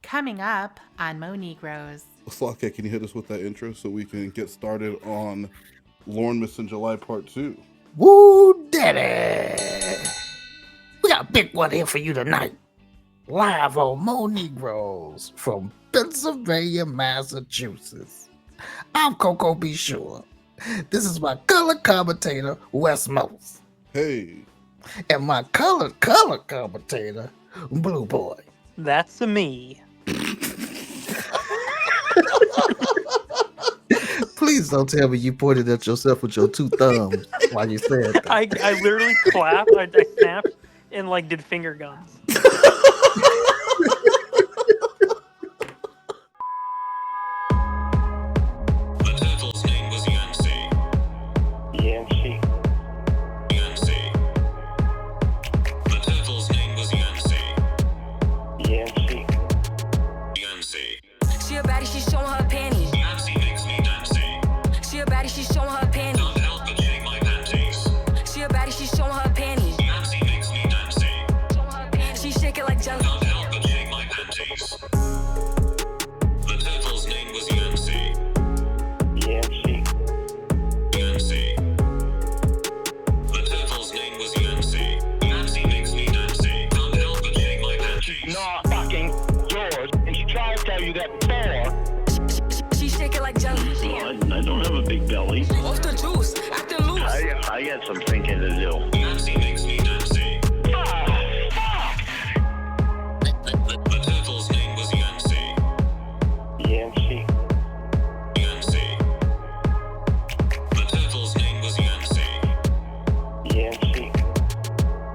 Coming up on Mo Negroes. Sloth Cat, can you hit us with that intro so we can get started on Lornemas in July Part 2? Woo, daddy! We got a big one here for you tonight. Live on Mo Negroes from Pennsylvania, Massachusetts. I'm Coco Be Sure. This is my color commentator, Wes Mose. Hey. And my color commentator, Blue Boy. That's me. Please don't tell me you pointed at yourself with your two thumbs while you said that. I literally clapped, I snapped, and like did finger guns. I got some thinking to do. The turtle's name was Yancey. Yancey. Yancey. The turtle's name was Yancey. Yancey.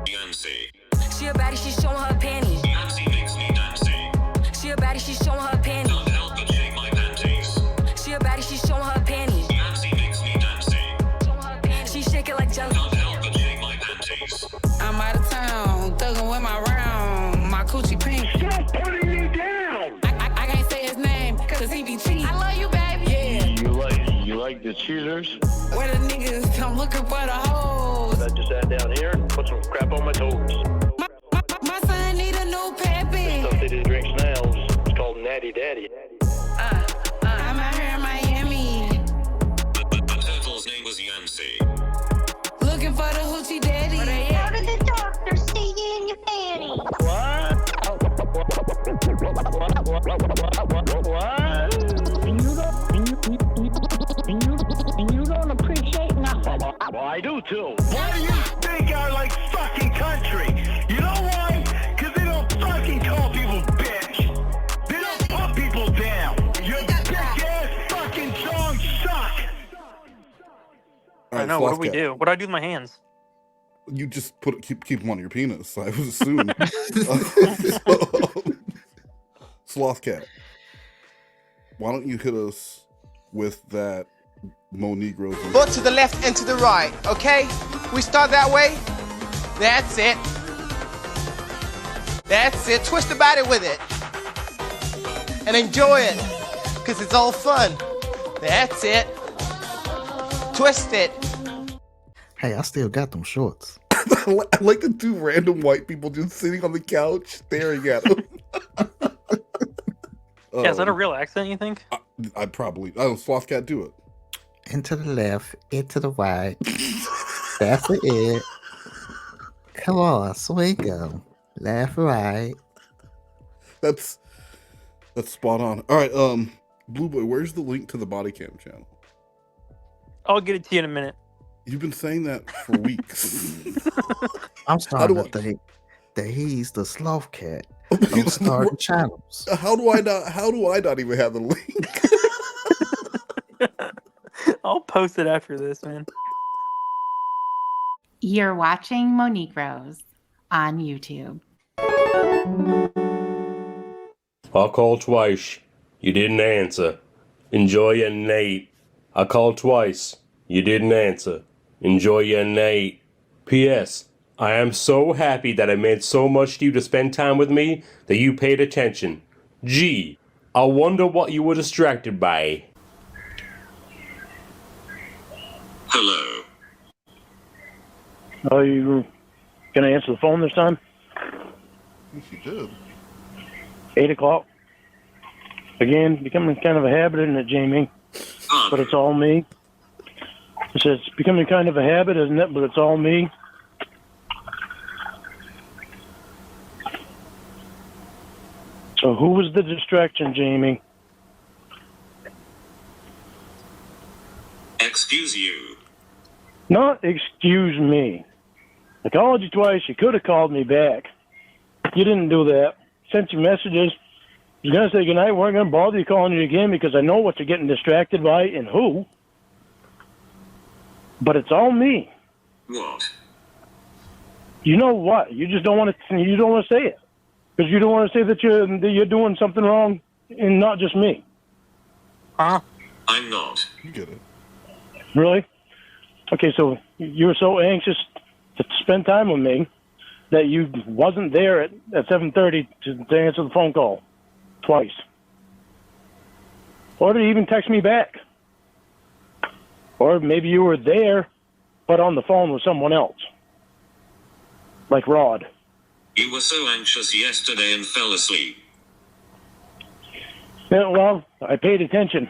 Yancey. She a baddie, she showing her panties. Yancey makes me dancing. She a baddie, she showing her panties. Can't help but shake my panties. She a baddie, she showing her panties. Yancey makes me dancing. She shake it like jelly. Can't help but shake my panties. I'm out of town, thugging with my round, my coochie pink. Stop putting me down! I can't say his name, cause he be cheating. I love you, baby. Yeah. You like the cheaters? Where the niggas, I'm looking for the hoes. I just sat down here and put some crap on my toes. My son need a new pappy. Stuff they just drink snails. It's called Natty Daddy. I'm out here in Miami, The turtle's name was Yancey. looking for the hoochie daddy. How did the doctor see you in your panties? What? You don't appreciate nothing. Well, I do too. Why do you think I like fucking country? You know why? Because they don't fucking call people bitch. They don't put people down. Your bitch-ass fucking songs suck. All I right, know, what Sloth do we Cat. do? What do I do with my hands? You just keep them on your penis, I would assume. Sloth Cat, why don't you hit us with that Mo Negroes? Look to the left and to the right, okay? We start that way. That's it. That's it. Twist the body with it. And enjoy it. Because it's all fun. That's it. Twist it. Hey, I still got them shorts. I like the two random white people just sitting on the couch staring at him. Yeah, is that a real accent, you think? I'd probably. Oh, Sloth Cat, do it. Into the left, into the right. That's it. Come on, swing 'em. Left, right. That's spot on. All right, Blue Boy, where's the link to the body cam channel? I'll get it to you in a minute. You've been saying that for weeks. I'm starting to think that he's the Sloth Cat of starting channels. How do I not even have the link? I'll post it after this, man. You're watching Mo Negroes on YouTube. I called twice. You didn't answer. Enjoy your night. I called twice. You didn't answer. Enjoy your night. P.S. I am so happy that I meant so much to you to spend time with me that you paid attention. Gee, I wonder what you were distracted by. Hello. Oh, you gonna answer the phone this time? Yes, you did. 8 o'clock? Again, becoming kind of a habit, isn't it, Jamie? But it's all me. It says it's becoming kind of a habit, isn't it? But it's all me. So who was the distraction, Jamie? Excuse you. Not excuse me. I called you twice. You could have called me back. You didn't do that. Sent you messages. I was going to say goodnight. Weren't going to bother you calling you again because I know what you're getting distracted by and who. But it's all me. What? You know what? You just don't want to. You don't want to say it because you don't want to say that you're doing something wrong and not just me. Huh? I'm not. You get it. Really? Okay, so you were so anxious to spend time with me that you wasn't there at 7:30 to answer the phone call twice. Or to even text me back. Or maybe you were there, but on the phone with someone else. Like Rod. You were so anxious yesterday and fell asleep. Yeah, well, I paid attention.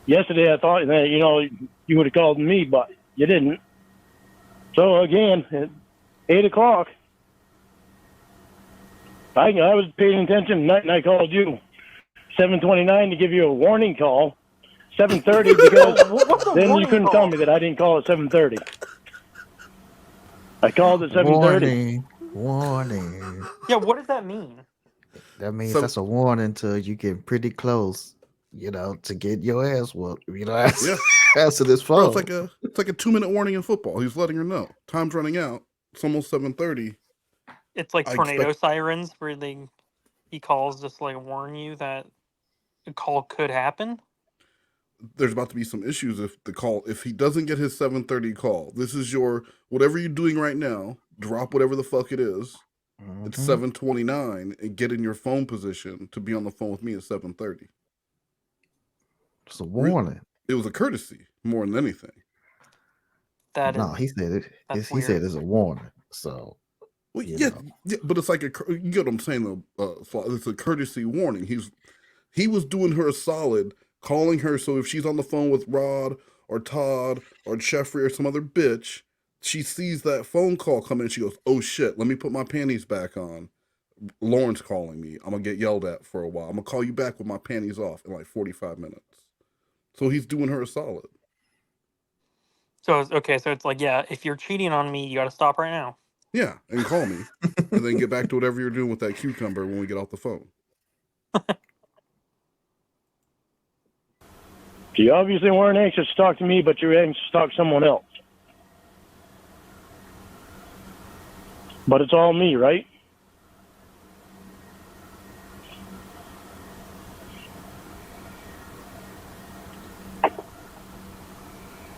Yesterday I thought that, you would have called me, but you didn't. So again, at 8 o'clock, I was paying attention and I called you. 7:29 to give you a warning call. 7:30 because then you couldn't tell me that I didn't call at 7:30. I called at 7:30. Warning. Yeah, what does that mean? That means that's a warning to you getting pretty close, to get your ass whooped. Answer this phone. Bro, it's like a 2-minute warning in football. He's letting her know. Time's running out. It's almost 7:30. It's like tornado sirens where he calls just to warn you that a call could happen. There's about to be some issues if he doesn't get his 7:30 call. This is whatever you're doing right now, drop whatever the fuck it is. Mm-hmm. It's 7:29 and get in your phone position to be on the phone with me at 7:30. It's a warning. It was a courtesy more than anything. He said it. He said it's a warning. So, well, yeah, but it's like you get what I'm saying though. It's a courtesy warning. He was doing her a solid, calling her. So if she's on the phone with Rod or Todd or Jeffrey or some other bitch, she sees that phone call come in. She goes, "Oh shit, let me put my panties back on. Lauren's calling me. I'm gonna get yelled at for a while. I'm gonna call you back with my panties off in like 45 minutes." So he's doing her a solid. So it's like, yeah, if you're cheating on me, you got to stop right now. Yeah, and call me, and then get back to whatever you're doing with that cucumber when we get off the phone. You obviously weren't anxious to talk to me, but you were anxious to talk to someone else. But it's all me, right?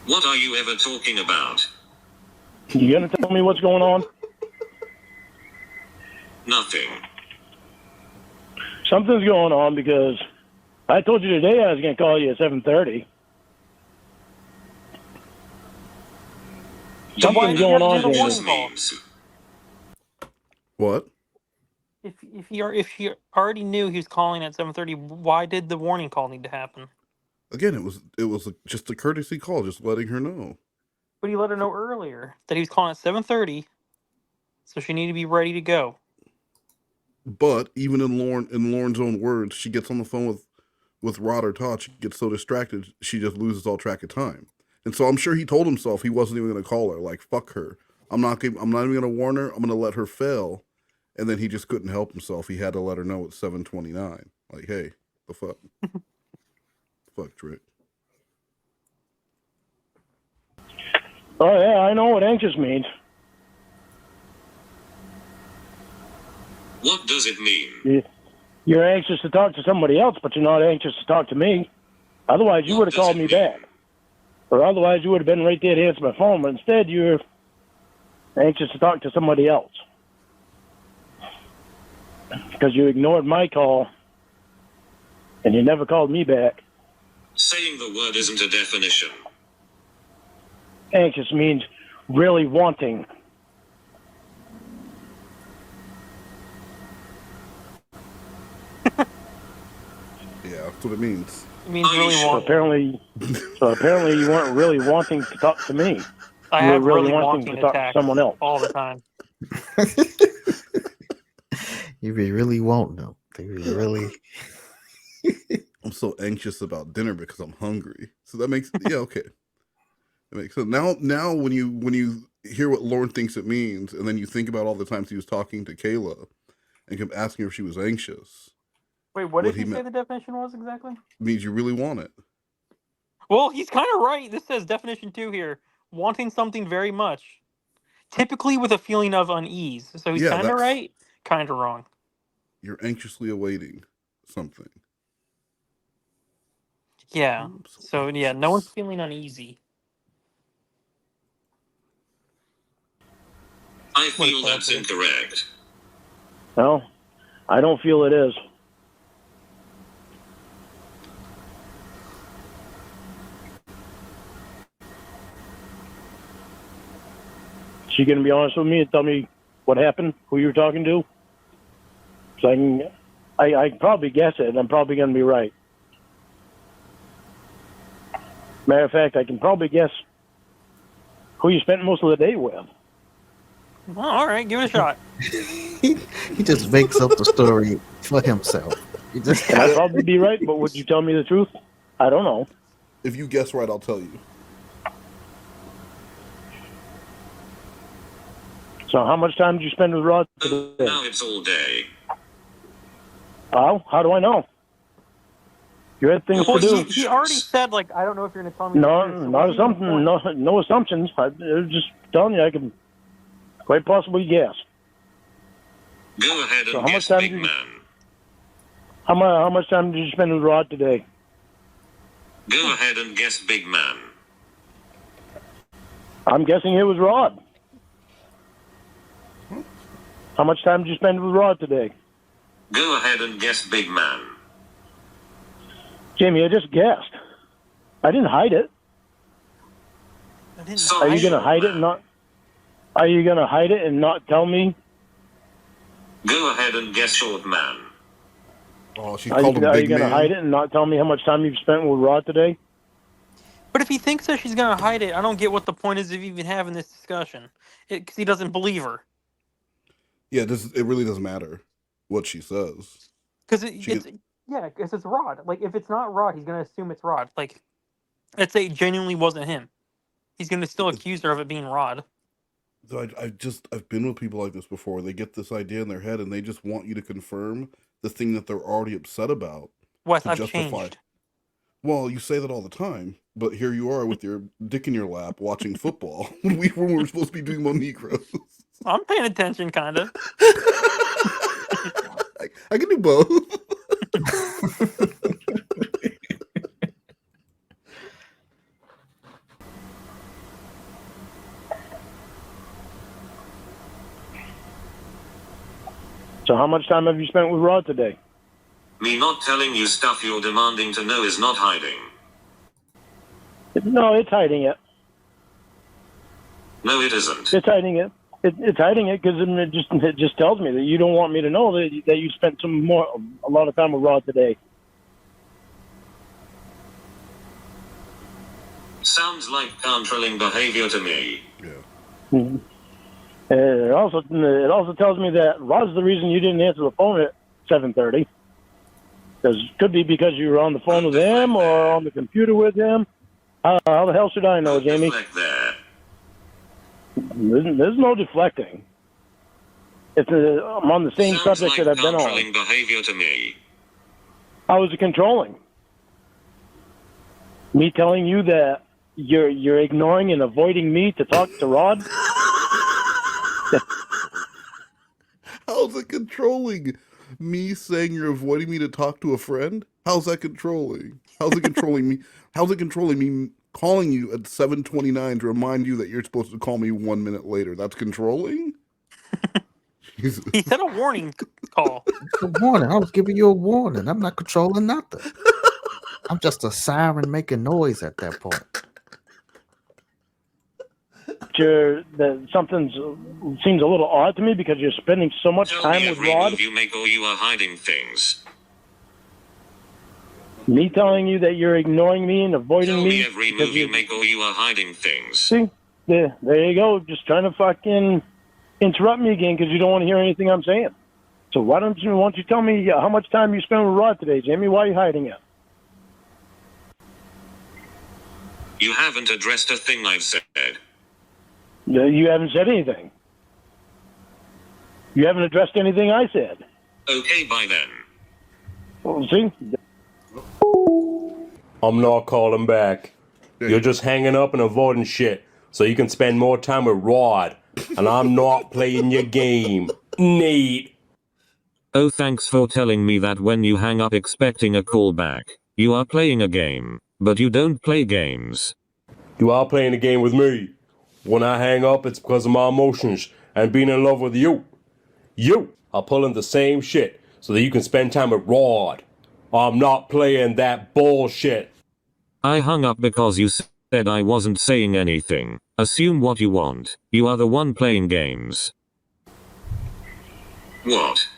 What are you ever talking about? You gonna tell me what's going on? Nothing. Something's going on because I told you today I was gonna call you at 7:30. Something's going on, Jamie. What? If he already knew he was calling at 7:30, why did the warning call need to happen? Again, it was just a courtesy call, just letting her know. But he let her know earlier that he was calling at 7:30, so she needed to be ready to go. But even in Lauren's own words, she gets on the phone with Rod or Todd. She gets so distracted, she just loses all track of time. And so I'm sure he told himself he wasn't even going to call her. Like, fuck her. I'm not even going to warn her. I'm going to let her fail. And then he just couldn't help himself. He had to let her know at 7:29. Like, hey, the fuck. Fuck, Trick. Oh, yeah, I know what anxious means. What does it mean? You're anxious to talk to somebody else, but you're not anxious to talk to me. Otherwise, you would have called me back. Or otherwise, you would have been right there to answer my phone. But instead, you're anxious to talk to somebody else. Because you ignored my call, and you never called me back. Saying the word isn't a definition. Anxious means really wanting. Yeah, that's what it means. It means really So wanting. apparently you weren't really wanting to talk to me. I You were have really really wanting to talk to attacks someone else. all the time. You be really wanting them. They be really. I'm so anxious about dinner because I'm hungry. So that makes okay. That makes sense. Now when you hear what Lorne thinks it means, and then you think about all the times he was talking to Kayla and kept asking her if she was anxious. Wait, what did he he say meant the definition was exactly? means you really want it. Well, he's kind of right. This says definition 2 here. Wanting something very much. Typically with a feeling of unease. So he's Yeah, kind of that's right, kind of wrong. you're anxiously awaiting something. Yeah. I'm So yeah, no one's anxious. feeling uneasy. I feel that's incorrect. No, I don't feel it is. She gonna be honest with me and tell me what happened, who you were talking to? So I can probably guess it, and I'm probably gonna be right. Matter of fact, I can probably guess who you spent most of the day with. Well, all right, give it a shot. he just makes up the story for himself. He just And I'd probably be right, but would you tell me the truth? I don't know. If you guess right, I'll tell you. So how much time did you spend with Rod today? Now it's all day. Oh, how do I know? You had things Well, to do. he already said, like, I don't know if you're going to tell me. No, the truth, so not what's even the assumptions. point? No assumptions. I was just telling you I can quite possibly guess. Go ahead So and how guess, much time big did you- man. How much time did you spend with Rod today? Go ahead and guess, big man. I'm guessing it was Rod. How much time did you spend with Rod today? Go ahead and guess, big man. Jamie, I just guessed. I didn't hide it. I didn't Sorry, Are you gonna hide it man. and not? Are you gonna hide it and not tell me? Go ahead and guess, short man. Oh, she Are called him you big gonna man. hide it and not tell me how much time you've spent with Rod today? But if he thinks that she's going to hide it, I don't get what the point is of even having this discussion. Because he doesn't believe her. Yeah, it really doesn't matter what she says. Because it's Rod. Like, if it's not Rod, he's going to assume it's Rod. Like, let's say it genuinely wasn't him. He's going to still accuse her of it being Rod. So I've been with people like this before. They get this idea in their head and they just want you to confirm the thing that they're already upset about. Wes, to I've justify. changed. Well, you say that all the time, but here you are with your dick in your lap watching football when we were supposed to be doing Monegros. I'm paying attention, kind of. I can do both. So how much time have you spent with Rod today? Me not telling you stuff you're demanding to know is not hiding. No, it's hiding it. No, it isn't. It's hiding it. It's hiding it because it just tells me that you don't want me to know that you spent a lot of time with Rod today. Sounds like controlling behavior to me. Yeah. Mm-hmm. It also tells me that Rod's the reason you didn't answer the phone at 7:30. Because could be because you were on the phone with him or on the computer with him. How the hell should I know, Jamie? Deflect there. There's no deflecting. I'm on the same Sounds subject like that I've been controlling on. behavior to me. How is it controlling? Me telling you that you're ignoring and avoiding me to talk to Rod? How's it controlling? Me saying you're avoiding me to talk to a friend? How's that controlling? How's it controlling me? How's it controlling me calling you at 7:29 to remind you that you're supposed to call me 1 minute later? That's controlling? Jesus. He said a warning call. It's a warning. I was giving you a warning. I'm not controlling nothing. I'm just a siren making noise at that point. Something seems a little odd to me because you're spending so much Tell time me with every Rod. move you make or you are hiding things. Me telling you that you're ignoring me and avoiding Tell me. me every move you make or you are hiding things. See, there you go. Just trying to fucking interrupt me again because you don't want to hear anything I'm saying. So why don't you tell me how much time you spent with Rod today, Jamie? Why are you hiding it? You haven't addressed a thing I've said. You haven't said anything. You haven't addressed anything I said. Okay, bye then. Well, see? I'm not calling back. You're just hanging up and avoiding shit so you can spend more time with Rod. And I'm not playing your game. Neat. Oh, thanks for telling me that when you hang up expecting a call back. You are playing a game, but you don't play games. You are playing a game with me. When I hang up, it's because of my emotions and being in love with you. You are pulling the same shit so that you can spend time with Rod. I'm not playing that bullshit. I hung up because you said I wasn't saying anything. Assume what you want. You are the one playing games. What?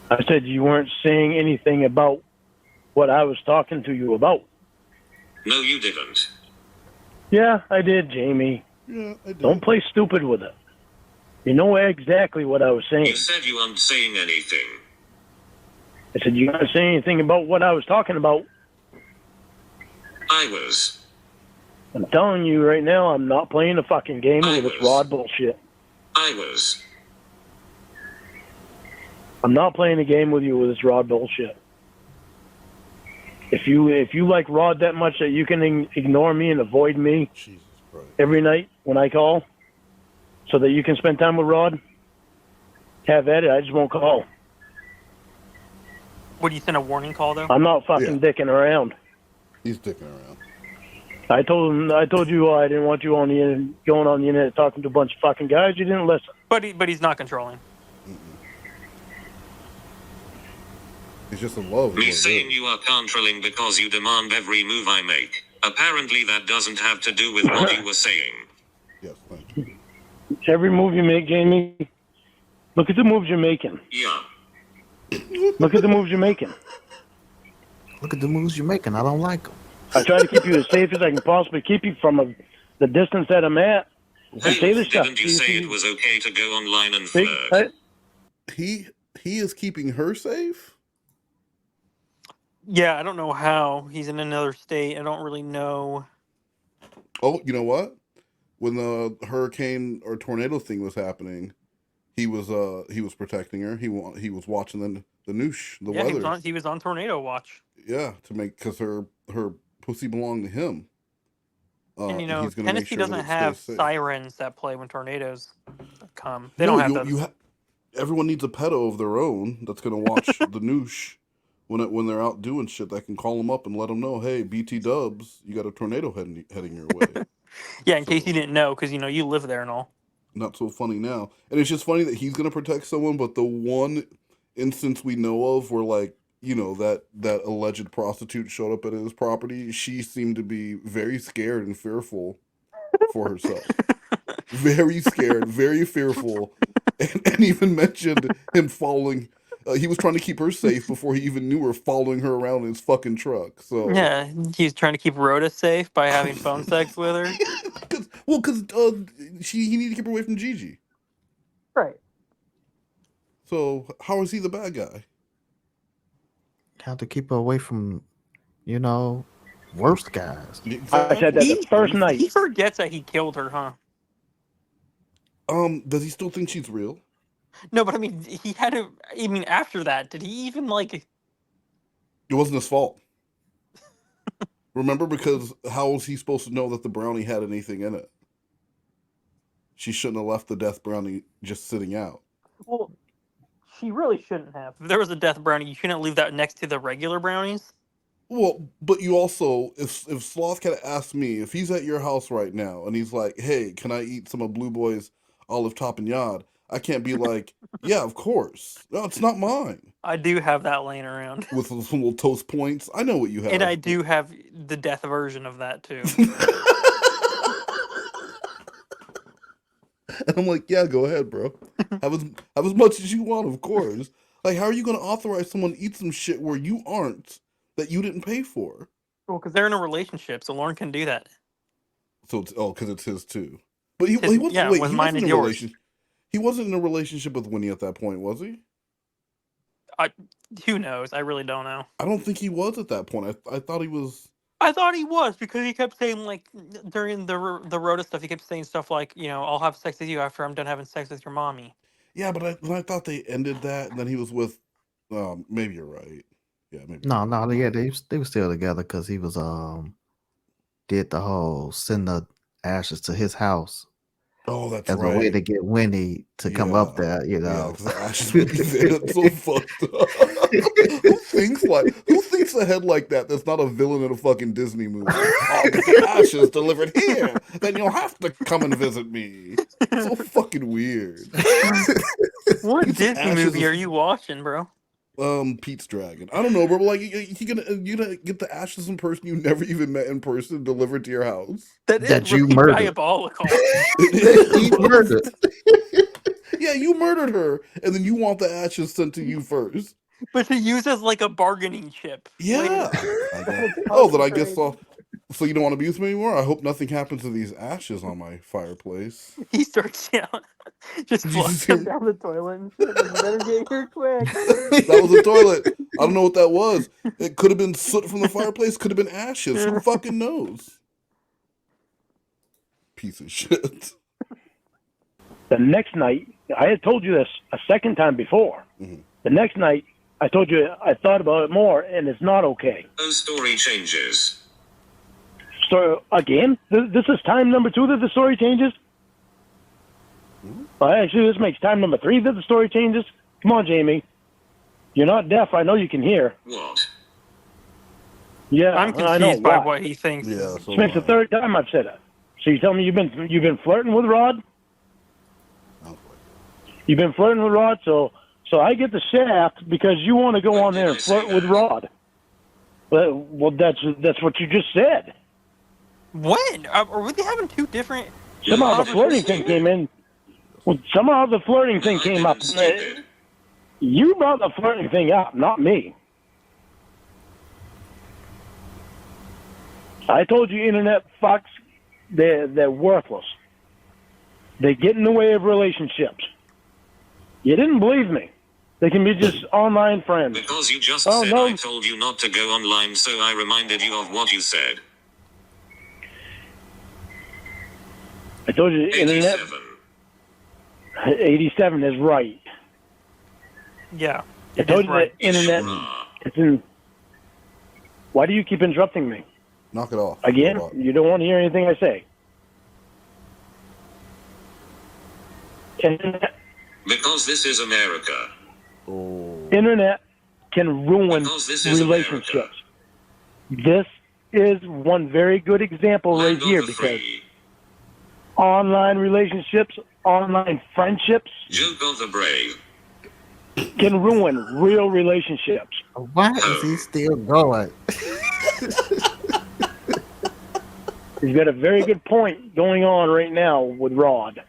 I said you weren't saying anything about what I was talking to you about. No, you didn't. Yeah, I did, Jamie. Yeah, I did. Don't play stupid with it. You know exactly what I was saying. You said you aren't saying anything. I said you weren't saying anything about what I was talking about. I was. I'm telling you right now, I'm not playing a fucking game with this Rod bullshit. I was. I'm not playing a game with you with this Rod bullshit. If you like Rod that much that you can ignore me and avoid me every night when I call, so that you can spend time with Rod, have at it. I just won't call. Would you send a warning call though? I'm not fucking dicking around. He's dicking around. I told you I didn't want you on the internet, going on the internet talking to a bunch of fucking guys. You didn't listen. But he's not controlling. He's just in love. Me saying you are controlling because you demand every move I make. Apparently that doesn't have to do with what you were saying. Yes, thank you. Every move you make, Jamie, look at the moves you're making. Yeah. Look at the moves you're making. Look at the moves you're making. I don't like them. I try to keep you as safe as I can possibly keep you from the distance that I'm at. And say this stuff. Didn't you say it was okay to go online and flirt? He is keeping her safe? Yeah, I don't know how. He's in another state. I don't really know. Oh, you know what? When the hurricane or tornado thing was happening, he was protecting her. He was watching the noosh, the weather. He was on tornado watch. Yeah, because her pussy belonged to him. And he's gonna Tennessee make sure doesn't that it have stays safe. sirens that play when tornadoes come. They don't have those. Everyone needs a pedo of their own that's gonna watch the noosh when they're out doing shit. That can call them up and let them know, hey, BT Dubs, you got a tornado heading your way. Yeah, in case you didn't know, because you live there and all. Not so funny now, and it's just funny that he's gonna protect someone, but the one instance we know of where that alleged prostitute showed up at his property, she seemed to be very scared and fearful for herself. Very scared, very fearful, and even mentioned him following. He was trying to keep her safe before he even knew her, following her around in his fucking truck. So yeah, he's trying to keep Rhoda safe by having phone sex with her. Because he needed to keep her away from Gigi. Right. So how is he the bad guy? Have to keep her away from, worst guys. I said that the first night. He forgets that he killed her, huh? Does he still think she's real? No, but I mean, he had to. I mean, after that, did he even like? It wasn't his fault. Remember, because how was he supposed to know that the brownie had anything in it? She shouldn't have left the death brownie just sitting out. Well, she really shouldn't have. If there was a death brownie, you shouldn't leave that next to the regular brownies. Well, but you also, if Sloth Cat asked me, if he's at your house right now and he's like, hey, can I eat some of Blue Boy's olive tapenade? I can't be like, yeah, of course. No, it's not mine. I do have that laying around. With some little toast points. I know what you have. And I do have the death version of that, too. And I'm like, yeah, go ahead, bro. Have as much as you want, of course. Like, how are you going to authorize someone to eat some shit where you aren't, that you didn't pay for? Well, because they're in a relationship, so Lorne can do that. So it's because it's his too. But he His- wasn't. yeah, Wait, with he mine wasn't in is a yours. relationship. He wasn't in a relationship with Winnie at that point, was he? Who knows? I really don't know. I don't think he was at that point. I thought he was. I thought he was because he kept saying like during the Rhoda stuff, he kept saying stuff like, I'll have sex with you after I'm done having sex with your mommy. Yeah, but I thought they ended that, and then he was with. Maybe you're right. Yeah, maybe. No, yeah, they were still together because he was did the whole send the ashes to his house. Oh, that's as right. a way to get Winnie to come up there, Yeah, because the ashes would be there. That's so fucked up. Who thinks ahead like that? That's not a villain in a fucking Disney movie. I'll get the ashes delivered here. Then you'll have to come and visit me. So fucking weird. What It's Disney ashes movie is- are you watching, bro? Pete's Dragon. I don't know, bro. But like, you gonna get the ashes in person you never even met in person delivered to your house? That you really murdered. diabolical. He murdered. Yeah, you murdered her, and then you want the ashes sent to you first. But to use as like a bargaining chip. Yeah. Then I guess so you don't want to abuse me anymore? I hope nothing happens to these ashes on my fireplace. He starts just Did you flush see them him? down the toilet and shit. You better get here quick. That was a toilet. I don't know what that was. It could have been soot from the fireplace, could have been ashes. Who fucking knows? Piece of shit. The next night, I had told you this a second time before. Mm-hmm. The next night, I told you I thought about it more, and it's not okay. Oh, story changes. So again, this is time number 2 that the story changes. Well, actually, this makes time number 3 that the story changes. Come on, Jamie. You're not deaf. I know you can hear. What? Yeah, I'm I know. confused by Why? what he thinks. Yeah. This makes the 3rd time I've said it. So you tell me you've been flirting with Rod? You've been flirting with Rod, so I get the shaft because you want to go on there and flirt with Rod. Well, that's what you just said. When? Are we having two different... Somehow the flirting thing came in. Well, somehow the flirting thing came up. You brought the flirting thing up, not me. I told you internet fucks, they're worthless. They get in the way of relationships. You didn't believe me. They can be just online friends. Because you just Oh, said no. I told you not to go online, so I reminded you of what you said. I told you the internet... 87 is right. Yeah. I told you the internet... It's in... Why do you keep interrupting me? Knock it off. Again? You don't want to hear anything I say. Internet, Because this is America. internet can ruin Because this is relationships. This is one very good example right Land of here the because free. online relationships, online friendships Joke of the brave. can ruin real relationships. Why is he still going? He's got a very good point going on right now with Rod.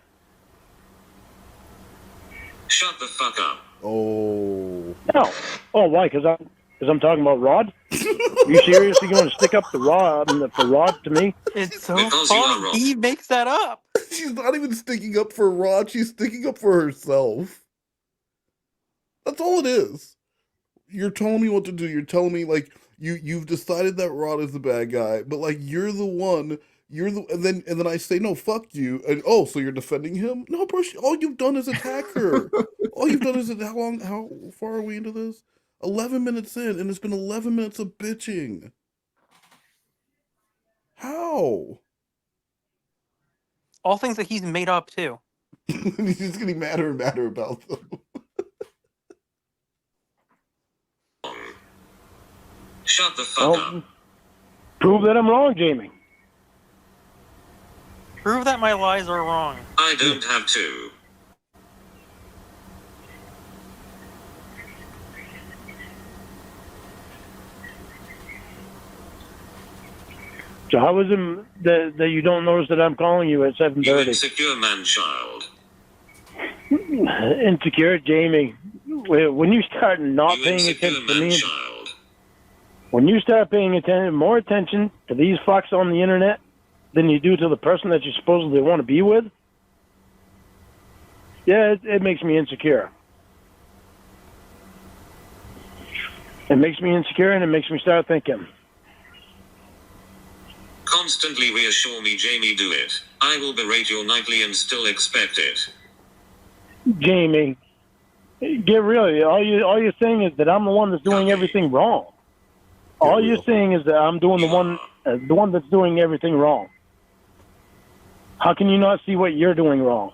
Shut the fuck up. Oh. No. Oh, why? Because I'm talking about Rod? Are you seriously going to stick up the Rod to me? It's so Because you are fun. wrong. He makes that up. She's not even sticking up for Rod. She's sticking up for herself. That's all it is. You're telling me what to do. You're telling me like you've decided that Rod is the bad guy, but like you're the one. And then I say no, fuck you. And so you're defending him? No, bro. All you've done is attack her. All you've done is how far are we into this? 11 minutes in, and it's been 11 minutes of bitching. How? All things that he's made up too. He's just getting madder and madder about them. Shut the fuck up. Prove that I'm wrong, Jamie. Prove that my lies are wrong. I don't have to. So how is it that you don't notice that I'm calling you at You 7:30? insecure man-child. Insecure, Jamie. when you start not You paying insecure attention to me, man-child. when you start paying more attention to these fucks on the internet than you do to the person that you supposedly want to be with, yeah, it makes me insecure. It makes me insecure, and it makes me start thinking. Constantly reassure me, Jamie, do it. I will berate your nightly and still expect it. Jamie, get real. All you're saying is that I'm the one that's doing everything wrong. All you're saying is that I'm doing the one that's doing everything wrong. How can you not see what you're doing wrong?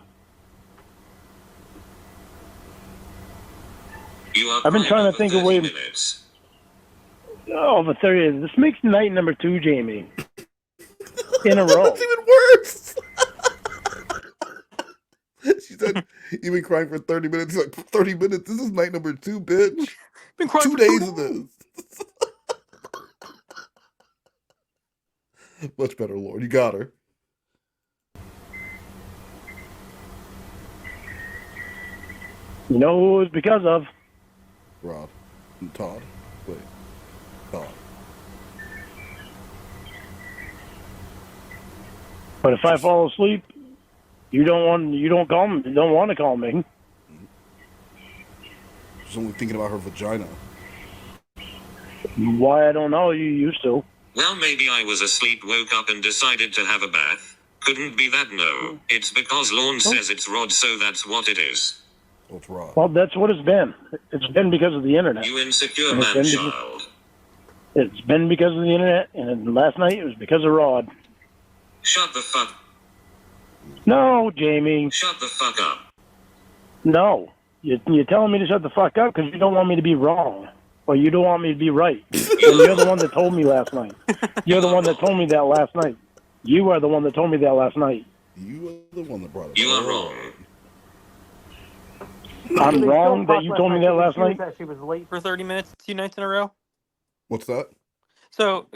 I've been trying to think of ways. Over 30. This makes night number 2, Jamie. In a row. That's even worse. She said, "You've been crying for 30 minutes." He's like, 30 minutes? This is night number 2, bitch. Been crying 2 for 2 days of this. Much better, Lord. You got her. You know who it was because of? Rod and Todd. Wait, Todd. But if I fall asleep, you don't want to call me. She's only thinking about her vagina. Why, I don't know. You used to. Well, maybe I was asleep, woke up and decided to have a bath. Couldn't be that, no. It's because Lorne says it's Rod, so that's what it is. Oh, it's Rod. Well, that's what it's been. It's been because of the internet. You insecure And man-child. It's been because of the internet, and last night it was because of Rod. Shut the fuck. No, Jamie. Shut the fuck up. No. You're telling me to shut the fuck up because you don't want me to be wrong. Or you don't want me to be right. And you're the one that told me last night. You're the one that told me that last night. You are the one that told me that last night. You are the one that brought it up. You are wrong. I'm wrong that you told me that last night? That she was late for 30 minutes 2 nights in a row. What's that? So,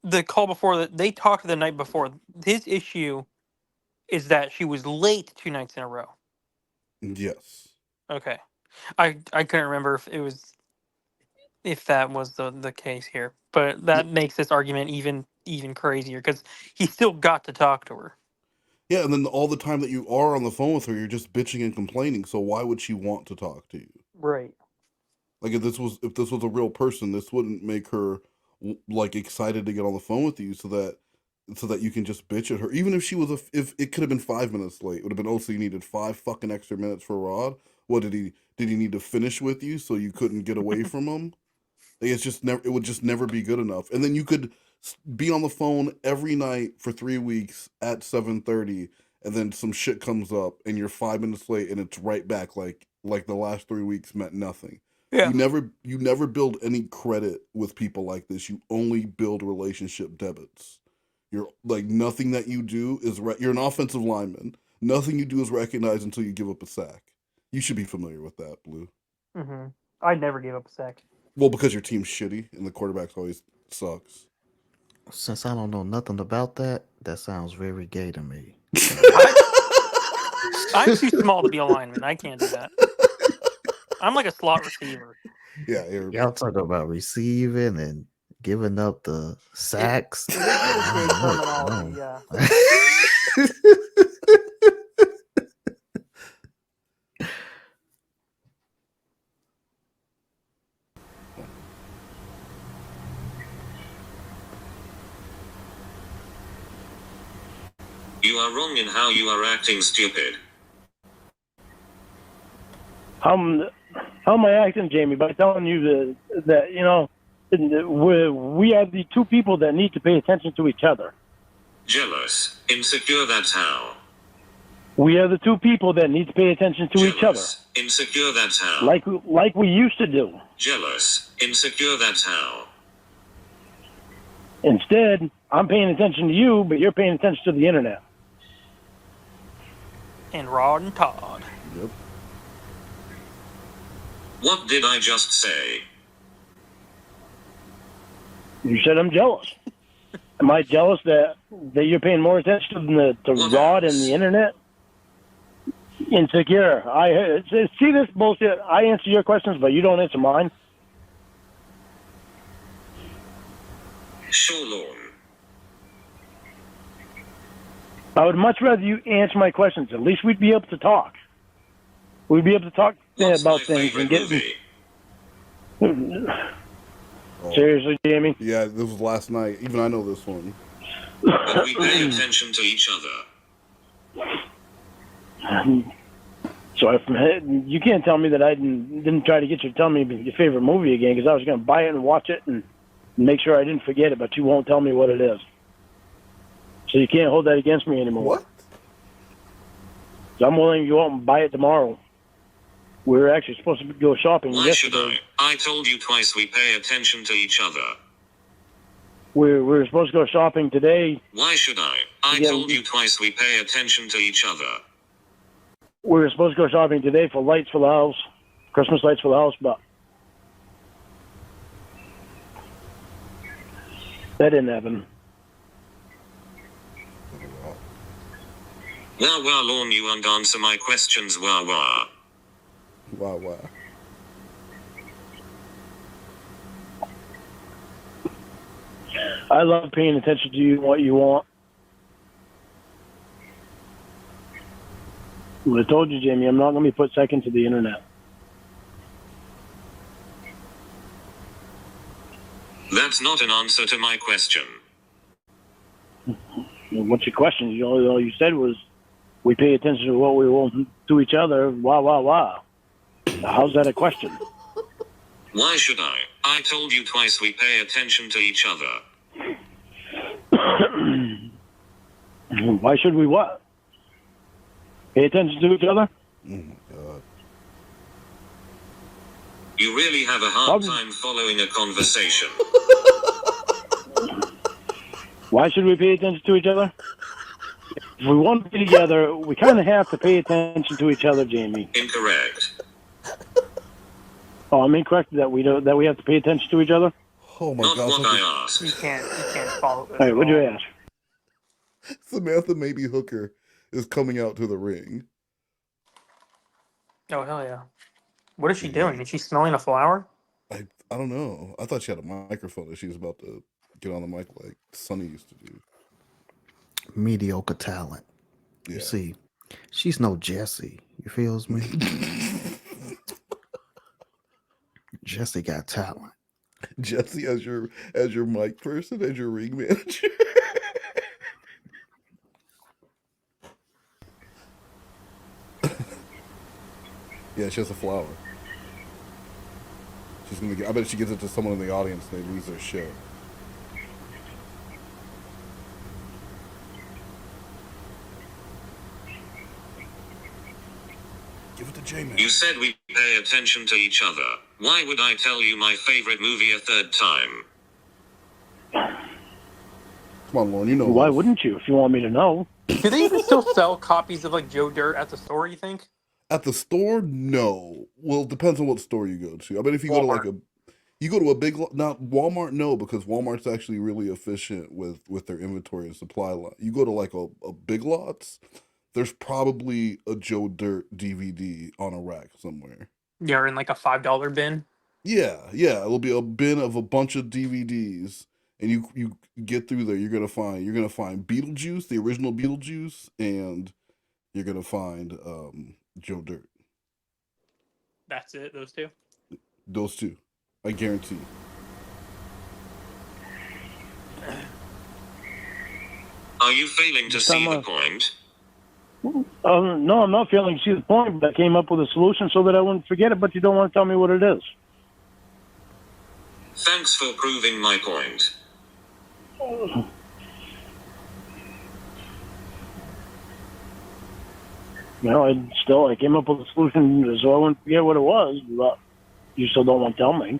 the call before that, they talked the night before. His issue is that she was late 2 nights in a row. Yes. Okay. I couldn't remember if that was the case here, but that makes this argument even crazier because he still got to talk to her. Yeah, and then all the time that you are on the phone with her, you're just bitching and complaining. So why would she want to talk to you? Right. Like if this was a real person, this wouldn't make her like excited to get on the phone with you so that you can just bitch at her. Even if she was if it could have been 5 minutes late, it would have been, oh, so you needed 5 fucking extra minutes for Rod. What did he need to finish with you so you couldn't get away from him? Like it would just never be good enough. And then you could be on the phone every night for 3 weeks at 7:30, and then some shit comes up and you're 5 minutes late and it's right back like the last 3 weeks meant nothing. Yeah. You never build any credit with people like this. You only build relationship debits. You're like nothing that you do is you're an offensive lineman. Nothing you do is recognized until you give up a sack. You should be familiar with that, Blue. Mm-hmm. I never gave up a sack. Well, because your team's shitty and the quarterback always sucks. Since I don't know nothing about that, that sounds very gay to me. I'm too small to be a lineman. I can't do that. I'm like a slot receiver. Yeah, y'all talk about receiving and giving up the sacks. Terminology, yeah. You are wrong in how you are acting stupid. How am I acting, Jamie? By telling you that you know, we are the two people that need to pay attention to each other. Jealous, insecure, that's how. We are the two people that need to pay attention to each other. Insecure, that's how. Like we used to do. Jealous, insecure, that's how. Instead, I'm paying attention to you, but you're paying attention to the internet. And Rod and Todd. Yep. What did I just say? You said I'm jealous. Am I jealous that you're paying more attention to Rod and the internet Insecure. I see this bullshit. I answer your questions, but you don't answer mine. Sure, Lorne. I would much rather you answer my questions. At least we'd be able to talk. We'd be able to talk about things and get. Seriously, Jamie? Yeah, this was last night. Even I know this one. When we pay attention to each other. So you can't tell me that I didn't try to get you to tell me your favorite movie again, because I was going to buy it and watch it and make sure I didn't forget it, but you won't tell me what it is. So you can't hold that against me anymore. What? So I'm willing to go out and buy it tomorrow. We were actually supposed to go shopping Why yesterday. should I? I told you twice we pay attention to each other. We were supposed to go shopping today. Why should I? I told you twice we pay attention to each other. We were supposed to go shopping today for lights for the house, Christmas lights for the house, but that didn't happen. Wah wah, Lorne, you won't answer my questions, wah wah. Wah wah. I love paying attention to you and what you want. Well, I told you, Jamie, I'm not going to be put second to the internet. That's not an answer to my question. What's your question? All you said was, we pay attention to what we want to each other, wah, wah, wah. How's that a question? Why should I? I told you twice we pay attention to each other. Why should we what? Pay attention to each other? Oh my God. You really have a hard time following a conversation. Why should we pay attention to each other? If we want to be together, we kind of have to pay attention to each other, Jamie. Incorrect. Oh, I'm incorrect that we have to pay attention to each other? Oh my Not God. what I asked. You can't follow this. All right, what'd you ask? Samantha Maybe Hooker is coming out to the ring. Oh, hell yeah. What is she doing? Is she smelling a flower? I don't know. I thought she had a microphone that she was about to get on the mic like Sonny used to do. Mediocre talent. Yeah. You see, she's no Jessie. You feels me? Jessie got talent. Jesse as your mic person, as your ring manager. Yeah, she has a flower. She's gonna get. I bet she gives it to someone in the audience and they lose their shit. Give it to J-Man. You said we pay attention to each other. Why would I tell you my favorite movie a third time? Come on, Lorne, you know. Why this. wouldn't you if you want me to know? Do they even still sell copies of like Joe Dirt at the store, you think? At the store, no. Well, it depends on what store you go to. I bet if you go to like you go to a big, not Walmart, no, because Walmart's actually really efficient with their inventory and supply line. You go to like a Big Lots, there's probably a Joe Dirt DVD on a rack somewhere. Yeah, in like a $5 bin. Yeah, it'll be a bin of a bunch of DVDs, and you get through there, you're gonna find Beetlejuice, the original Beetlejuice, and you're gonna find Joe Dirt. That's it, those two? Those two, I guarantee. Are you failing to see the point? No, I'm not failing to see the point, but I came up with a solution so that I wouldn't forget it, but you don't want to tell me what it is. Thanks for proving my point. I came up with a solution so I wouldn't forget what it was, but you still don't want to tell me.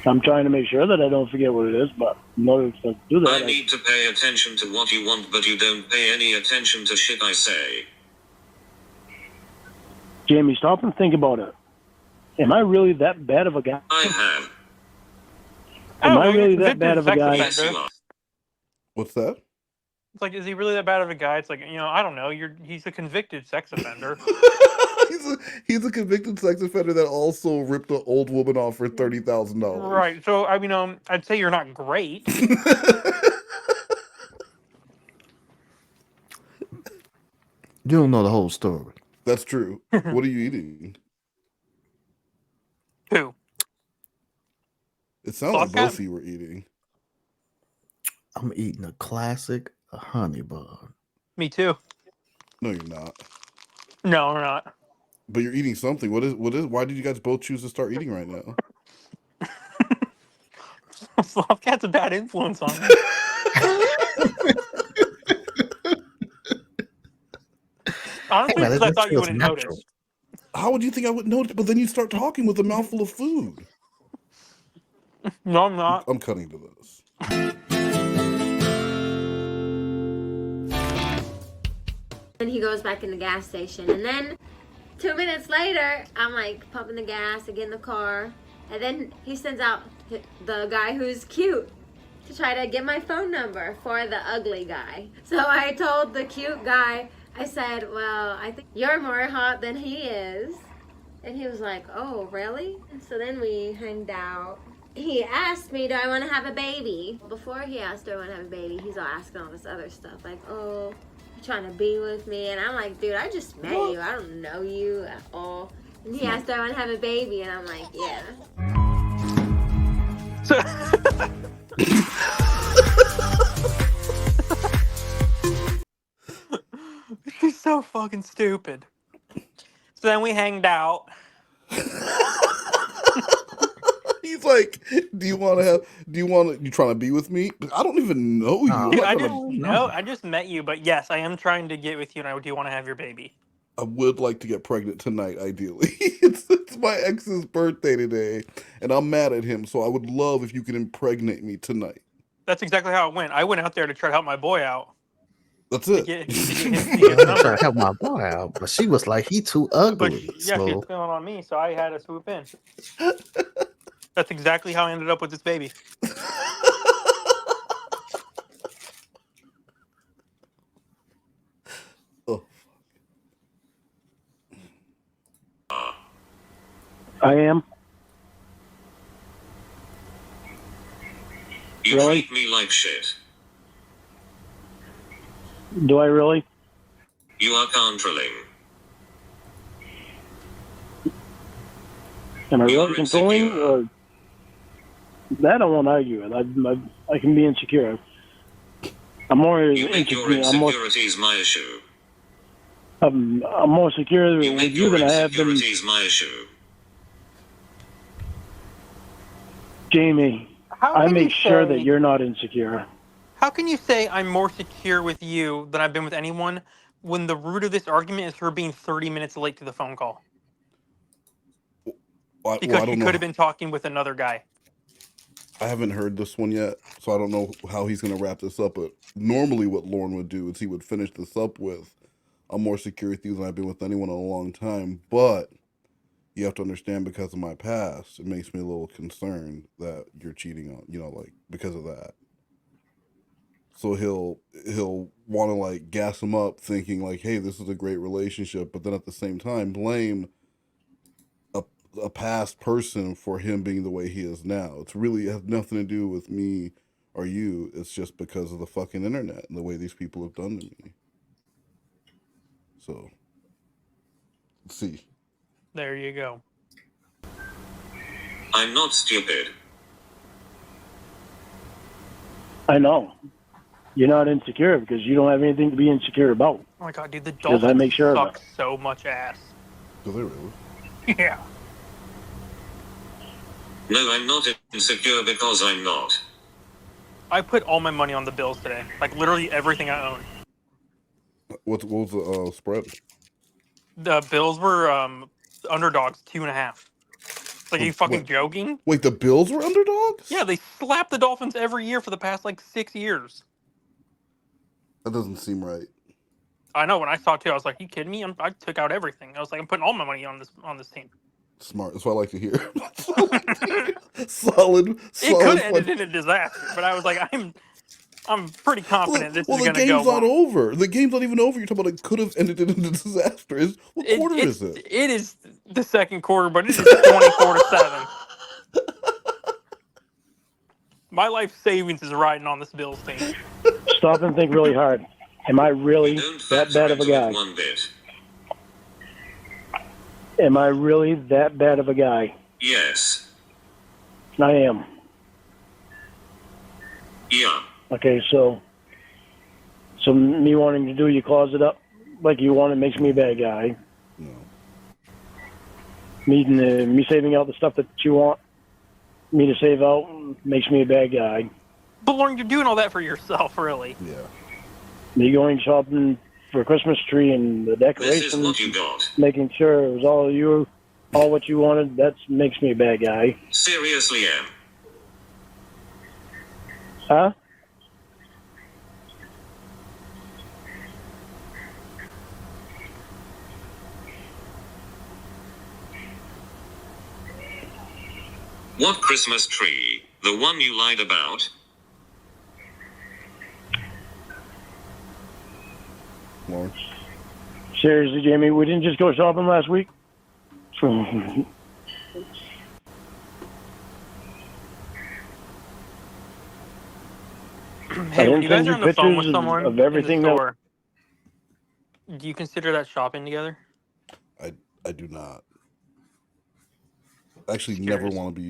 I'm trying to make sure that I don't forget what it is, but in order to do that, I need to pay attention to what you want, but you don't pay any attention to shit I say. Jamie, stop and think about it. Am I really that bad of a guy? I have. Am I really that bad of a guy? Yes, you are. What's that? It's like, is he really that bad of a guy? It's like, I don't know. He's a convicted sex offender. he's a convicted sex offender that also ripped an old woman off for $30,000. Right. So I mean, I'd say you're not great. You don't know the whole story. That's true. What are you eating? Who? It sounds Sloth like Cat? both of you were eating. I'm eating a classic honey bun. Me too. No, you're not. No, we're not. But you're eating something. What is? Why did you guys both choose to start eating right now? Sloth Cat's a bad influence on me. Honestly, Man, because that I thought you feels wouldn't natural. notice. How would you think I would notice? But then you start talking with a mouthful of food. No, I'm not. I'm cutting to this. And he goes back in the gas station. And then 2 minutes later, I'm like pumping the gas, I get in the car. And then he sends out the guy who's cute to try to get my phone number for the ugly guy. So I told the cute guy, I said, well, I think you're more hot than he is. And he was like, oh, really? And so then we hanged out. He asked me, do I want to have a baby? Before he asked, do I want to have a baby, he's all asking all this other stuff. Like, oh, you're trying to be with me? And I'm like, dude, I just met you. I don't know you at all. And he asked, do I want to have a baby? And I'm like, yeah. She's so fucking stupid. So then we hanged out. He's like, you trying to be with me? I don't even know you. Dude, I didn't know. I just met you, but yes, I am trying to get with you, and I do want to have your baby. I would like to get pregnant tonight, ideally. It's my ex's birthday today, and I'm mad at him, so I would love if you could impregnate me tonight. That's exactly how it went. I went out there to try to help my boy out. That's it. I'm trying to help my boy out, but she was like, he too ugly. But yeah, she's feeling on me, so I had to swoop in. That's exactly how I ended up with this baby. I am. You Really? treat me like shit. Do I really? You are controlling. Am I really controlling? Or that I won't argue with. I can be insecure. I'm more You make your insecure. insecurities my issue. I'm more secure You with make you your than I have been. insecurities my issue. Jamie, How I can make you sure say- that you're not insecure. How can you say I'm more secure with you than I've been with anyone when the root of this argument is her being 30 minutes late to the phone call? Because she could have been talking with another guy. I haven't heard this one yet, so I don't know how he's going to wrap this up. But normally what Lorne would do is he would finish this up with, I'm more secure with you than I've been with anyone in a long time. But you have to understand, because of my past, it makes me a little concerned that you're cheating on, like, because of that. So he'll want to, like, gas him up thinking, like, hey, this is a great relationship. But then at the same time, blame a past person for him being the way he is now. It has nothing to do with me or you. It's just because of the fucking internet and the way these people have done to me. So, let's see. There you go. I'm not stupid. I know. You're not insecure because you don't have anything to be insecure about. Oh my god, dude, the Because I Dolphins make sure of suck that. so much ass. Do they really? Yeah. No, I'm not insecure because I'm not. I put all my money on the Bills today. Like, literally everything I own. What was the spread? The Bills were underdogs, 2.5. It's like, are you fucking joking? Wait, the Bills were underdogs? Yeah, they slap the Dolphins every year for the past, 6 years. That doesn't seem right. I know, when I saw it too, I was like, you kidding me? I took out everything. I was like, I'm putting all my money on this team. Smart. That's what I like to hear. Solid. It could have ended in a disaster, but I was like, I'm pretty confident this Well, is the going to go game's not well. over. The game's not even over. You're talking about it could have ended in a disaster. What quarter is it? It is the second quarter, but it is 24-7. My life savings is riding on this Bills team. Stop and think really hard. Am I really Don't that factor bad of a into it guy? one bit. Am I really that bad of a guy? Yes. I am. Yeah. Okay, so me wanting to do your closet up like you want it makes me a bad guy. No. Me saving out the stuff that you want me to save out makes me a bad guy. But Lauren, you're doing all that for yourself, really. Yeah. Me going shopping for a Christmas tree and the This is decorations, what you got. making sure it was all what you wanted, that makes me a bad guy. Seriously, Em. Huh? What Christmas tree? The one you lied about? Lauren? Seriously, Jamie, we didn't just go shopping last week? Hey, when you guys are on the phone with pictures someone of everything in the that- store, do you consider that shopping together? I do not. Actually, never want to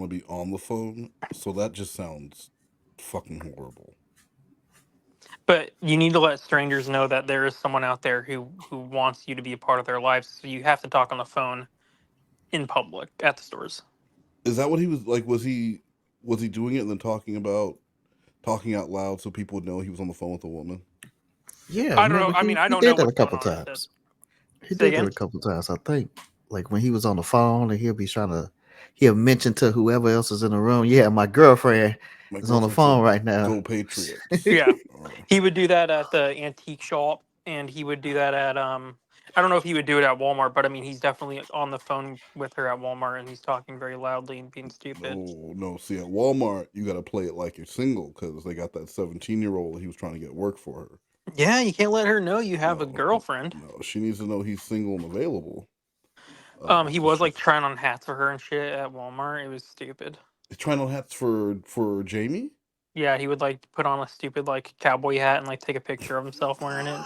be on the phone. So that just sounds fucking horrible. But you need to let strangers know that there is someone out there who wants you to be a part of their lives. So you have to talk on the phone in public at the stores. Is that what he was like? Was he doing it and then talking out loud so people would know he was on the phone with a woman? Yeah, I don't know. remember I mean, I he don't did know that what's a couple going on with times. He Say did again? that a couple times, I think. Like when he was on the phone and he'll mention to whoever else is in the room, yeah, my girlfriend is on the phone right now. Go Patriots. Yeah. He would do that at the antique shop, and he would do that at I don't know if he would do it at Walmart, but I mean he's definitely on the phone with her at Walmart and he's talking very loudly and being stupid. No. See, at Walmart, you got to play it like you're single because they got that 17-year-old he was trying to get work for her. Yeah, you can't let her know you have a girlfriend. No, she needs to know he's single and available. He was like trying on hats for her and shit at Walmart. It was stupid. He's trying on hats for Jamie? Yeah, he would like put on a stupid like cowboy hat and like take a picture of himself wearing it.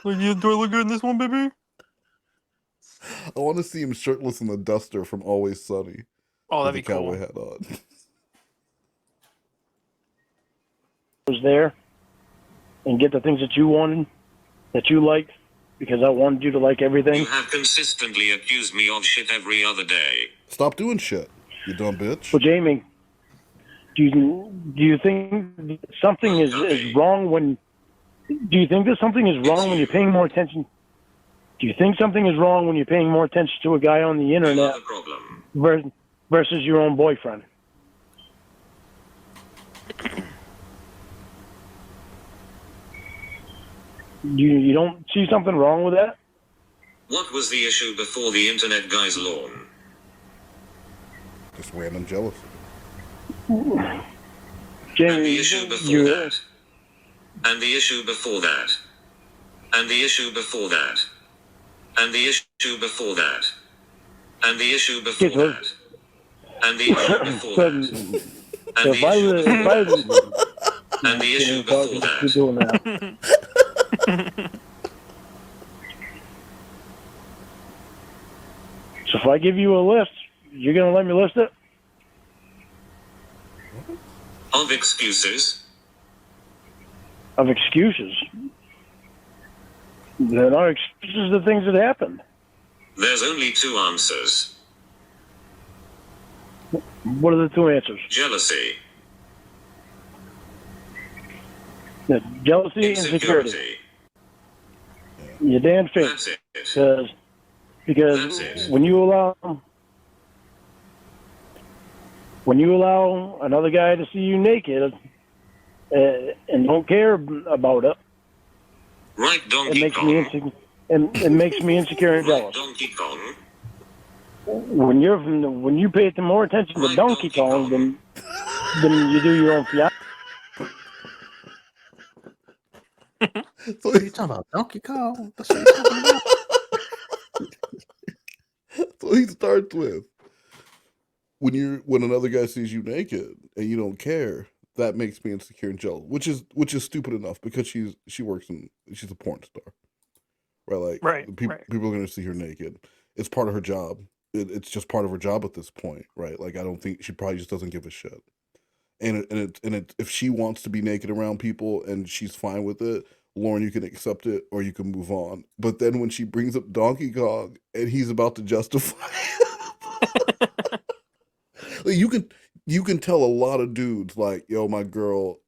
Like, yeah, do I look good in this one, baby? I want to see him shirtless in the duster from Always Sunny. Oh, that'd with be the cowboy cool. hat on. was there and get the things that you wanted, that you liked, because I wanted you to like everything. You have consistently accused me of shit every other day. Stop doing shit, you dumb bitch. Well, Jamie, do you think something is wrong when? Do you think that something is wrong when you're paying more attention? Do you think something is wrong when you're paying more attention to a guy on the internet versus your own boyfriend? You don't see something wrong with that? What was the issue before the internet guy's lawn? Just random jealousy. Jamie, and the issue before that. And the issue before that. And the issue before that. And the issue before that. And the issue before that. And the issue before that. And the issue before that. And the issue before that. So if I give you a list, you're going to let me list it? Of excuses? Of excuses? They're not excuses, the things that happened. There's only two answers. What are the two answers? Jealousy. Jealousy and insecurity. You're damn straight. That's it. Because when you allow another guy to see you naked and don't care about it, Right, Donkey Kong. It makes me insecure and jealous. Donkey Kong. When you pay more attention to Donkey Kong than you do your own fiance. talking about Donkey Kong? That's what you talking about? So he starts with, when another guy sees you naked and you don't care, that makes me insecure and jealous, which is stupid enough because she's a porn star, right? Like people are gonna see her naked. It's part of her job. It's just part of her job at this point, right? Like I don't think she probably just doesn't give a shit. And if she wants to be naked around people and she's fine with it, Lorne, you can accept it or you can move on. But then when she brings up Donkey Kong and he's about to justify like you can tell a lot of dudes like, yo, my girl,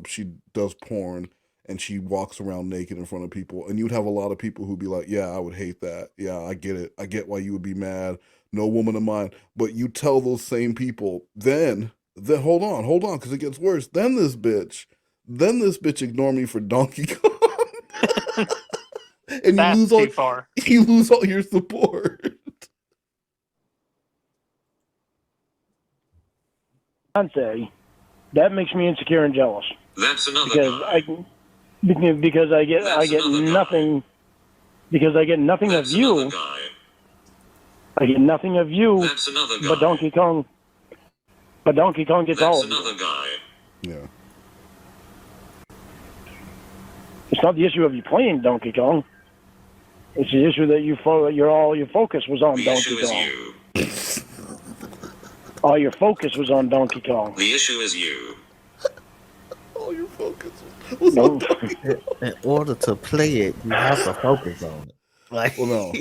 she does porn and she walks around naked in front of people, and you'd have a lot of people who'd be like, yeah, I would hate that. Yeah, I get it. I get why you would be mad. No woman of mine. But you tell those same people, then hold on, because it gets worse. Then this bitch ignore me for Donkey Kong. And you lose all your support. Say that makes me insecure and jealous. That's another because I get nothing. Because I get nothing of you. I get nothing of you. That's another guy. But Donkey Kong. But Donkey Kong gets all of That's another you. guy. Yeah. It's not the issue of you playing Donkey Kong. It's the issue that your focus was on Donkey Kong. All your focus was on Donkey Kong. The issue is you. All your focus was on Donkey Kong. In order to play it, you have to focus on it. Like, well, no,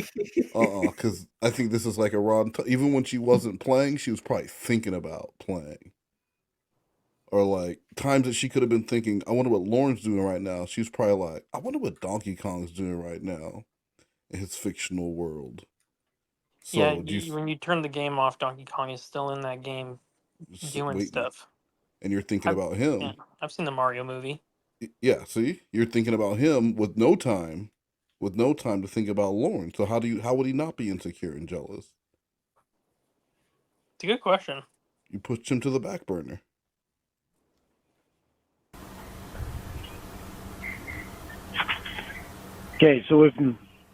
because I think this is like a Rod. Even when she wasn't playing, she was probably thinking about playing, or like times that she could have been thinking, "I wonder what Lorne's doing right now." She was probably like, "I wonder what Donkey Kong's doing right now in his fictional world." So, yeah, when you turn the game off, Donkey Kong is still in that game doing stuff. And you're thinking about him. Yeah, I've seen the Mario movie. Yeah, see? You're thinking about him with no time to think about Lorne. So how would he not be insecure and jealous? It's a good question. You pushed him to the back burner. Okay, so if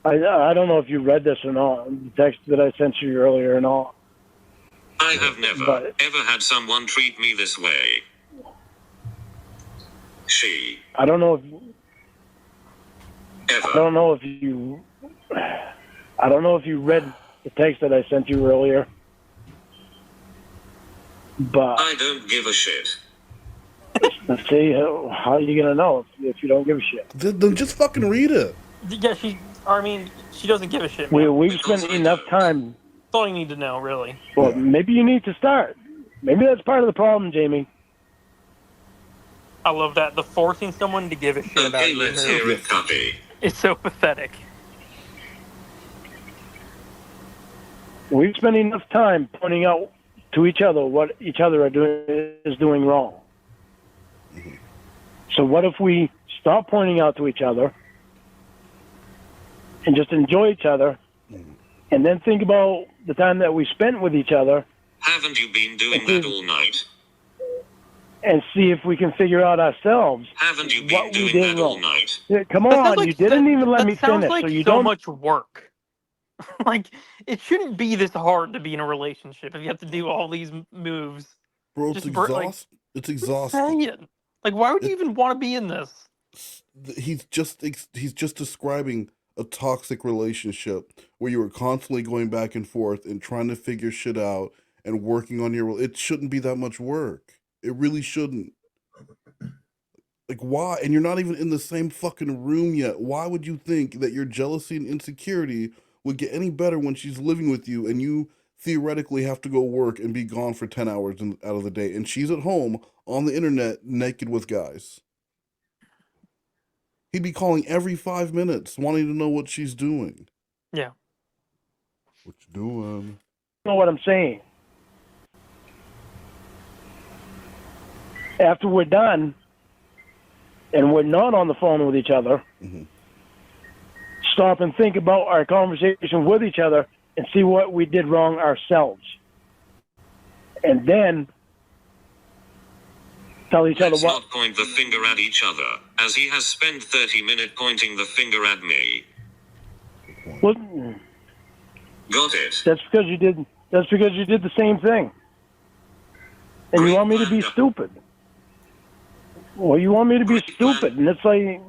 I don't know if you read this or not, the text that I sent you earlier or not. I have never, ever had someone treat me this way. She. I don't know if you read the text that I sent you earlier. But I don't give a shit. Let's see, how are you gonna know if you don't give a shit? Then just fucking read it. Yeah, she doesn't give a shit. We've spent enough time. That's all you need to know, really. Well, maybe you need to start. Maybe that's part of the problem, Jamie. I love that. The forcing someone to give a shit about you. Let's hear it, copy. It's so pathetic. We've spent enough time pointing out to each other what each other is doing wrong. So what if we stop pointing out to each other and just enjoy each other, and then think about the time that we spent with each other? Haven't you been doing that all night? And see if we can figure out ourselves. Haven't you been doing that all night? Yeah, come on, you didn't even let me finish. Like so you so don't. much work. Like, it shouldn't be this hard to be in a relationship if you have to do all these moves. Bro, it's exhausting. It's exhausting. Like, why would you even want to be in this? He's just describing a toxic relationship where you are constantly going back and forth and trying to figure shit out and working on your. It shouldn't be that much work. It really shouldn't. Like, why? And you're not even in the same fucking room yet. Why would you think that your jealousy and insecurity would get any better when she's living with you and you theoretically have to go work and be gone for 10 hours out of the day, and she's at home on the internet naked with guys? He'd be calling every 5 minutes wanting to know what she's doing. Yeah. What you doing? You know what I'm saying? After we're done and we're not on the phone with each other, stop and think about our conversation with each other and see what we did wrong ourselves. And then Tell each other Let's what? not point the finger at each other, as he has spent 30 minutes pointing the finger at me. What? Got it. That's because you did. That's because you did the same thing. And you want me to be stupid. Well, you want me to be stupid, and it's like.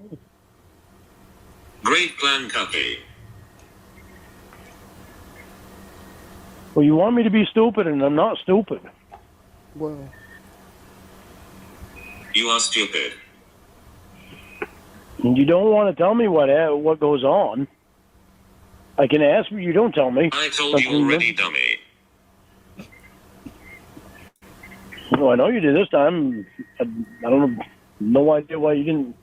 Great plan, Cuppy. Well, you want me to be stupid, and I'm not stupid. Well. You are stupid. And you don't want to tell me what goes on. I can ask, but you don't tell me. I told you already, dummy. Well, I know you did this time. I don't know, no idea why you didn't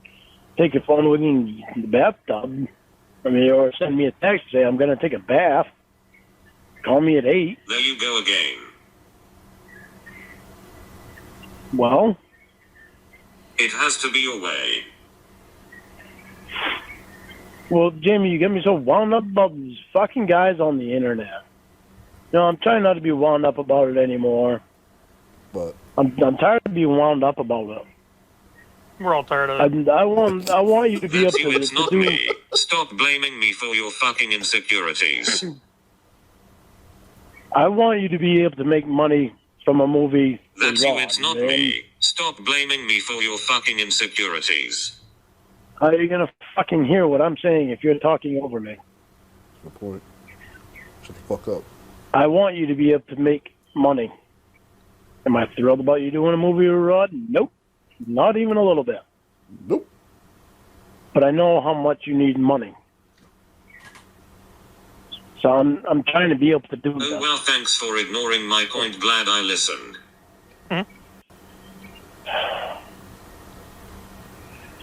take your phone with you in the bathtub. I mean, or send me a text say I'm going to take a bath. Call me at 8. There you go again. Well? It has to be your way. Well, Jamie, you get me so wound up about these fucking guys on the internet. No, I'm trying not to be wound up about it anymore. But I'm tired of being wound up about it. We're all tired of it. I want you to be able That's you, to, it's to not do. me. Stop blaming me for your fucking insecurities. I want you to be able to make money from a movie. That's with you, Rod, it's not man. me. Stop blaming me for your fucking insecurities. How are you gonna fucking hear what I'm saying if you're talking over me? no point. Shut the fuck up. I want you to be able to make money. Am I thrilled about you doing a movie with Rod? Nope. Not even a little bit. Nope. But I know how much you need money. So I'm trying to be able to do Oh that. well, thanks for ignoring my point. Glad I listened.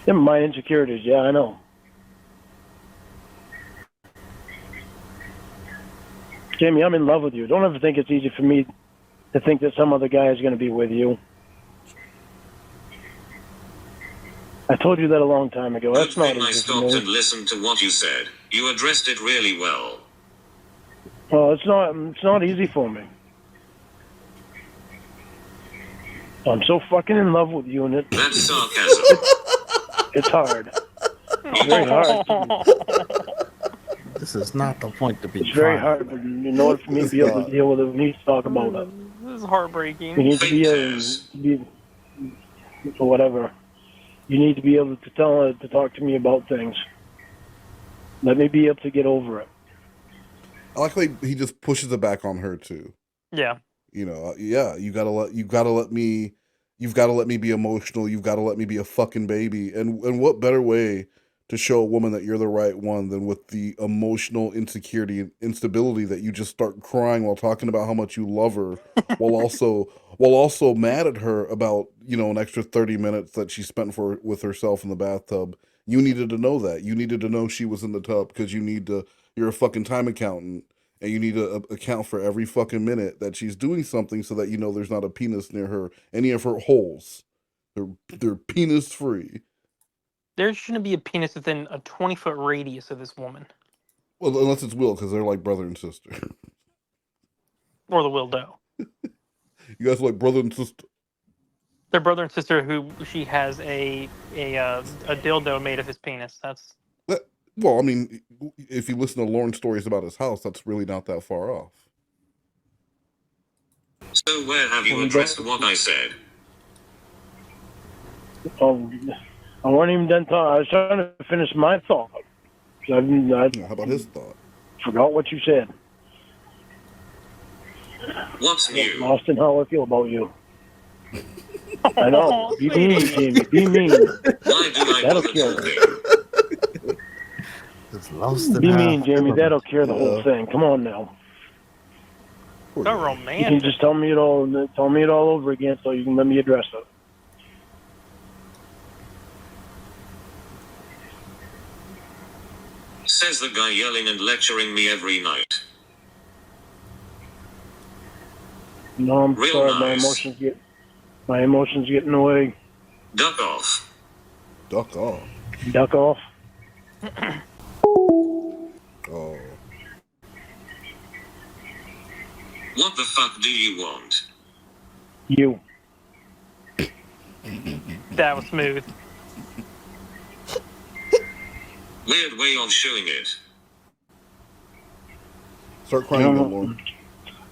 Them my insecurities, yeah, I know. Jamie, I'm in love with you. Don't ever think it's easy for me to think that some other guy is going to be with you. I told you that a long time ago. Good That's not thing I easy for stopped me. and listened to what you said. You addressed it really well. Well, it's not easy for me. I'm so fucking in love with you, and That's sarcasm. it's hard. It's very hard. This is not the point to be. It's very crying. hard, but in order for me to be able to deal with it, we need to talk about it. This is heartbreaking. You need to be or whatever. You need to be able to talk to me about things. Let me be able to get over it. I like how he just pushes it back on her too. Yeah. You know, yeah, you gotta let me be emotional. You've got to let me be a fucking baby. And what better way to show a woman that you're the right one than with the emotional insecurity and instability that you just start crying while talking about how much you love her, while also mad at her about, you know, an extra 30 minutes that she spent with herself in the bathtub. You needed to know that. You needed to know she was in the tub because you're a fucking time accountant. And you need to account for every fucking minute that she's doing something so that you know there's not a penis near her, any of her holes. They're penis free. There shouldn't be a penis within a 20-foot radius of this woman. Well, unless it's Will, because they're like brother and sister. Or the Wildo. You guys are like brother and sister. They're brother and sister who she has a dildo made of his penis. That's... Well, I mean, if you listen to Lorne's stories about his house, that's really not that far off. So where have you addressed what I said? I wasn't even done talking. I was trying to finish my thought. How about his thought? Forgot what you said. What's new? Lost in how I feel about you. I know. Be mean, Jamie. Be mean. Why do I That'll bother kill talking? It's lost in Be how mean, I feel Jamie. about That'll cure the whole thing. Come on now. So You can romantic. just tell me it all over again, so you can let me address it. Says the guy yelling and lecturing me every night. No, I'm Real sorry. nice. My emotions get in the way. Duck off. Duck off. Duck off. Oh. What the fuck do you want? You. That was smooth. Weird way of showing it. Start crying then, Lorne.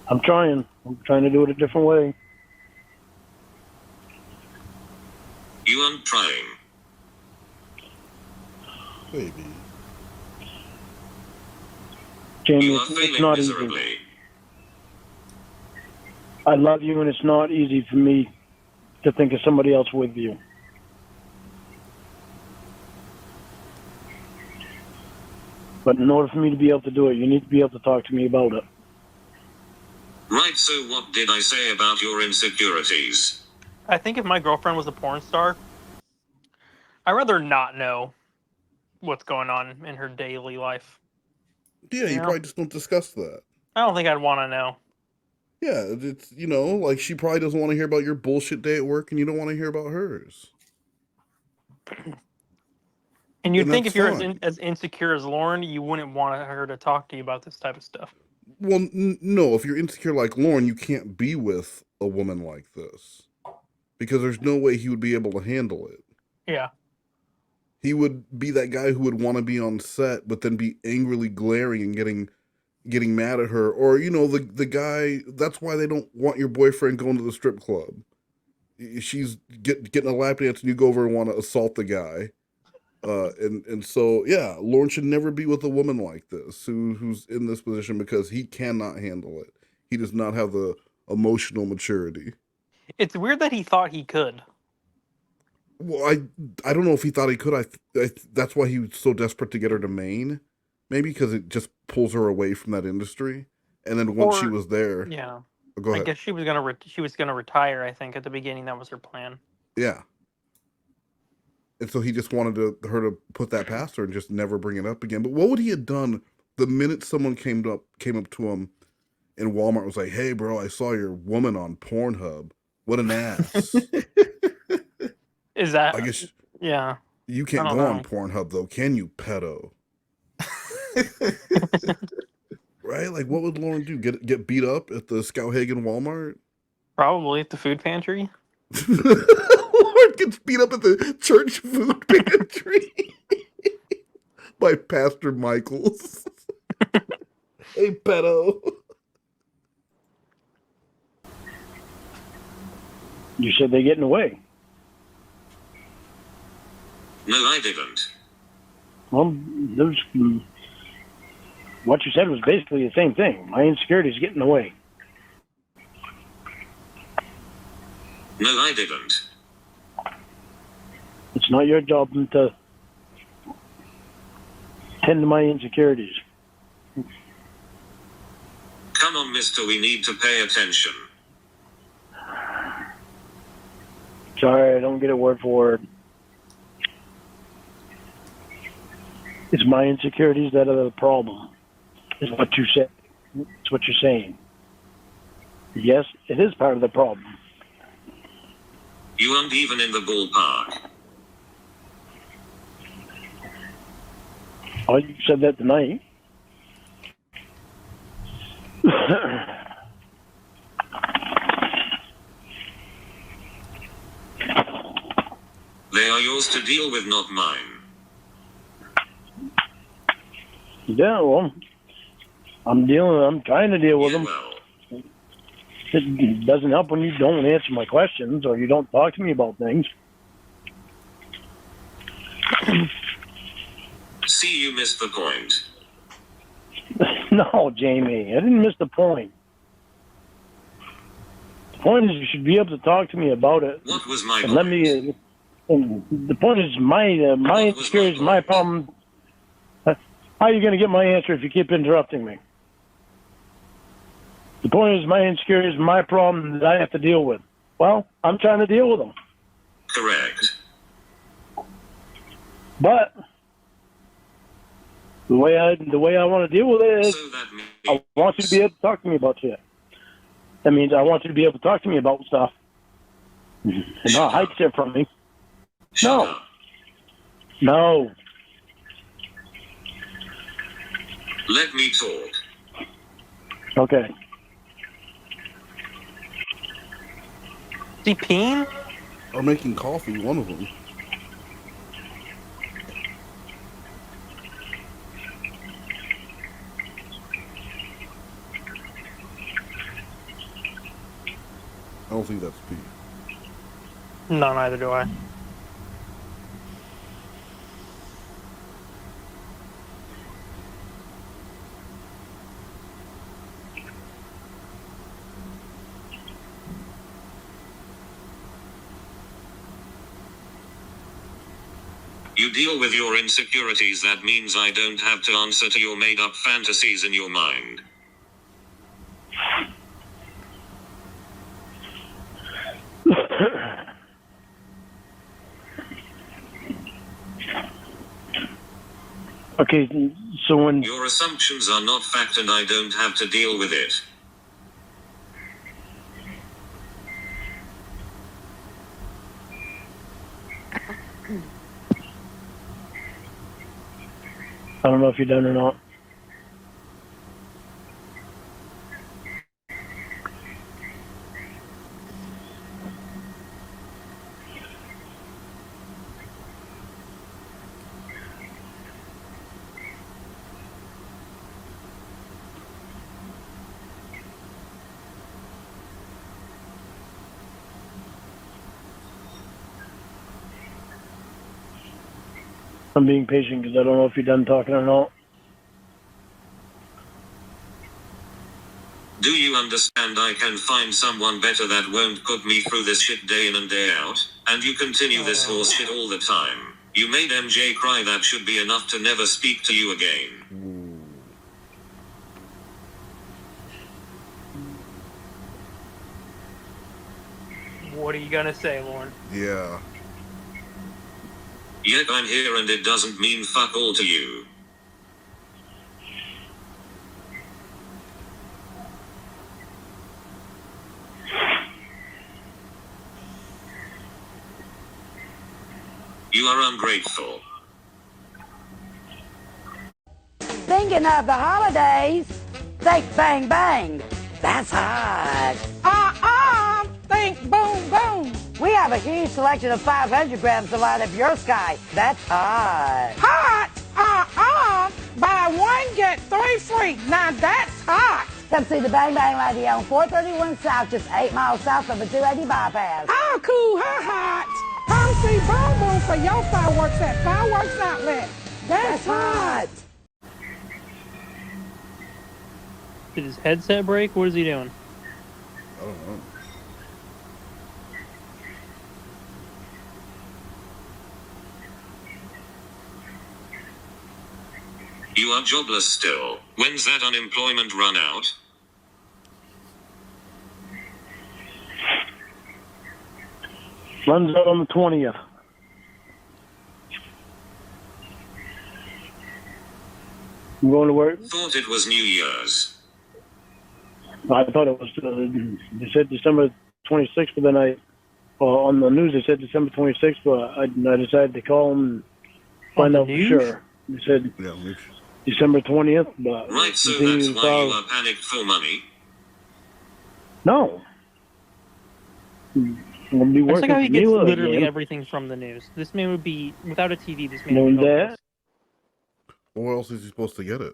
I'm trying. I'm trying to do it a different way. You aren't trying. Baby. Jamie, You are it's failing not miserably. easy. I love you, and it's not easy for me to think of somebody else with you. But in order for me to be able to do it, you need to be able to talk to me about it. Right, so what did I say about your insecurities? I think if my girlfriend was a porn star, I'd rather not know what's going on in her daily life. Yeah, you probably just don't discuss that. I don't think I'd want to know. Yeah, it's, you know, like she probably doesn't want to hear about your bullshit day at work and you don't want to hear about hers. And you'd think that's if you're fine. as insecure as Lauren, you wouldn't want her to talk to you about this type of stuff. Well, no, if you're insecure like Lorne, you can't be with a woman like this. Because there's no way he would be able to handle it. Yeah. He would be that guy who would want to be on set, but then be angrily glaring and getting mad at her. Or, you know, the guy, that's why they don't want your boyfriend going to the strip club. She's getting a lap dance and you go over and want to assault the guy. And so, yeah, Lorne should never be with a woman like this, who's in this position because he cannot handle it. He does not have the emotional maturity. It's weird that he thought he could. Well, I don't know if he thought he could. That's why he was so desperate to get her to Maine. Maybe because it just pulls her away from that industry. And then once she was there, Yeah. Oh, go ahead. I guess she was gonna retire. I think at the beginning that was her plan. Yeah. And so he just wanted her to put that past her and just never bring it up again. But what would he have done the minute someone came up to him in Walmart and was like, "Hey, bro, I saw your woman on Pornhub. What an ass." Is that? I guess. Yeah. You can't go on Pornhub though, can you, pedo? Right? Like, what would Lauren do? Get beat up at the Skowhegan Walmart? Probably at the food pantry. Lauren gets beat up at the church food pantry by Pastor Michaels. Hey, pedo. You said they get in the way. No, I didn't. Well, what you said was basically the same thing. My insecurities get in the way. No, I didn't. It's not your job to tend to my insecurities. Come on, mister, we need to pay attention. Sorry, I don't get it word for word. It's my insecurities that are the problem, is what you said. It's what you're saying. Yes, it is part of the problem. You aren't even in the ballpark. Oh, you said that tonight. They are yours to deal with, not mine. Yeah, well, I'm trying to deal with them. It doesn't help when you don't answer my questions or you don't talk to me about things. See, you missed the point. No, Jamie, I didn't miss the point. The point is you should be able to talk to me about it. What was my and let me. And the point is my insecurity is my problem. How are you going to get my answer if you keep interrupting me? The point is my insecurity is my problem that I have to deal with. Well, I'm trying to deal with them. Correct. But the way I want to deal with it is I want you to be able to talk to me about shit. That means I want you to be able to talk to me about stuff and not hide shit from me. No. No. Let me talk. Okay. Is he peeing? Or making coffee, one of them. I don't think that's P. No, neither do I. You deal with your insecurities. That means I don't have to answer to your made-up fantasies in your mind. Okay, so when Your assumptions are not fact and I don't have to deal with it. I don't know if you're done or not. I'm being patient because I don't know if you're done talking or not. Do you understand I can find someone better that won't put me through this shit day in and day out, and you continue this horse shit all the time? You made MJ cry, that should be enough to never speak to you again. What are you gonna say, Lorne? Yeah. Yet I'm here and it doesn't mean fuck all to you. You are ungrateful. Thinking of the holidays, think bang bang. That's hot. Think boom boom. We have a huge selection of 500 grams to light up your sky. That's hot. Hot? Buy one, get 3 free. Now that's hot. Come see the Bang Bang Lady on 431 South, just 8 miles south of the 280 bypass. How cool, how hot. Come see Boom Boom for your fireworks at Fireworks Outlet. That's hot. Did his headset break? What is he doing? I don't know. You are jobless still. When's that unemployment run out? Runs out on the 20th. I'm going to work. Thought it was New Year's. I thought it was, they said December 26th, but then on the news they said December 26th, but I decided to call them and find out for sure. They said December 20th, but... Right, so that's why you are panicked for money? No. We'll be That's working like how he for gets Mila literally again. everything from the news. This man would be, without a TV, this man Knowing would be that? homeless. Well, where else is he supposed to get it?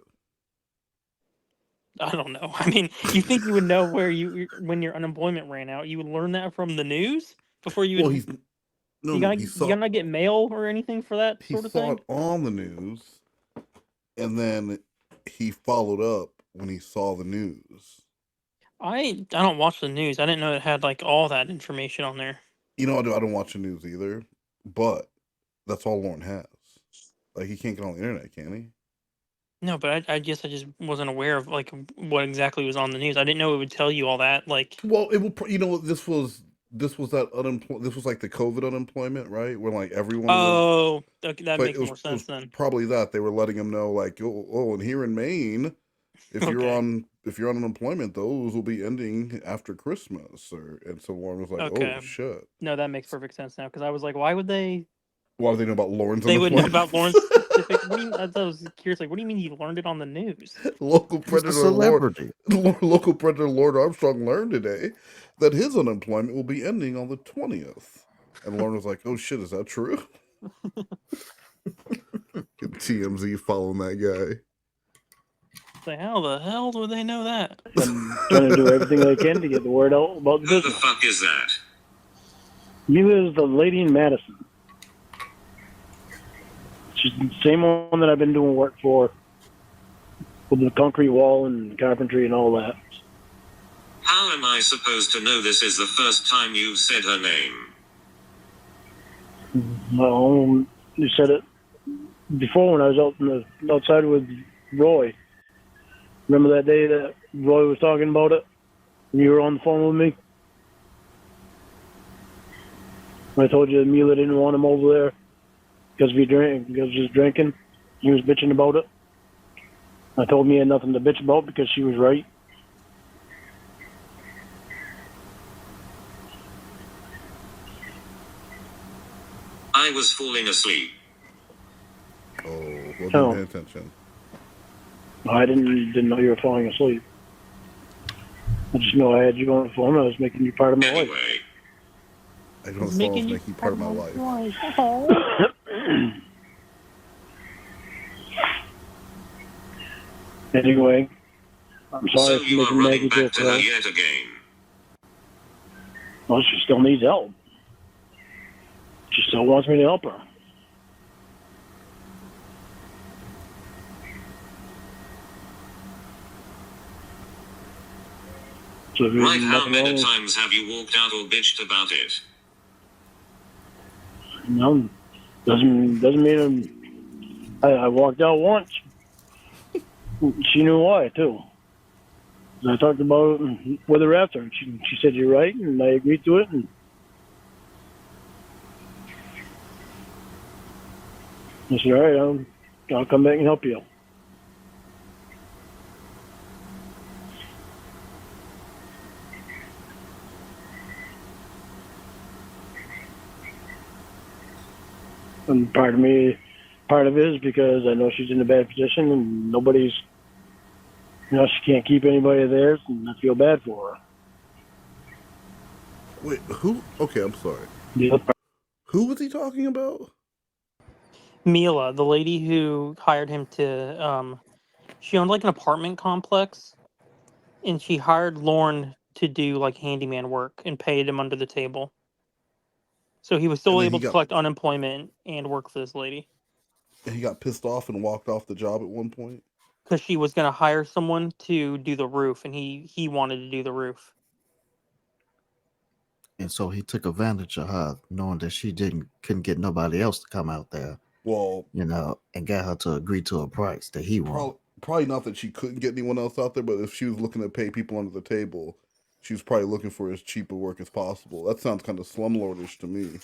I don't know. I mean, you think you would know where when your unemployment ran out? You would learn that from the news before you would... Well, he's... No, you gonna get mail or anything for that he sort of saw thing? it on the news, and then he followed up when he saw the news. I don't watch the news. I didn't know it had like all that information on there. You know, I don't watch the news either, but that's all Lorne has. Like, he can't get on the internet, can he? No, but I guess I just wasn't aware of like what exactly was on the news. I didn't know it would tell you all that. Like, well, it will. You know, this was that unemployment. This was like the COVID unemployment, right? Where like everyone. Oh, okay, that but makes more sense then. Probably that they were letting him know, like, oh, and here in Maine, if you're on unemployment, those will be ending after Christmas, and so Lorne was like, oh shit. No, that makes perfect sense now because I was like, why would they? Why would they know about Lorne's? They would know about Lorne's specific. What do you, I was curious. Like, what do you mean you learned it on the news? Local predator local predator Lord Armstrong learned today that his unemployment will be ending on the 20th. And Lorne was like, "Oh shit, is that true?" Get TMZ following that guy. Like, how the hell would they know that? I'm trying to do everything I can to get the word out about the Who the business. fuck is that? Mila is the lady in Madison. She's the same one that I've been doing work for, with the concrete wall and carpentry and all that. How am I supposed to know this is the first time you've said her name? Well, you said it before when I was outside with Roy. Remember that day that Roy was talking about it? And you were on the phone with me? I told you that Mila didn't want him over there because he was drinking. He was bitching about it. I told him he had nothing to bitch about because she was right. I was falling asleep. Oh, wasn't Oh. paying attention. I didn't know you were falling asleep. I just know I had you on the phone. I was making you part of my life. I don't know if making you part of my life. Anyway, I'm sorry So for you are making running Maggie back joke. to her yet again. Well, she still needs help. She still wants me to help her. So if there's Right, how nothing many wrong, times have you walked out or bitched about it? no, doesn't mean I walked out once. She knew why too. I talked about it with her after, and she said you're right, and I agreed to it. And I said, all right, I'll come back and help you. And part of it is because I know she's in a bad position, and nobody's, she can't keep anybody of theirs, and I feel bad for her. Wait, who? Okay, I'm sorry. Yeah. Who was he talking about? Mila, the lady who hired him to, she owned like an apartment complex, and she hired Lorne to do like handyman work and paid him under the table. So he was still And then able to collect unemployment and work for this lady. And he got pissed off and walked off the job at one point. Because she was going to hire someone to do the roof, and he wanted to do the roof. And so he took advantage of her, knowing that she couldn't get nobody else to come out there. Well, and got her to agree to a price that he wanted. Probably not that she couldn't get anyone else out there, but if she was looking to pay people under the table, she was probably looking for as cheap a work as possible. That sounds kind of slumlordish to me.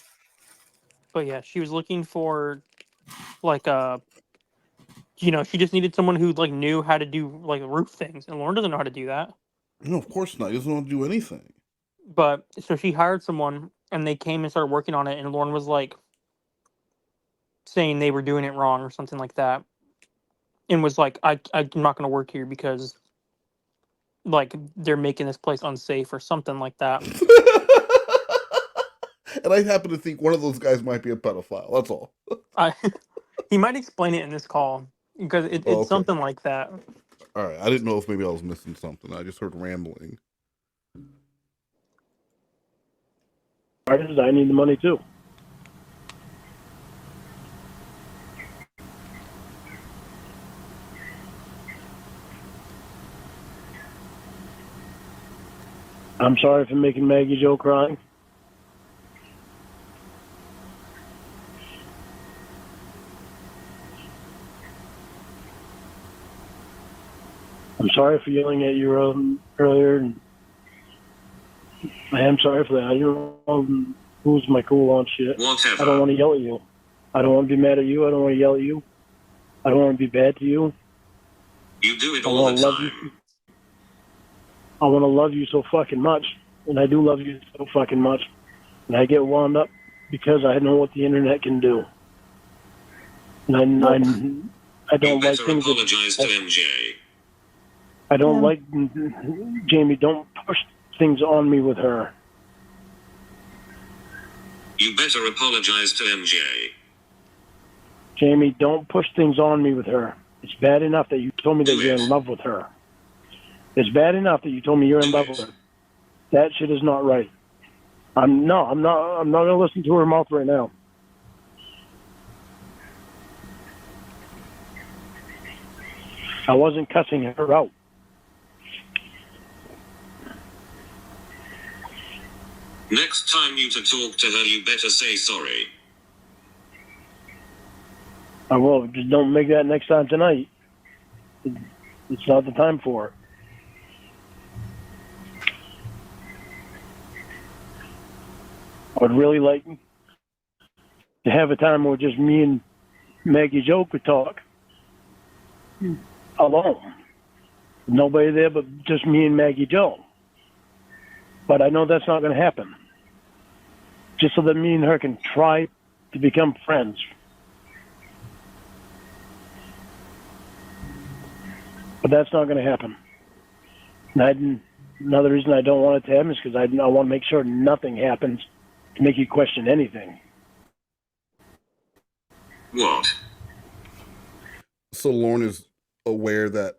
But yeah, she was looking for like she just needed someone who like knew how to do like roof things, and Lauren doesn't know how to do that. No, of course not. He doesn't want to do anything. But so she hired someone, and they came and started working on it, and Lauren was like saying they were doing it wrong or something like that, and was like, I'm not going to work here because like they're making this place unsafe or something like that. And I happen to think one of those guys might be a pedophile. That's all. He might explain it in this call because it's okay. something like that. All right. I didn't know if maybe I was missing something. I just heard rambling. Artists, I need the money too. I'm sorry for making Maggie Joe cry. I'm sorry for yelling at you earlier. I am sorry for that. I don't know who's my cool on shit. Whatever. I don't want to yell at you. I don't want to be mad at you. I don't want to yell at you. I don't want to be bad to you. You do it all the time. I want to love you so fucking much, and I do love you so fucking much, and I get wound up because I know what the internet can do. And I don't like things. Apologize to MJ. I don't like Jamie. Don't push things on me with her. You better apologize to MJ. Jamie, don't push things on me with her. It's bad enough that you told me that you're in love with her. It's bad enough that you told me you're in love with her. That shit is not right. I'm not gonna listen to her mouth right now. I wasn't cussing her out. Next time you to talk to her, you better say sorry. I will. Just don't make that next time tonight. It's not the time for it. I would really like to have a time where just me and Maggie Joe could talk alone. Nobody there but just me and Maggie Joe. But I know that's not going to happen. Just so that me and her can try to become friends. But that's not going to happen. And another reason I don't want it to happen is because I want to make sure nothing happens to make you question anything. What? So Lorne is aware that.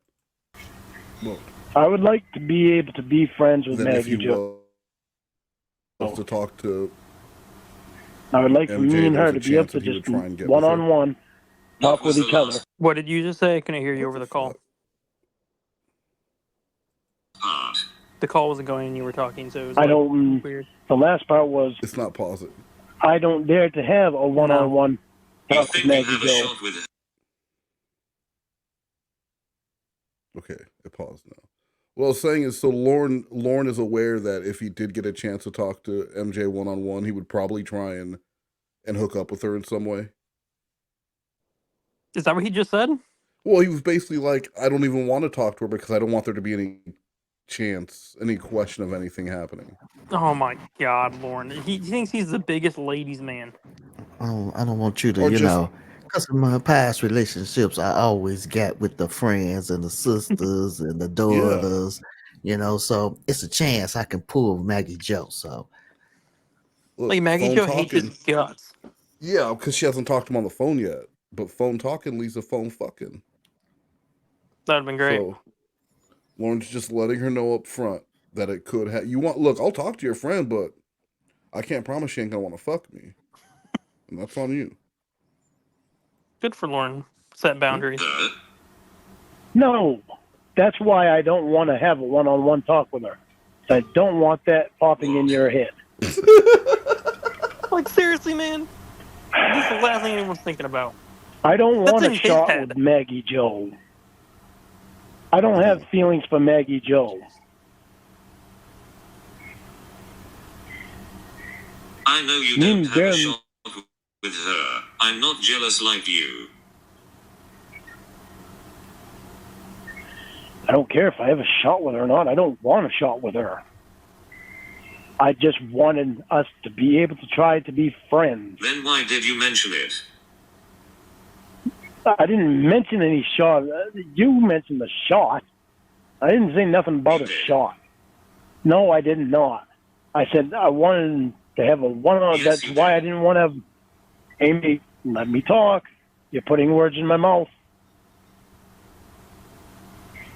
Well, I would like to be able to be friends with that if Maggie he Joe. wants to talk to I would like for MJ, me and her there's to a be able chance to that he would just try and get with her. one-on-one talk with each other. What did you just say? I couldn't hear you over the call. The call wasn't going and you were talking, so it was I don't. weird. The last part was. It's not pausing. I don't dare to have a one-on-one talk with Maggie Joe. Okay, it paused now. What I was saying is, so Lorne is aware that if he did get a chance to talk to MJ one-on-one, he would probably try and hook up with her in some way. Is that what he just said? Well, he was basically like, I don't even want to talk to her because I don't want there to be any chance, any question of anything happening. Oh my God, Lauren. He thinks he's the biggest ladies' man. I don't want you to, Or just- because in my past relationships, I always got with the friends and the sisters and the daughters, so it's a chance I can pull Maggie Joe. So, Look, Like Maggie phone Joe hates his talking. guts. Yeah, because she hasn't talked to him on the phone yet. But phone talking leads to phone fucking. That'd have been great. So, Lauren's just letting her know up front that it could have. Look, I'll talk to your friend, but I can't promise she ain't gonna want to fuck me. And that's on you. Good for Lauren. Set boundaries. No, that's why I don't want to have a one-on-one talk with her. I don't want that popping in your head. Like, seriously, man? This is the last thing anyone's thinking about. I don't That's want in a his shot head. with Maggie Joe. I don't have feelings for Maggie Joe. I know you don't have a shot with her. I'm not jealous like you. I don't care if I have a shot with her or not. I don't want a shot with her. I just wanted us to be able to try to be friends. Then why did you mention it? I didn't mention any shot. You mentioned the shot. I didn't say nothing about a shot. No, I did not. I said I wanted to have a one-on. Yes, That's why I didn't want to have Amy. Let me talk. You're putting words in my mouth.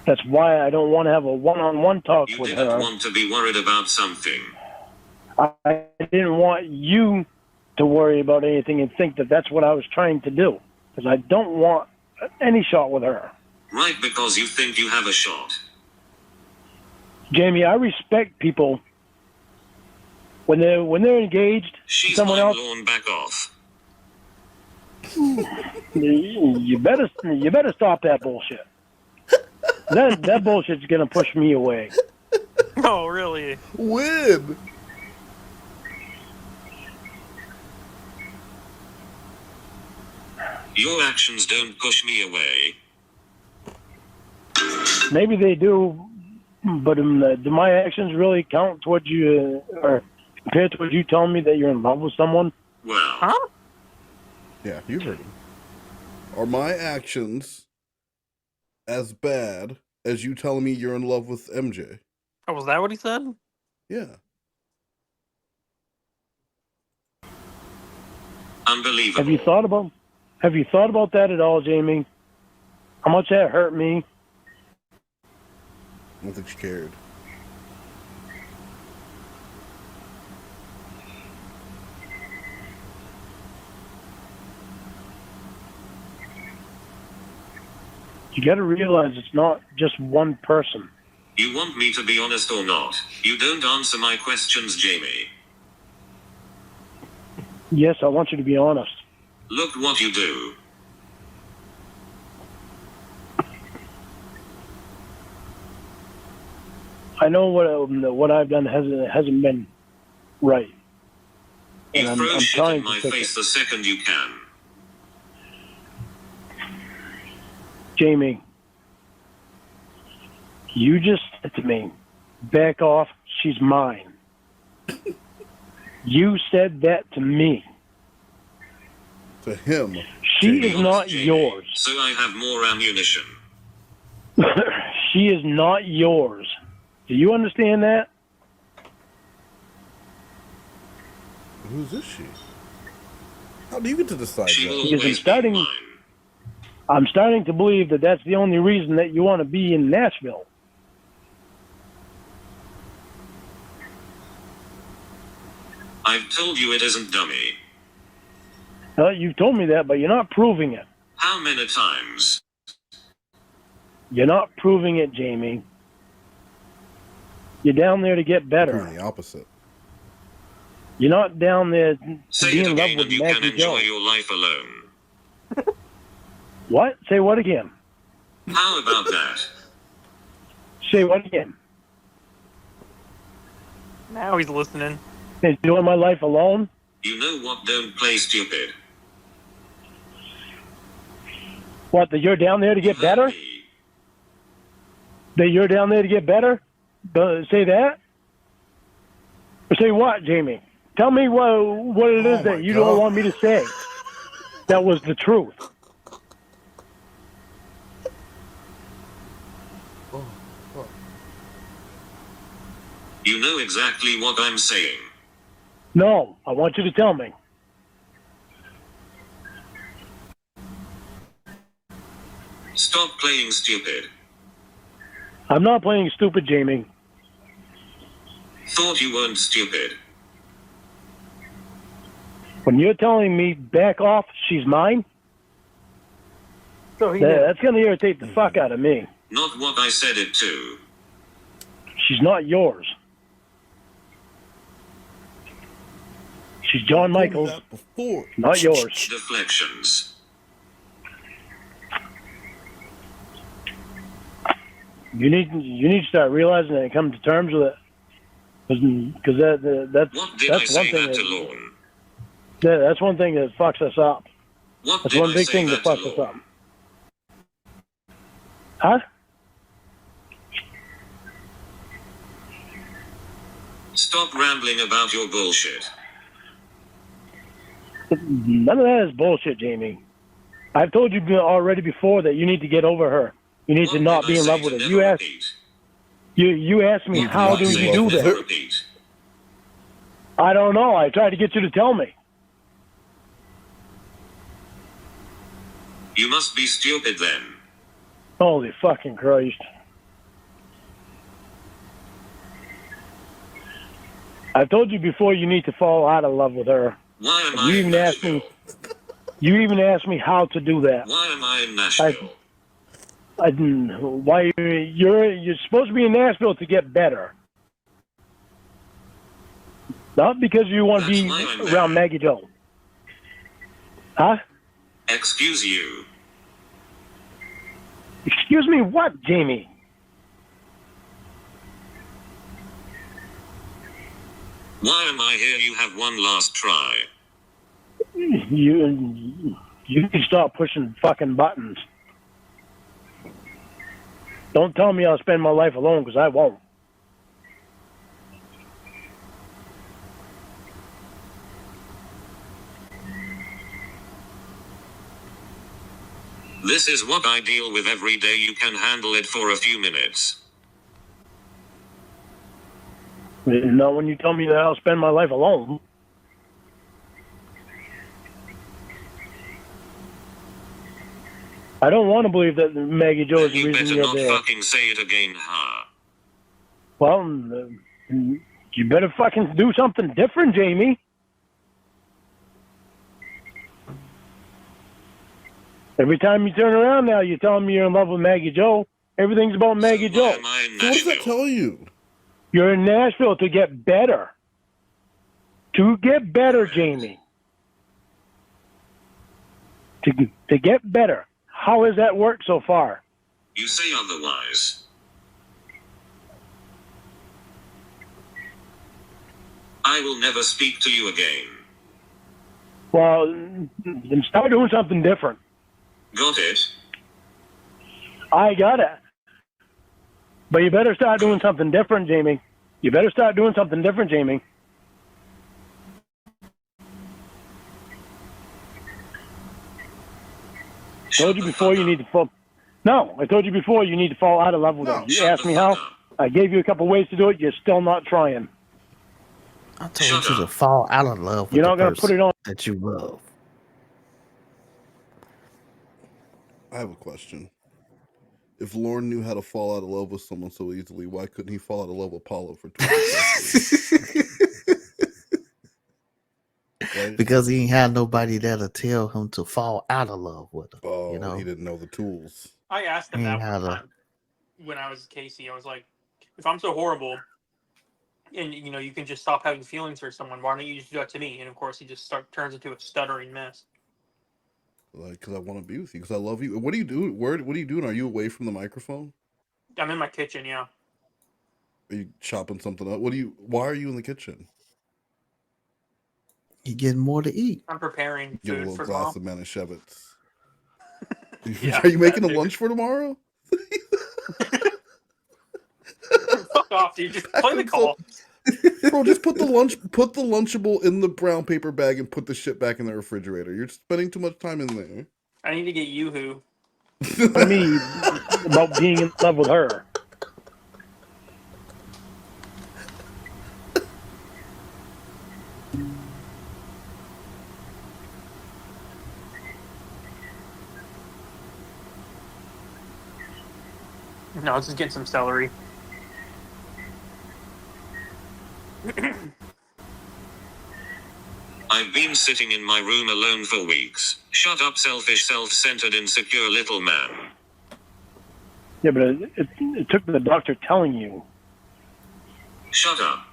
That's why I don't want to have a one-on-one talk You with didn't her. want to be worried about something. I didn't want you to worry about anything and think that that's what I was trying to do. Because I don't want any shot with her. Right, because you think you have a shot. Jamie, I respect people when they're engaged to She's someone mine, else. Lorne, back off. You better stop that bullshit. That bullshit's gonna push me away. Oh, really? When? Your actions don't push me away. Maybe they do, but do my actions really count towards you, or compared to what you telling me that you're in love with someone? Well, huh? Yeah, you heard him. Are my actions as bad as you telling me you're in love with MJ? Oh, was that what he said? Yeah. Unbelievable. Have you thought about that at all, Jamie? How much that hurt me? I don't think she cared. You got to realize it's not just one person. You want me to be honest or not? You don't answer my questions, Jamie. Yes, I want you to be honest. Look what you do. I know what I've done hasn't been right. You And throw I'm shit trying in my to fix face the second you can. Jamie, you just said to me, back off, she's mine. You said that to me. To him. She is not yours. So I have more ammunition. She is not yours. Do you understand that? Who's this she? How do you get to decide that? Because I'm starting to believe that that's the only reason that you want to be in Nashville. I've told you it isn't, dummy. You've told me that, but you're not proving it. How many times? You're not proving it, Jamie. You're down there to get better. Proving the opposite. You're not down there to Say be it in love again with and you can Maggie enjoy Joe. your life alone. What? Say what again? How about that? Say what again? Now he's listening. Enjoy my life alone? You know what? Don't play stupid. What, that you're down there to get better? That you're down there to get better? Say that? Or say what, Jamie? Tell me what it is that you don't want me to say. That was the truth. You know exactly what I'm saying. No, I want you to tell me. Stop playing stupid. I'm not playing stupid, Jamie. Thought you weren't stupid. When you're telling me back off, she's mine, that's going to irritate the fuck out of me. Not what I said it to. She's not yours. She's John Michaels, not yours. Deflections. You need to start realizing that and come to terms with it. Because that's What did I one say thing that to Lorne? that's one thing that fucks us up. What That's did one I big say thing that that to fucks us Lorne? up. Huh? Stop rambling about your bullshit. None of that is bullshit, Jamie. I've told you already before that you need to get over her. You need to not be in love with her. You asked me, how do you do that? I don't know. I tried to get you to tell me. You must be stupid then. Holy fucking Christ. I've told you before you need to fall out of love with her. Why am You I even in asked Nashville? You even asked me how to do that. Why am I in Nashville? Why you're supposed to be in Nashville to get better, not because you want to be why I'm around Maggie Joe. Huh? Excuse you. Excuse me, what, Jamie? Why am I here? You have one last try. You can stop pushing fucking buttons. Don't tell me I'll spend my life alone, because I won't. This is what I deal with every day. You can handle it for a few minutes. No, when you tell me that I'll spend my life alone. I don't want to believe that Maggie Joe is the You reason better you're not there. fucking say it again, huh? Well, you better fucking do something different, Jamie. Every time you turn around now, you're telling me you're in love with Maggie Joe. Everything's about Maggie Joe. Am I in So what does that Nashville? tell you? You're in Nashville to get better. To get better, Jamie. To get better. How has that worked so far? You say otherwise. I will never speak to you again. Well, then start doing something different. Got it? I got it. But you better start doing something different, Jamie. You better start doing something different, Jamie. Told you before you need to fall. No, I told you before you need to fall out of love with her. You asked me how. I gave you a couple ways to do it. You're still not trying. I told you to fall out of love with You're the not gonna person put it on. that you love. I have a question. If Lorne knew how to fall out of love with someone so easily, why couldn't he fall out of love with Paula for 20 years? Right? Because he ain't had nobody there to tell him to fall out of love with her. Oh, you know? he didn't know the tools. I asked him He that ain't one had a- time when I was Casey. I was like, if I'm so horrible and you can just stop having feelings for someone, why don't you just do that to me? And of course he just turns into a stuttering mess. Like, because I want to be with you, because I love you. What do you do? What are you doing? Are you away from the microphone? I'm in my kitchen, yeah. Are you chopping something up? Why are you in the kitchen? You getting more to eat. I'm preparing Get a food little for glass tomorrow. of Manischewitz. Yeah, Are you making a that too. lunch for tomorrow? Fuck off, dude. Just play the call. Bro, just put the Lunchable in the brown paper bag and put the shit back in the refrigerator. You're spending too much time in there. I need to get Yoo-hoo. For me, about being in love with her. No, let's just get some celery. I've been sitting in my room alone for weeks. Shut up, selfish, self-centered, insecure little man. Yeah, but it took the doctor telling you. Shut up.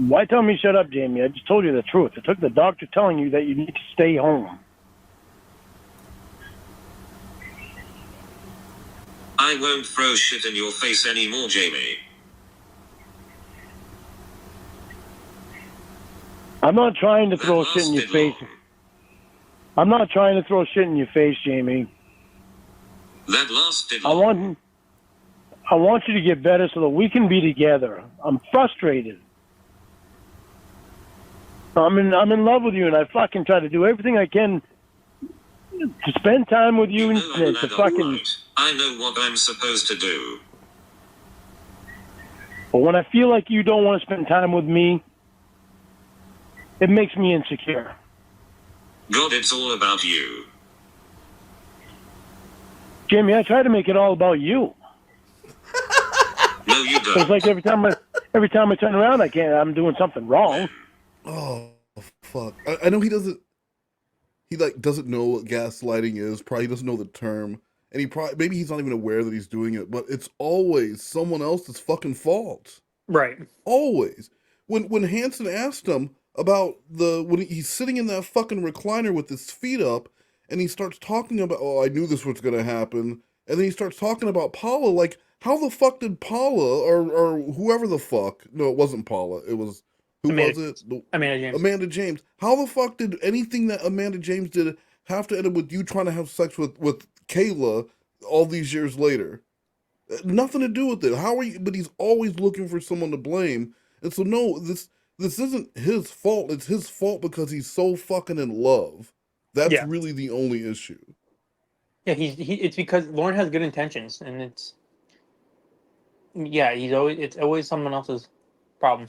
Why tell me shut up, Jamie? I just told you the truth. It took the doctor telling you that you need to stay home. I won't throw shit in your face anymore, Jamie. I'm not trying to throw shit in your face. I'm not trying to throw shit in your face, Jamie. That lasted I want you to get better so that we can be together. I'm frustrated. I'm in love with you, and I fucking try to do everything I can to spend time with you and to fucking. Right. I know what I'm supposed to do. But when I feel like you don't want to spend time with me, it makes me insecure. God, it's all about you. Jamie, I try to make it all about you. No, you But don't. it's like every time I turn around, I'm doing something wrong. Oh, fuck. I know he doesn't know what gaslighting is. Probably doesn't know the term. And maybe he's not even aware that he's doing it, but it's always someone else's fucking fault. Right. Always. When Hanson asked him about when he's sitting in that fucking recliner with his feet up, and he starts talking about, oh, I knew this was going to happen, and then he starts talking about Paula, like, how the fuck did Paula, or whoever the fuck, no, it wasn't Paula, it was, was it? Amanda James. Amanda James. How the fuck did anything that Amanda James did have to end up with you trying to have sex with Kayla all these years later? Nothing to do with it. How are you? But he's always looking for someone to blame. And so, no, this isn't his fault. It's his fault because he's so fucking in love. That's really the only issue. Yeah, it's because Lorne has good intentions, and it's always someone else's problem.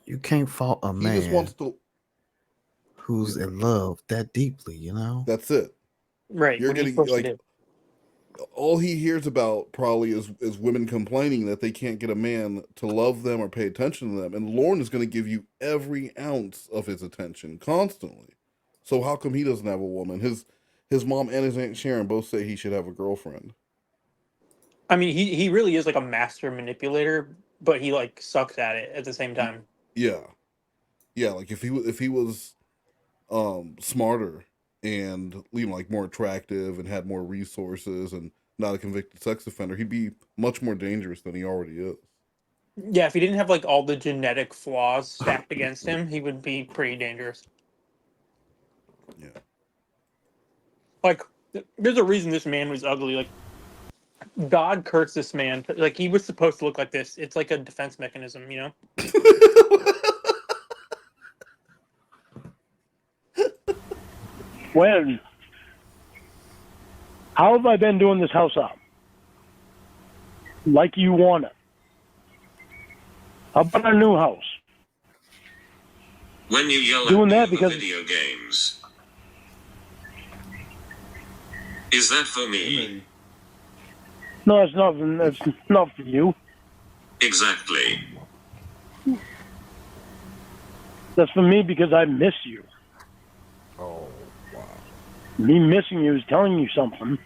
You can't fault a man He just wants to who's in love that deeply, you know? That's it. Right. You're What are you getting supposed to like do? all he hears about probably is women complaining that they can't get a man to love them or pay attention to them, and Lorne is going to give you every ounce of his attention constantly. So how come he doesn't have a woman? His mom and his Aunt Sharon both say he should have a girlfriend. I mean, he really is like a master manipulator, but he like sucks at it at the same time. Yeah, yeah. Like if he was smarter and like more attractive and had more resources and not a convicted sex offender, he'd be much more dangerous than he already is. Yeah, if he didn't have like all the genetic flaws stacked against him, he would be pretty dangerous. Yeah. Like, there's a reason this man was ugly. Like, God cursed this man. Like, he was supposed to look like this. It's like a defense mechanism, you know? When? How have I been doing this house up? Like you want it. How about our new house? When you yell Doing at that me because over video games. Is that for me? no, it's not. It's not for you. Exactly. That's for me because I miss you. Oh, wow. Me missing you is telling you something.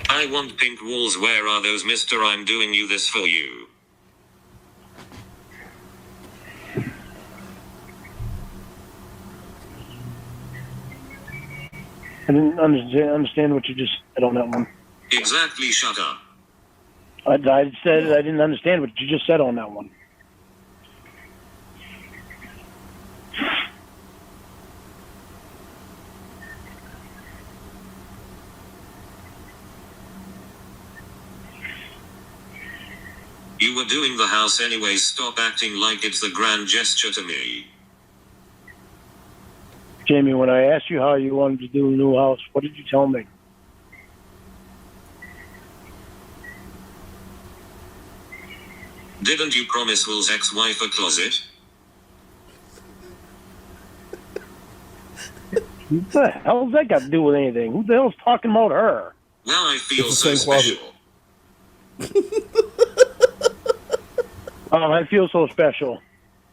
I want pink walls. Where are those, mister? I'm doing you this for you. I didn't understand what you just said on that one. Exactly, shut up. I said I didn't understand what you just said on that one. You were doing the house anyway. Stop acting like it's the grand gesture to me. Jamie, when I asked you how you wanted to do a new house, what did you tell me? Didn't you promise Will's ex-wife a closet? What the hell's that got to do with anything? Who the hell's talking about her? Well, I feel It's so the same special. Oh, I feel so special.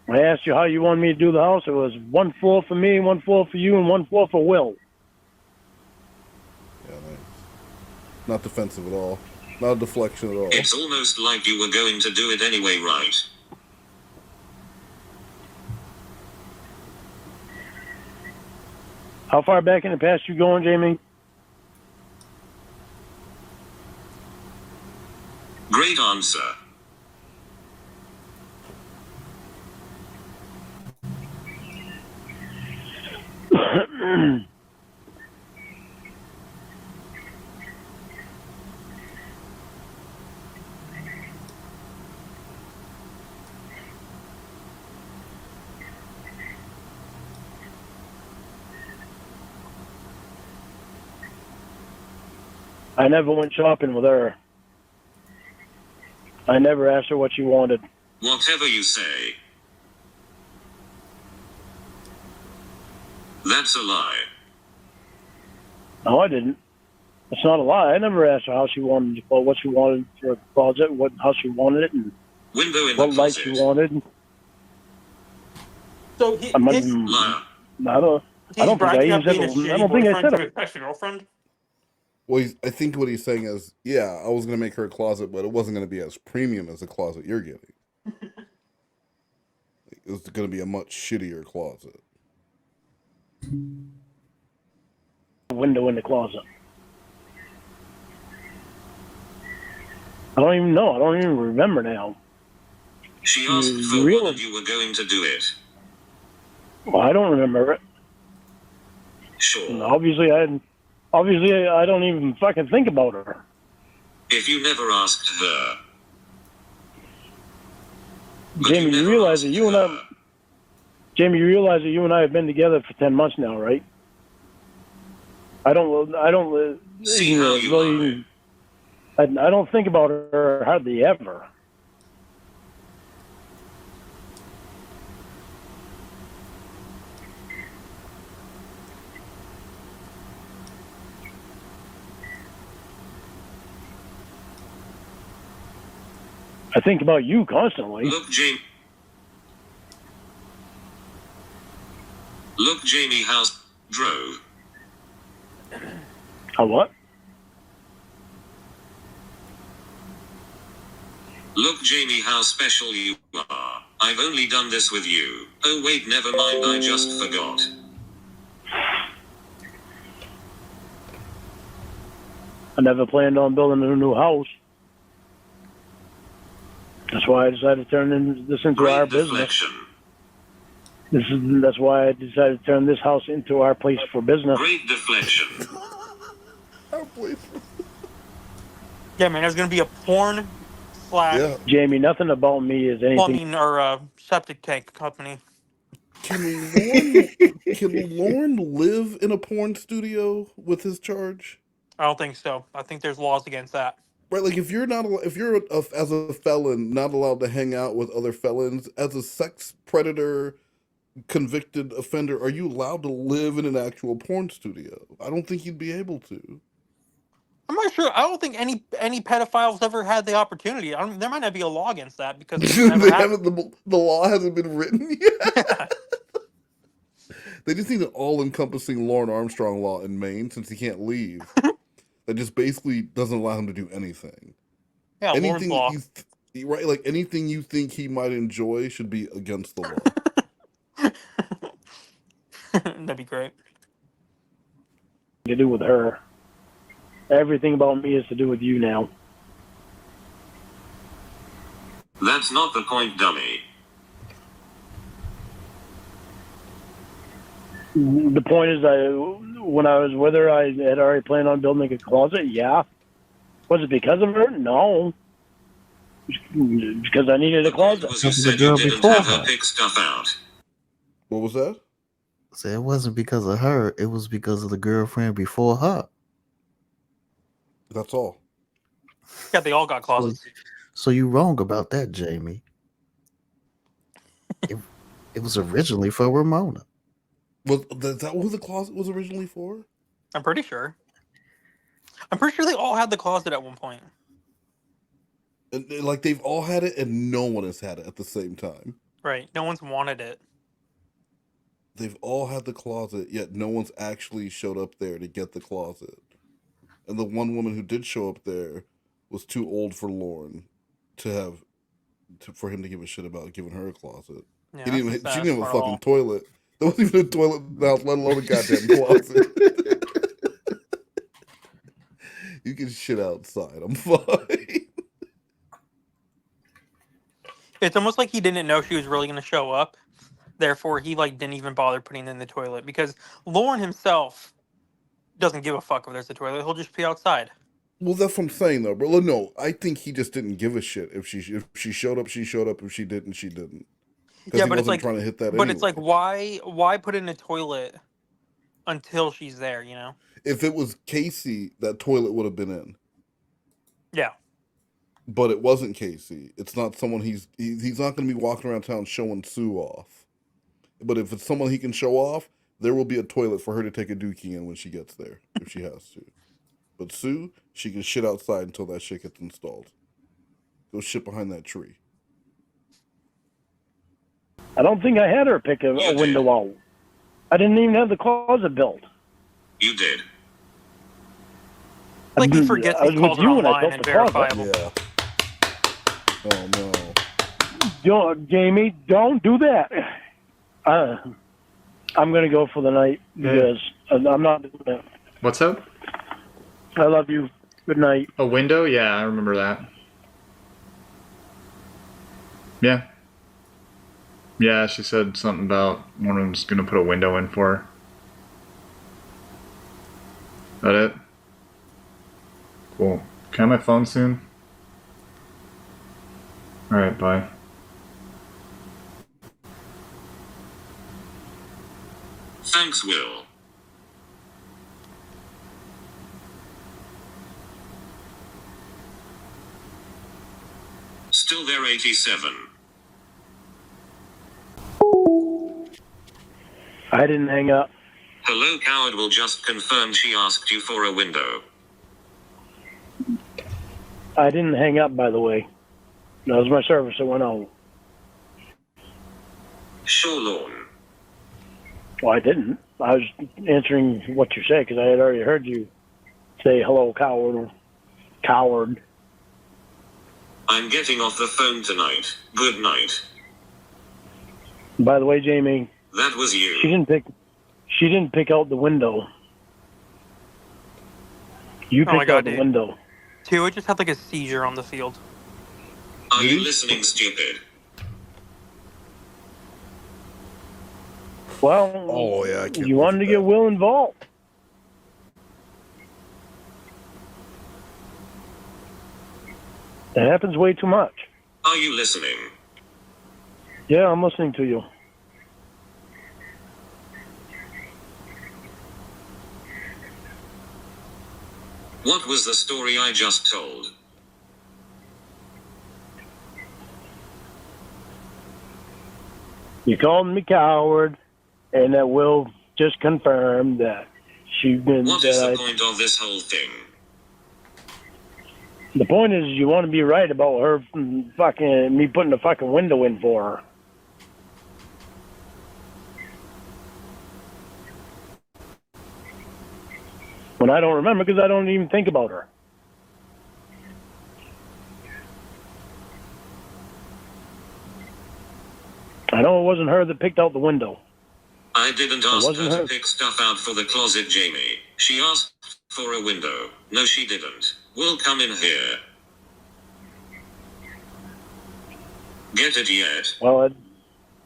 I asked you how you wanted me to do the house. It was 1 floor for me, 1 floor for you, and 1 floor for Will. Yeah, nice. Not defensive at all. Not a deflection at all. It's almost like you were going to do it anyway, right? How far back in the past you going, Jamie? Great answer. I never went shopping with her. I never asked her what she wanted. Whatever you say. That's a lie. No, I didn't. It's not a lie. I never asked her how she wanted, or what she wanted for a closet, how she wanted it, and Window in what the light she closet. wanted. So I don't he's think I bragging even about being a said. I shitty don't think I boyfriend said to it. his best girlfriend? Well, I think what he's saying is, yeah, I was going to make her a closet, but it wasn't going to be as premium as the closet you're getting. It was going to be a much shittier closet. Window in the closet. I don't even know. I don't even remember now. She asked for one and you were going to do it. Well, I don't remember it. Sure. And obviously, I don't even fucking think about her. If you never asked her. Jamie, you realize that you and I. Jamie, you realize that you and I have been together for 10 months now, right? I don't think about her hardly ever. I think about you constantly. Look, Jamie House drove. A what? Look, Jamie, how special you are. I've only done this with you. Oh wait, never mind, I just forgot. I never planned on building a new house. That's why I decided to turn this into our business. That's why I decided to turn this house into our place for business. Great deflection. Our place. Yeah, man, there's gonna be a porn / Jamie, nothing about me is anything. plumbing or septic tank company. Can Lorne live in a porn studio with his charge? I don't think so. I think there's laws against that. Right, like if you're as a felon not allowed to hang out with other felons, as a sex predator convicted offender, are you allowed to live in an actual porn studio? I don't think you'd be able to. I'm not sure. I don't think any pedophiles ever had the opportunity. There might not be a law against that because the law hasn't been written yet. They just need an all-encompassing Lorne Armstrong law in Maine since he can't leave. That just basically doesn't allow him to do anything. Yeah, anything Lorne's law. Right, like anything you think he might enjoy should be against the law. That'd be great. To do with her. Everything about me is to do with you now. That's not the point, dummy. The point is, when I was with her, I had already planned on building a closet. Yeah. Was it because of her? No. Because I needed a closet. Was the girl before her. Pick stuff out. What was that? So it wasn't because of her. It was because of the girlfriend before her. That's all. Yeah, they all got closets. So you're wrong about that, Jamie. It was originally for Ramona. Was that who the closet was originally for? I'm pretty sure. I'm pretty sure they all had the closet at one point. And, like they've all had it, and no one has had it at the same time. Right. No one's wanted it. They've all had the closet, yet no one's actually showed up there to get the closet. And the one woman who did show up there was too old for Lorne for him to give a shit about giving her a closet. Yeah, she didn't have a fucking all. toilet. There wasn't even a toilet in the house, let alone a goddamn closet. You can shit outside. I'm fine. It's almost like he didn't know she was really going to show up. Therefore, he didn't even bother putting it in the toilet because Lorne himself doesn't give a fuck if there's a toilet. He'll just pee outside. Well, that's what I'm saying, though. But no, I think he just didn't give a shit. If she showed up, she showed up. If she didn't, she didn't. Yeah, he but wasn't trying to hit that. But anyway. it's like, why put it in a toilet until she's there? You know. If it was Casey, that toilet would have been in. Yeah. But it wasn't Casey. It's not someone he's not going to be walking around town showing Sue off. But if it's someone he can show off, there will be a toilet for her to take a dookie in when she gets there, if she has to. But Sue, she can shit outside until that shit gets installed. Go shit behind that tree. I don't think I had her pick a window out. I didn't even have the closet built. You did. Like he forgets he called her online and verifiable. Yeah. Oh no. Jamie, don't do that. I'm going to go for the night because I'm not doing that. What's up? I love you. Good night. A window? Yeah, I remember that. Yeah. Yeah, she said something about one of them's going to put a window in for her. That it? Cool. Can I have my phone soon? Alright, bye. Thanks, Will. Still there, 87. I didn't hang up. Hello, coward will just confirm she asked you for a window. I didn't hang up, by the way. That was my service that went out. Sure, Lorne. Well, I didn't. I was answering what you said because I had already heard you say hello, coward. Coward. I'm getting off the phone tonight. Good night. By the way, Jamie. That was you. She didn't pick out the window. You picked out the window. Tua just had like a seizure on the field. Are you listening, stupid? Well, you wanted to get Will involved. It happens way too much. Are you listening? Yeah, I'm listening to you. What was the story I just told? You called me coward, and that Will just confirmed that she's been. What is the point of this whole thing? The point is, you want to be right about her fucking me putting the fucking window in for her. When I don't remember because I don't even think about her. I know it wasn't her that picked out the window. I didn't ask her to pick stuff out for the closet, Jamie. She asked for a window. No, she didn't. We'll come in here. Get it yet? Well,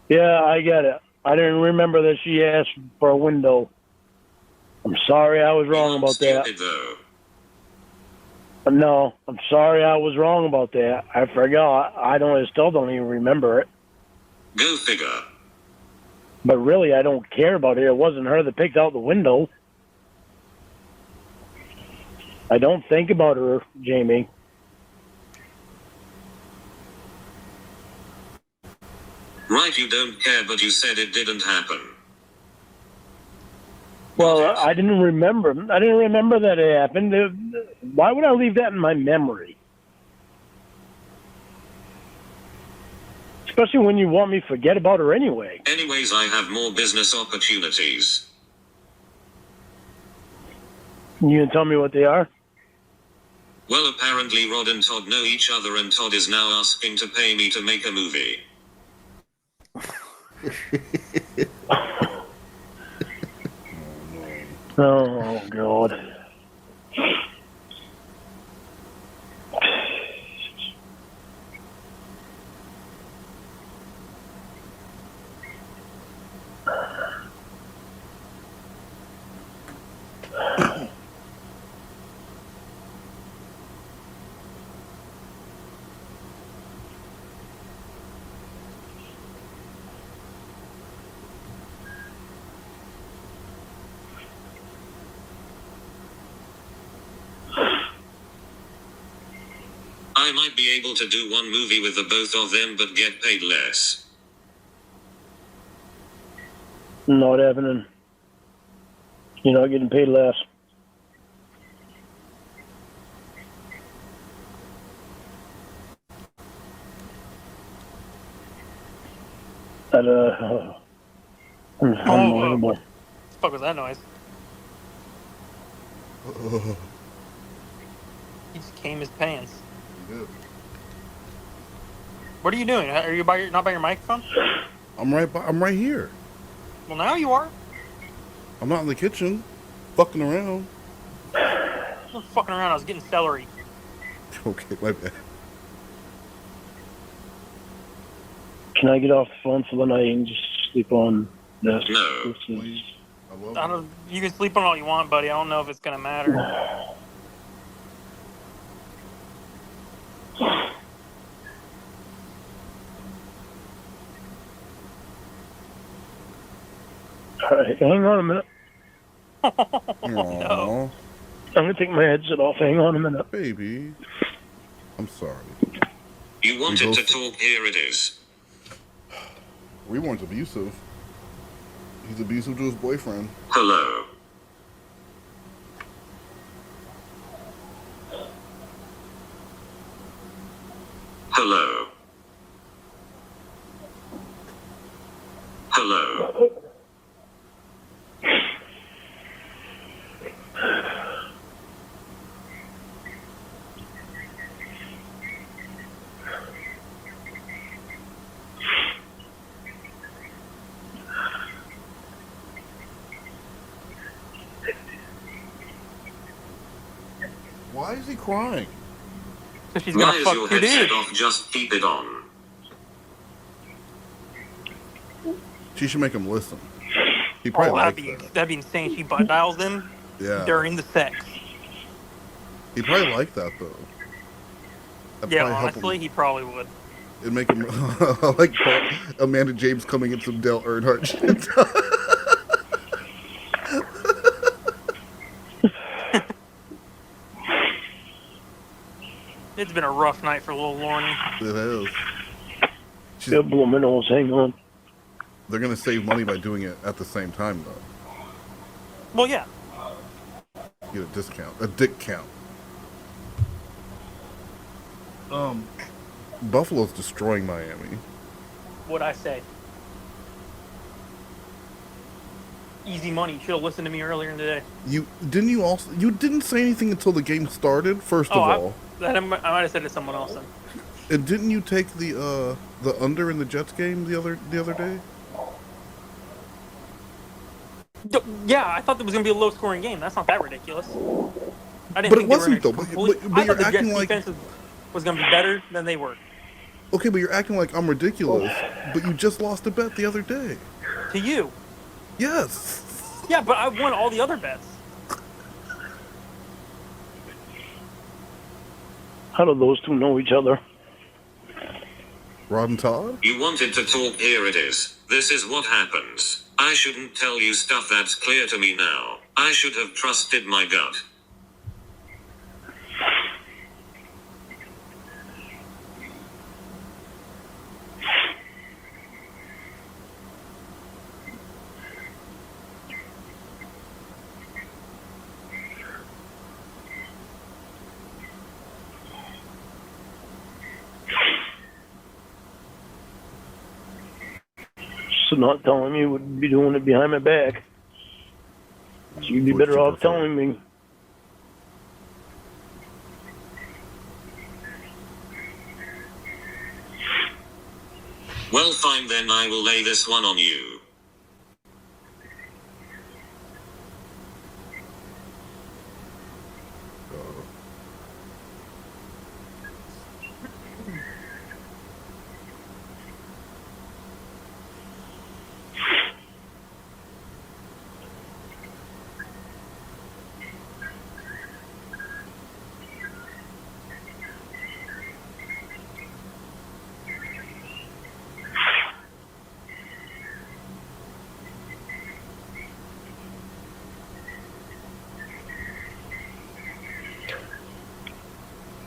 yeah, I get it. I didn't remember that she asked for a window. I'm sorry I was wrong about that. Though. No, I'm sorry I was wrong about that. I forgot. I still don't even remember it. Go figure. But really, I don't care about it. It wasn't her that picked out the window. I don't think about her, Jamie. Right, you don't care, but you said it didn't happen. Well, I didn't remember. I didn't remember that it happened. Why would I leave that in my memory? Especially when you want me to forget about her anyway. Anyways, I have more business opportunities. You can tell me what they are? Well, apparently Rod and Todd know each other, and Todd is now asking to pay me to make a movie. Oh, God. I might be able to do one movie with the both of them, but get paid less. Not happening. You're not getting paid less. Unbelievable. What the fuck was that noise? He just came his pants. What are you doing? Are you not by your microphone? I'm right here. Well, now you are. I'm not in the kitchen, fucking around. I was fucking around. I was getting celery. Okay, my bad. Can I get off the phone for the night and just sleep on this? No. You can sleep on all you want, buddy. I don't know if it's gonna matter. All right, hang on a minute. No. I'm going to take my headset off. Hang on a minute. Baby. I'm sorry. You wanted to talk, here it is. We weren't abusive. He's abusive to his boyfriend. Hello. Hello. Hello. Why is he crying? So she's Why gonna is fuck your two headset dudes. off? Just keep it on. She should make him listen. He probably likes that. That'd be insane. She butt dials him Yeah. during the sex. He'd probably like that though. That'd Yeah, probably help honestly, him. he probably would. It'd make him like Amanda James coming in some Dale Earnhardt shit. It's been a rough night for little Lorne. It is. Yeah, Bloomingdale's, hang on. They're gonna save money by doing it at the same time though. Well, yeah. Get a discount, a dick count. Buffalo's destroying Miami. What'd I say? Easy money. You should have listened to me earlier in the day. You didn't say anything until the game started. First of all, I might have said it to someone else then. And didn't you take the under in the Jets game the other day? Yeah, I thought there was gonna be a low scoring game. That's not that ridiculous. I didn't But think it wasn't they though. were But I you're thought the acting Jets like defense was gonna be better than they were. okay, but you're acting like I'm ridiculous. But you just lost a bet the other day. To you. Yes. Yeah, but I won all the other bets. How do those two know each other? Rod and Todd? You wanted to talk, here it is. This is what happens. I shouldn't tell you stuff that's clear to me now. I should have trusted my gut. So not telling me would be doing it behind my back. So you'd be better off telling me. Well, fine then, I will lay this one on you.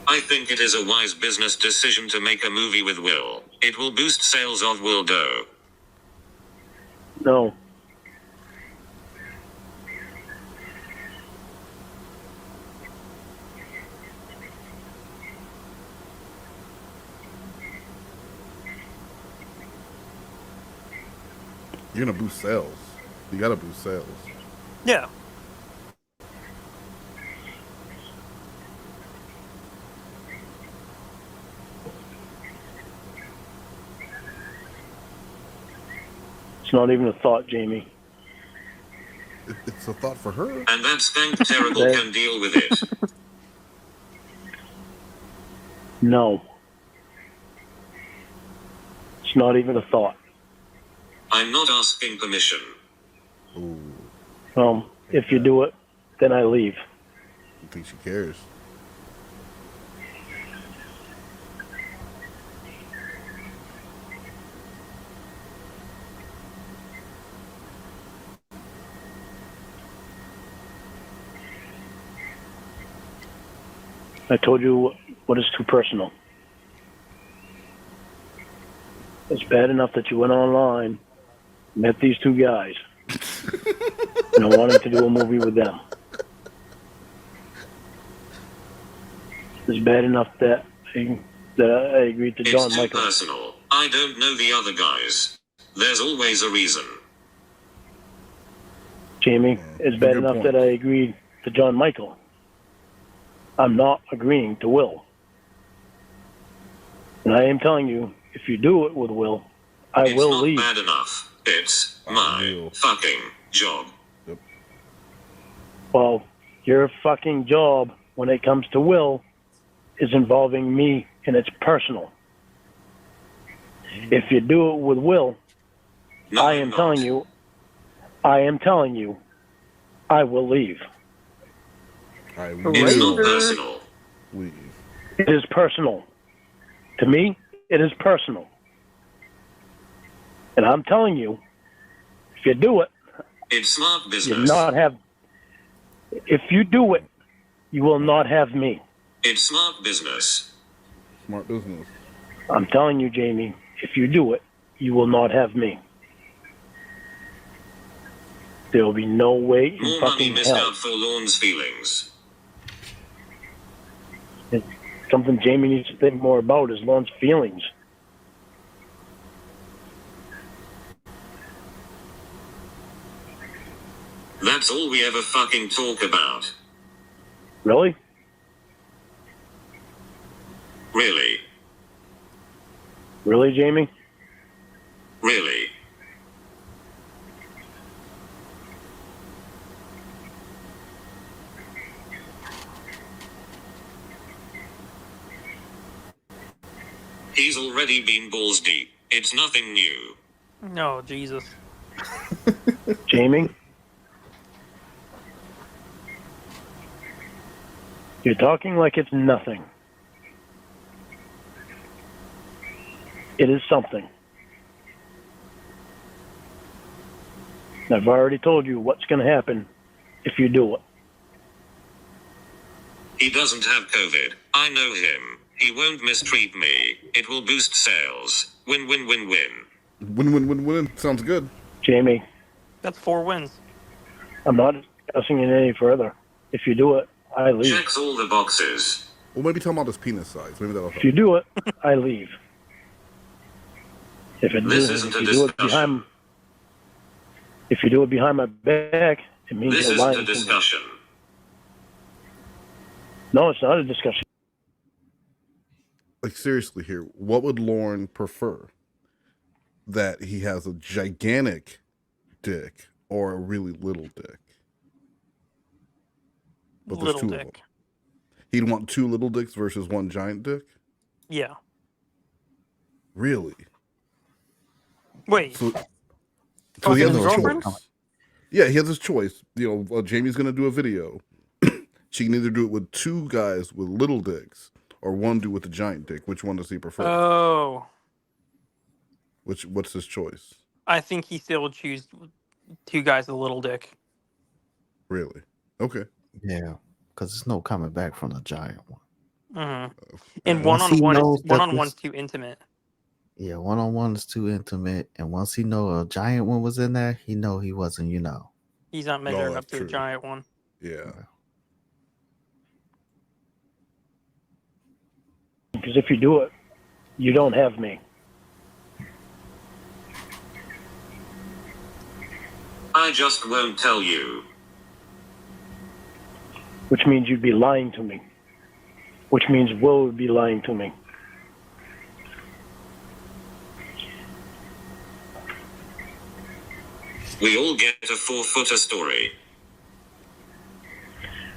I think it is a wise business decision to make a movie with Will. It will boost sales of Will Doe. No. You're gonna boost sales. You gotta boost sales. Yeah. It's not even a thought, Jamie. It's a thought for her. And that skank terrible can deal with it. No. It's not even a thought. I'm not asking permission. If you do it, then I leave. I think she cares. I told you what is too personal. It's bad enough that you went online, met these two guys, and I wanted to do a movie with them. It's bad enough that I agreed to John It's too Michael. personal. I don't know the other guys. there's always a reason. Jamie, it's bad good enough point. that I agreed to John Michael. I'm not agreeing to Will. And I am telling you, if you do it with Will, I It's will not leave. bad enough. It's my fucking job. Well, your fucking job when it comes to Will is involving me, and it's personal. If you do it with Will, I am telling you, I will leave. I It's not will personal. leave. It is personal. To me, it is personal. And I'm telling you, if you do it, It's smart you business. not have. If you do it, you will not have me. It's smart business. Smart business. I'm telling you, Jamie, if you do it, you will not have me. There will be no way in More money fucking missed hell. out for Lorne's feelings. It's something Jamie needs to think more about is Lorne's feelings. That's all we ever fucking talk about. Really? Really? Really, Jamie? Really? He's already been balls deep. It's nothing new. No, Jesus. Jamie? You're talking like it's nothing. It is something. I've already told you what's going to happen if you do it. He doesn't have COVID. I know him. He won't mistreat me. It will boost sales. Win, win, win, win. Win, win, win, win. Sounds good. Jamie, That's 4 wins. I'm not discussing it any further. If you do it, I leave. Checks all the boxes. Well, maybe tell him about his penis size. Maybe that'll help. If you do it, I leave. If you This do isn't a it behind, if you do it behind my back, it means This you're isn't lying a to me. discussion. No, it's not a discussion. Like, seriously here, what would Lorne prefer? That he has a gigantic dick or a really little dick? But there's Little two of them. dick. He'd want 2 little dicks versus 1 giant dick? Yeah. Really? Wait. So Talking he has to his his girlfriend? choice. Yeah, he has his choice. You know, Jamie's going to do a video. She can either do it with 2 guys with little dicks or 1 dude with a giant dick. Which one does he prefer? Oh. What's his choice? I think he still would choose 2 guys with a little dick. Really? Okay. Yeah, because there's no coming back from the giant one. Mm-hmm. And Once he one-on-one knows is that one-on-one's this- too intimate. Yeah, one-on-one is too intimate, and once he know a giant one was in there, he know he wasn't, He's not measuring up that's to true. a giant one. Yeah. Because if you do it, you don't have me. I just won't tell you. Which means you'd be lying to me. Which means Will would be lying to me. We all get a 4-footer story.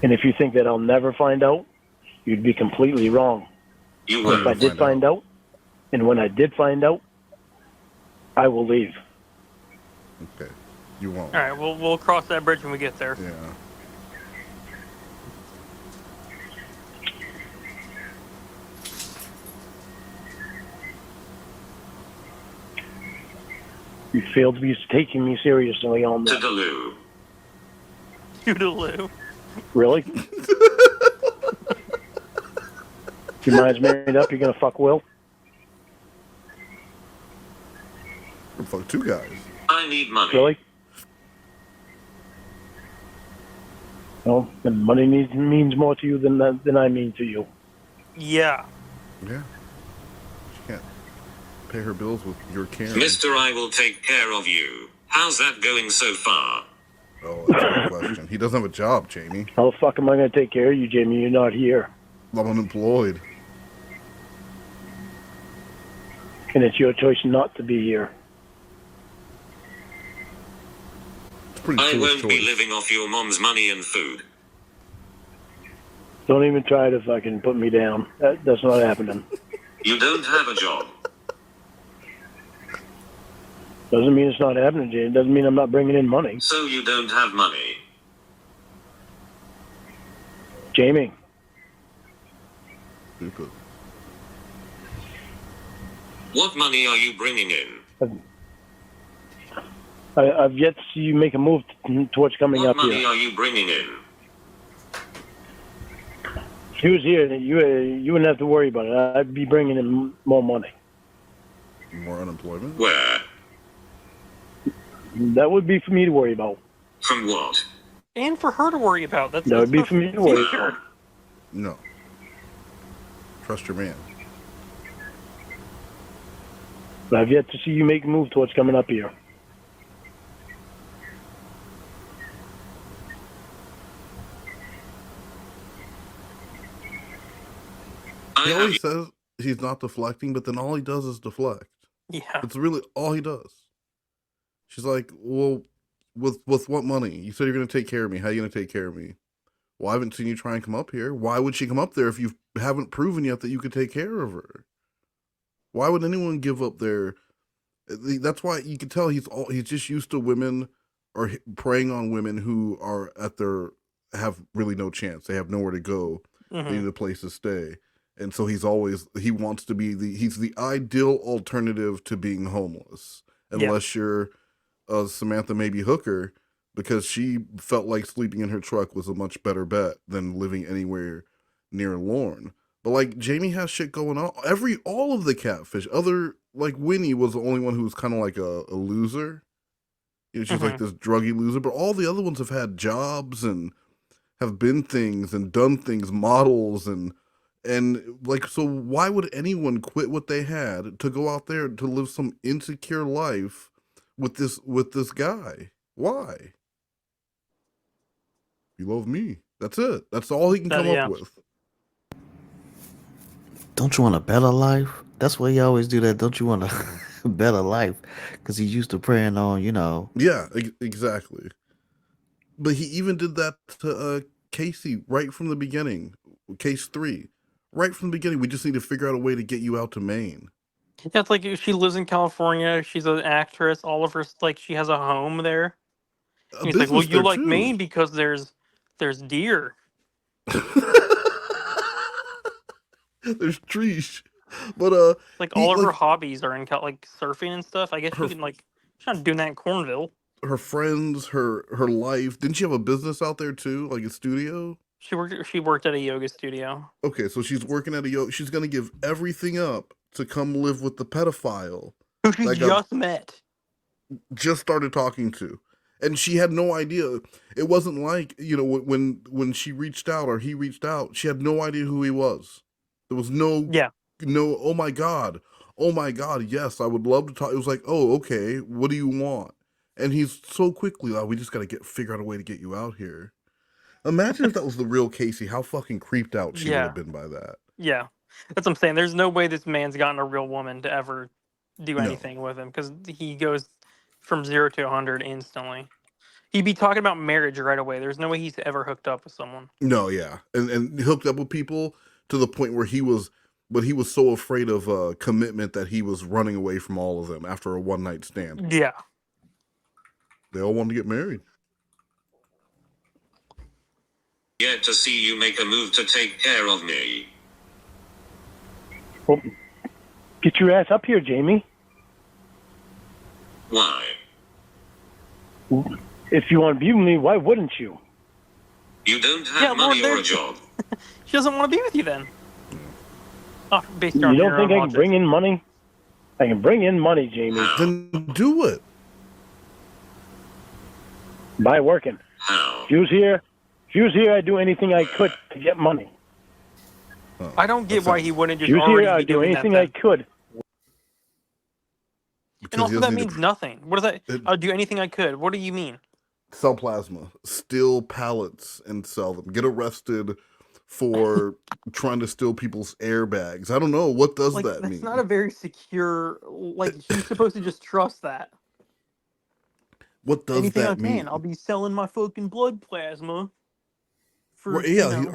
And if you think that I'll never find out, you'd be completely wrong. You But if I won't. did find out, and when I did find out, I will leave. Okay. You won't. All right, we'll cross that bridge when we get there. Yeah. You failed to be taking me seriously on that. Toodaloo. Toodaloo. Really? Your mind's made up, you're gonna fuck Will? Fuck 2 guys. I need money. Really? Well, then money means more to you than I mean to you. Yeah. Yeah. She can't pay her bills with your care. Mister, I will take care of you. How's that going so far? Oh, that's a good question. He doesn't have a job, Jamie. How the fuck am I going to take care of you, Jamie? You're not here. I'm unemployed. And it's your choice not to be here. I won't be living off your mom's money and food. Don't even try to fucking put me down. That's not happening. You don't have a job. Doesn't mean it's not happening, Jamie. Doesn't mean I'm not bringing in money. So you don't have money. Jamie. Stupid. What money are you bringing in? I've yet to see you make a move towards coming What up money here. are you bringing in? If he was here, you wouldn't have to worry about it. I'd be bringing in more money. More unemployment? Where? That would be for me to worry about. From what? And for her to worry about. That would be for me to worry about. No. Trust your man. But I've yet to see you make a move towards coming up here. He always says he's not deflecting, but then all he does is deflect. Yeah. It's really all he does. She's like, well, with what money? You said you're going to take care of me. How are you going to take care of me? Well, I haven't seen you try and come up here. Why would she come up there if you haven't proven yet that you could take care of her? Why would anyone give up their... That's why you can tell he's just used to women or preying on women who are have really no chance. They have nowhere to go. Mhm. They need a place to stay. And so he wants to be he's the ideal alternative to being homeless. Unless you're Samantha Maybe Hooker, because she felt like sleeping in her truck was a much better bet than living anywhere near Lorne. But like Jamie has shit going on. All of the catfish, like Winnie was the only one who was kind of like a loser. You know, she's like this druggy loser, but all the other ones have had jobs and have been things and done things, models and like, so why would anyone quit what they had to go out there to live some insecure life with this guy? Why? You love me. That's it. That's all he can come up with. Don't you want a better life? That's why you always do that. Don't you want a better life? Because he's used to preying on, Yeah, exactly. But he even did that to Casey right from the beginning. Case 3. Right from the beginning, we just need to figure out a way to get you out to Maine. Yeah, it's like she lives in California. She's an actress. All of her, like, she has a home there. And he's like, well, you like Maine because there's deer. There's trees. But like all of her hobbies are in like surfing and stuff. I guess she can like she's not doing that in Cornville. Her friends, her life. Didn't she have a business out there too, like a studio? She worked at a yoga studio. Okay, so she's working at a yoga. She's gonna give everything up to come live with the pedophile who she just met, just started talking to, and she had no idea. It wasn't like when she reached out or he reached out, she had no idea who he was. There was no. Oh my god, yes, I would love to talk. It was like, oh, okay, what do you want? And he's so quickly like, we just gotta figure out a way to get you out here. Imagine if that was the real Casey, how fucking creeped out she would have been by that. Yeah, that's what I'm saying. There's no way this man's gotten a real woman to ever do anything with him because he goes from 0 to 100 instantly. He'd be talking about marriage right away. There's no way he's ever hooked up with someone. No, yeah, and hooked up with people to the point where he was so afraid of commitment that he was running away from all of them after a one-night stand. Yeah, they all wanted to get married. Yet to see you make a move to take care of me. Well, get your ass up here, Jamie. Why? If you want to be with me, why wouldn't you? You don't have money or a job. She doesn't want to be with you then. Based you on don't think I can bring in money? I can bring in money, Jamie. Then do it. By working. How? If you was here, I'd do anything I could to get money. I don't get why he wouldn't just If you was already here, be I'd do doing anything that I could. And also, that means nothing. What does that? I'll do anything I could. What do you mean? Sell plasma, steal pallets, and sell them. Get arrested for trying to steal people's airbags. I don't know. What does that That's mean? not a very secure. Like, he's supposed to just trust that. What does Anything that I mean? can. I'll be selling my fucking blood plasma. For, Well, yeah,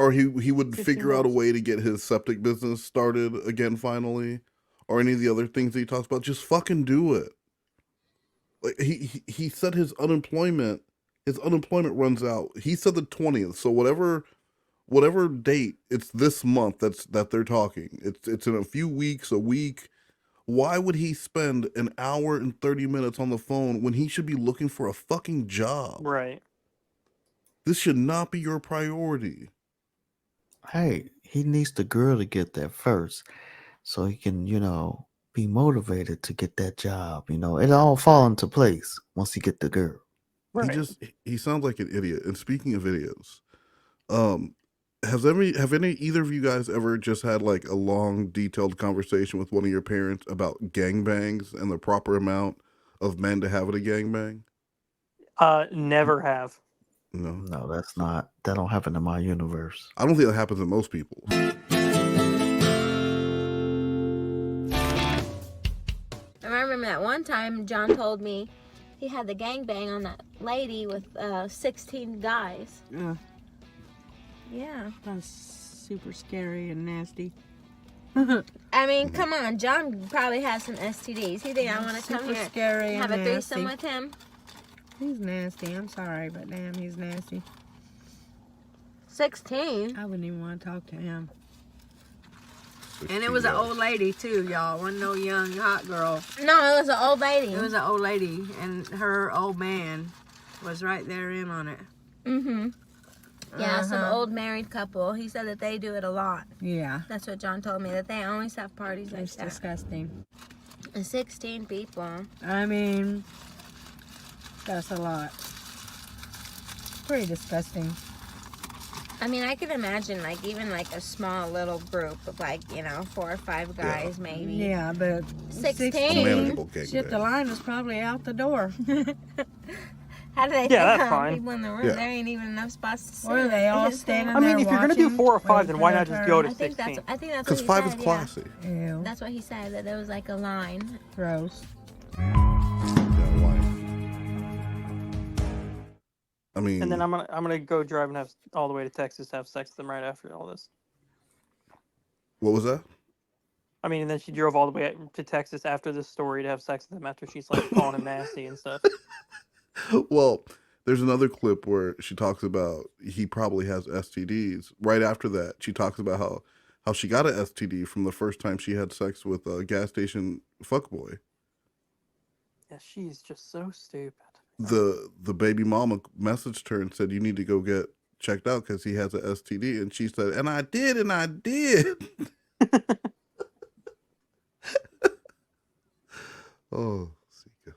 he would figure out a way to get his septic business started again finally, or any of the other things that he talks about. Just fucking do it. Like he said his unemployment runs out. He said the 20th. So whatever date, it's this month that they're talking. It's in a few weeks, a week. Why would he spend an hour and 30 minutes on the phone when he should be looking for a fucking job? Right. This should not be your priority. Hey, he needs the girl to get there first so he can, be motivated to get that job. It all fall into place once he get the girl. Right. He sounds like an idiot. And speaking of idiots, have either of you guys ever just had like a long, detailed conversation with one of your parents about gangbangs and the proper amount of men to have at a gangbang? Never have. No, that don't happen in my universe. I don't think that happens in most people. I remember that one time John told me he had the gangbang on that lady with 16 guys. Yeah. Yeah. That's super scary and nasty. I mean, come on. John probably has some STDs. You think I want to come Super here scary and have and a threesome nasty. with him? He's nasty. I'm sorry, but damn, he's nasty. 16? I wouldn't even want to talk to him. And it was an old lady, too, y'all. Wasn't no young, hot girl. No, it was an old lady. It was an old lady, and her old man was right there in on it. Mm-hmm. Yeah, some Uh-huh. old married couple. He said that they do it a lot. Yeah. That's what John told me, that they always have parties like It's that. disgusting. And 16 people. I mean, that's a lot. Pretty disgusting. I mean, I could imagine, like, even, like, a small little group of, like, 4 or 5 guys, maybe. Yeah, but 16? Shit, the line was probably out the door. How do they Yeah, fit that's how fine. many people in the room? Yeah. There ain't even enough spots to sit. Or are they all standing I mean, there if you're gonna do watching, 4 or 5, waiting then for why their not just turn? go to I think 16? that's what Because he 5 said, is classy. Ew. That's what he said, that there was, like, a line. Gross. I mean, And then I'm gonna go drive and have all the way to Texas to have sex with them right after all this. what was that? I mean, and then she drove all the way to Texas after this story to have sex with him after she's like calling him nasty and stuff. Well, there's another clip where she talks about he probably has STDs. Right after that, she talks about how she got an STD from the first time she had sex with a gas station fuckboy. Yeah, she's just so stupid. The baby mama messaged her and said, you need to go get checked out because he has an STD. And she said, and I did. Oh, seekah.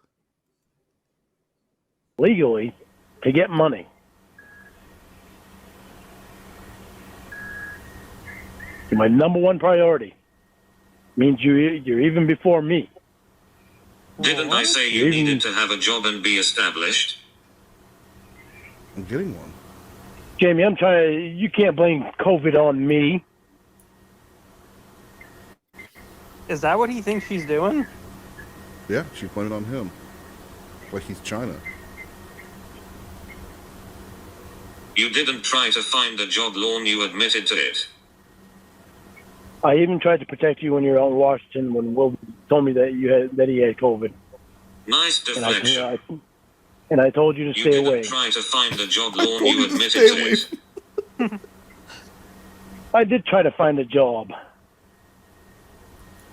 Legally, to get money. You're my number one priority. Means you're even before me. Didn't I say you needed to have a job and be established? I'm getting one. Jamie, I'm trying. You can't blame COVID on me. Is that what he thinks she's doing? Yeah, she's blaming it on him. Like he's China. You didn't try to find a job, Lorne, you admitted to it. I even tried to protect you when you were out in Washington when Will told me that he had COVID. Nice deflection. And I told you to You stay didn't away. try to find a job, Lorne, you admitted to it. I did try to find a job.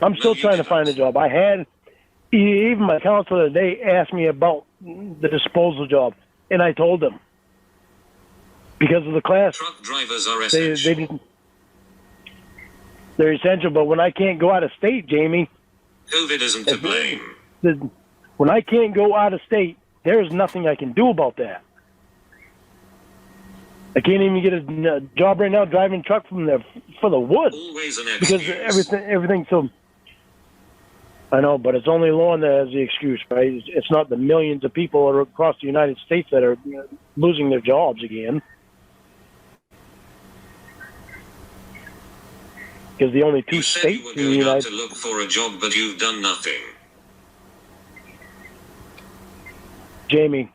I'm still trying to find a job. I had, even my counselor today asked me about the disposal job, and I told them. Because of the class, Truck drivers are they essential. didn't. They're essential, but when I can't go out of state, Jamie, COVID isn't to blame. when I can't go out of state, there's nothing I can do about that. I can't even get a job right now driving truck from there for the woods Always an because excuse. everything. So I know, but it's only Lorne that has the excuse, right? It's not the millions of people across the United States that are losing their jobs again. Because the only two You said states you were in the going out United to look for a job, but you've done nothing. Jamie,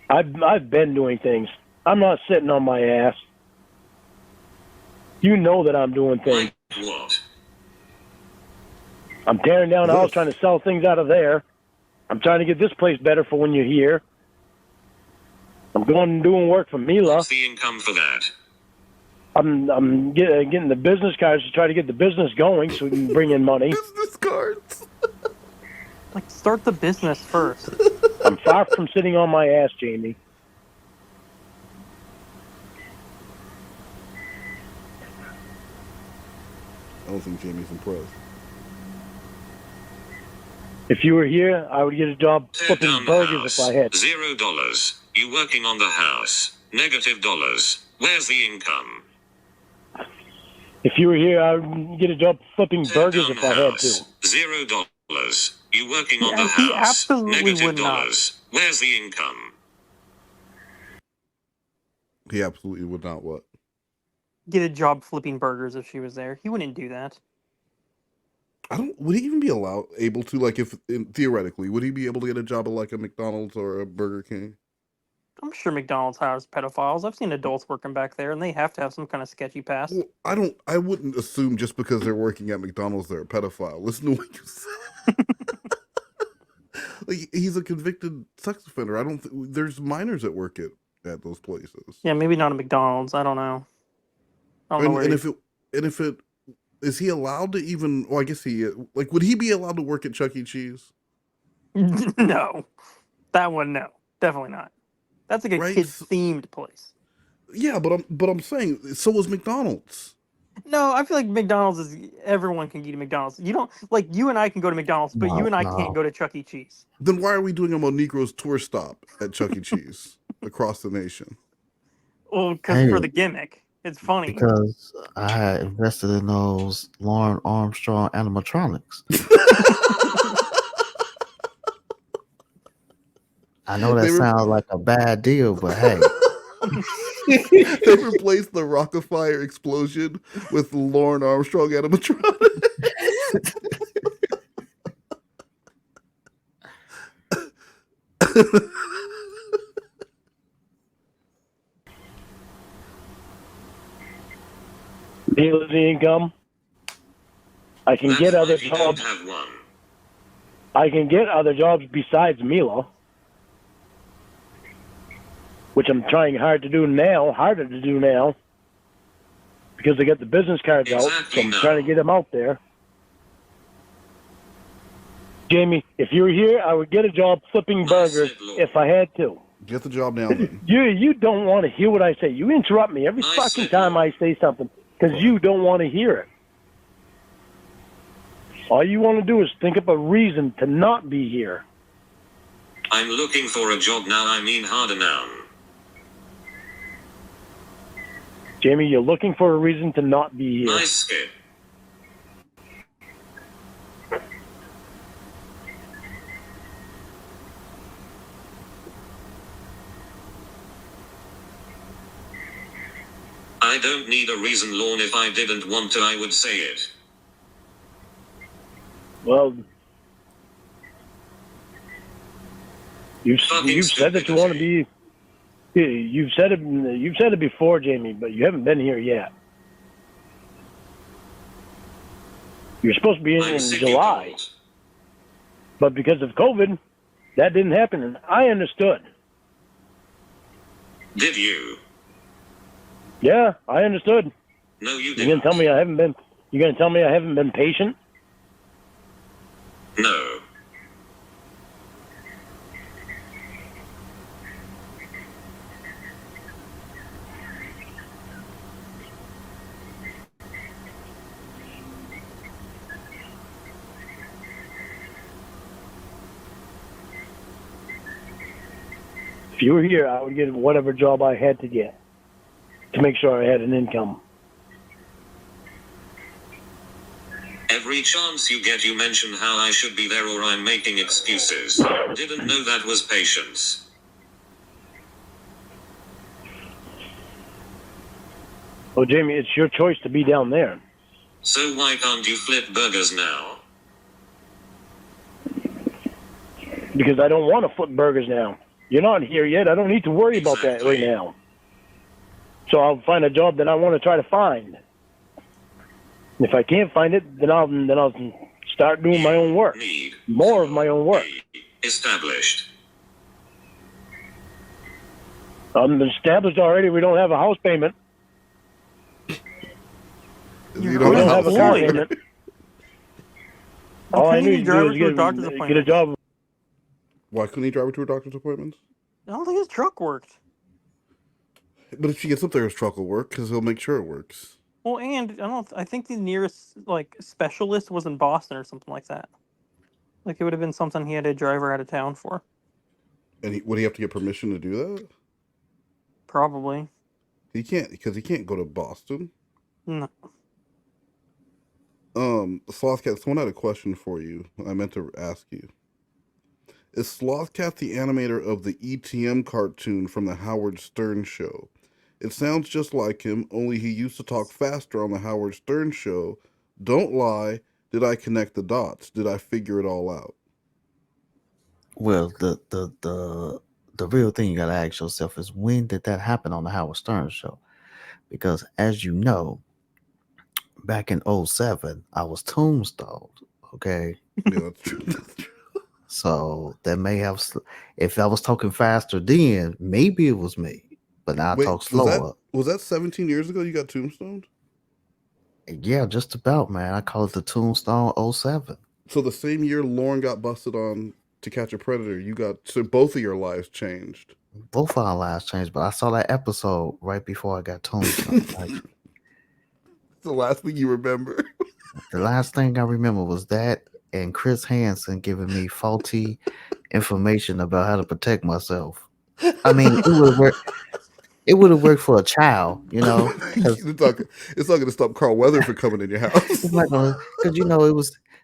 I've been doing things. I'm not sitting on my ass. You know that I'm doing things. Like what? I'm tearing down a house, trying to sell things out of there. I'm trying to get this place better for when you're here. I'm going and doing work for Mila. What's the income for that? I'm getting the business cards to try to get the business going so we can bring in money. Business cards. Like, start the business first. I'm far from sitting on my ass, Jamie. I don't think Jamie's impressed. If you were here, I would get a job Tear flipping down the burgers house. if I had. $0. You working on the house. $. Where's the income? If you were here, I would get a job flipping burgers if I had to. $0. You working on Yeah, the he house. absolutely would not. $. Where's the income? He absolutely would not what? Get a job flipping burgers if she was there. He wouldn't do that. Would he even be able to, like, theoretically, would he be able to get a job at, like, a McDonald's or a Burger King? I'm sure McDonald's has pedophiles. I've seen adults working back there, and they have to have some kind of sketchy past. Well, I wouldn't assume just because they're working at McDonald's they're a pedophile. Listen to what you said. Like, he's a convicted sex offender. There's minors that work at those places. Yeah, maybe not a McDonald's. I don't know. Is he allowed to even? Well, I guess would he be allowed to work at Chuck E. Cheese? No, that one, no, definitely not. That's like a kid-themed place. Yeah, but I'm saying so was McDonald's. No, I feel like McDonald's is everyone can eat at McDonald's. You don't like you and I can go to McDonald's, but you and I can't go to Chuck E. Cheese. Then why are we doing a Monegros tour stop at Chuck E. Cheese across the nation? Well, because for the gimmick, it's funny. Because I invested in those Lauren Armstrong animatronics. I know that sounds like a bad deal, but hey. They replaced the Rockefeller explosion with Lorne Armstrong animatronic. Mila's income. I can get other jobs. I can get other jobs besides Mila, which I'm trying harder to do now, because I got the business cards out, so I'm trying to get them out there. Jamie, if you were here, I would get a job flipping burgers if I had to. Get the job now, then. You don't want to hear what I say. You interrupt me every fucking time I say something because you don't want to hear it. All you want to do is think up a reason to not be here. I'm looking for a job now. I mean harder now. Jamie, you're looking for a reason to not be here. Nice skip. I don't need a reason, Lorne. If I didn't want to, I would say it. Well, you've said that you want to be. You've said it before, Jamie, but you haven't been here yet. You're supposed to be in July, but because of COVID, that didn't happen, and I understood. Did you? Yeah, I understood. No, you You're didn't. gonna tell me I haven't been. You're gonna tell me I haven't been patient? No. If you were here, I would get whatever job I had to get to make sure I had an income. Every chance you get, you mention how I should be there or I'm making excuses. Didn't know that was patience. Well, Jamie, it's your choice to be down there. So why can't you flip burgers now? Because I don't want to flip burgers now. You're not here yet. I don't need to worry about that right now. So I'll find a job that I want to try to find. If I can't find it, then I'll start doing my own work. More of my own work. Established. I'm established already. We don't have a house payment. You don't have a car payment. payment. All I need to do is get a job. Why couldn't he drive her to her doctor's appointments? I don't think his truck worked. But if she gets up there, his truck will work because he'll make sure it works. Well, and I think the nearest specialist was in Boston or something like that. Like it would have been something he had to drive her out of town for. And would he have to get permission to do that? Probably. He can't, because he can't go to Boston. No. Sloth Cat, someone had a question for you. I meant to ask you. Is Sloth Cat the animator of the ETM cartoon from the Howard Stern show? It sounds just like him, only he used to talk faster on the Howard Stern show. Don't lie. Did I connect the dots? Did I figure it all out? Well, the real thing you gotta ask yourself is, when did that happen on the Howard Stern show? Because as you know, back in 2007, I was tombstoned. Okay. Yeah, that's true. So that may have, if I was talking faster then, maybe it was me. But now I talk slower. Was that 17 years ago you got tombstoned? Yeah, just about, man. I call it the Tombstone 07. So the same year Lorne got busted on To Catch a Predator, so both of your lives changed. Both of our lives changed, but I saw that episode right before I got tombstoned. Actually. The last thing you remember? The last thing I remember was that and Chris Hansen giving me faulty information about how to protect myself. I mean, it would have worked for a child, you know. It's not going to stop Carl Weather from coming in your house. It's not going to, because, you know,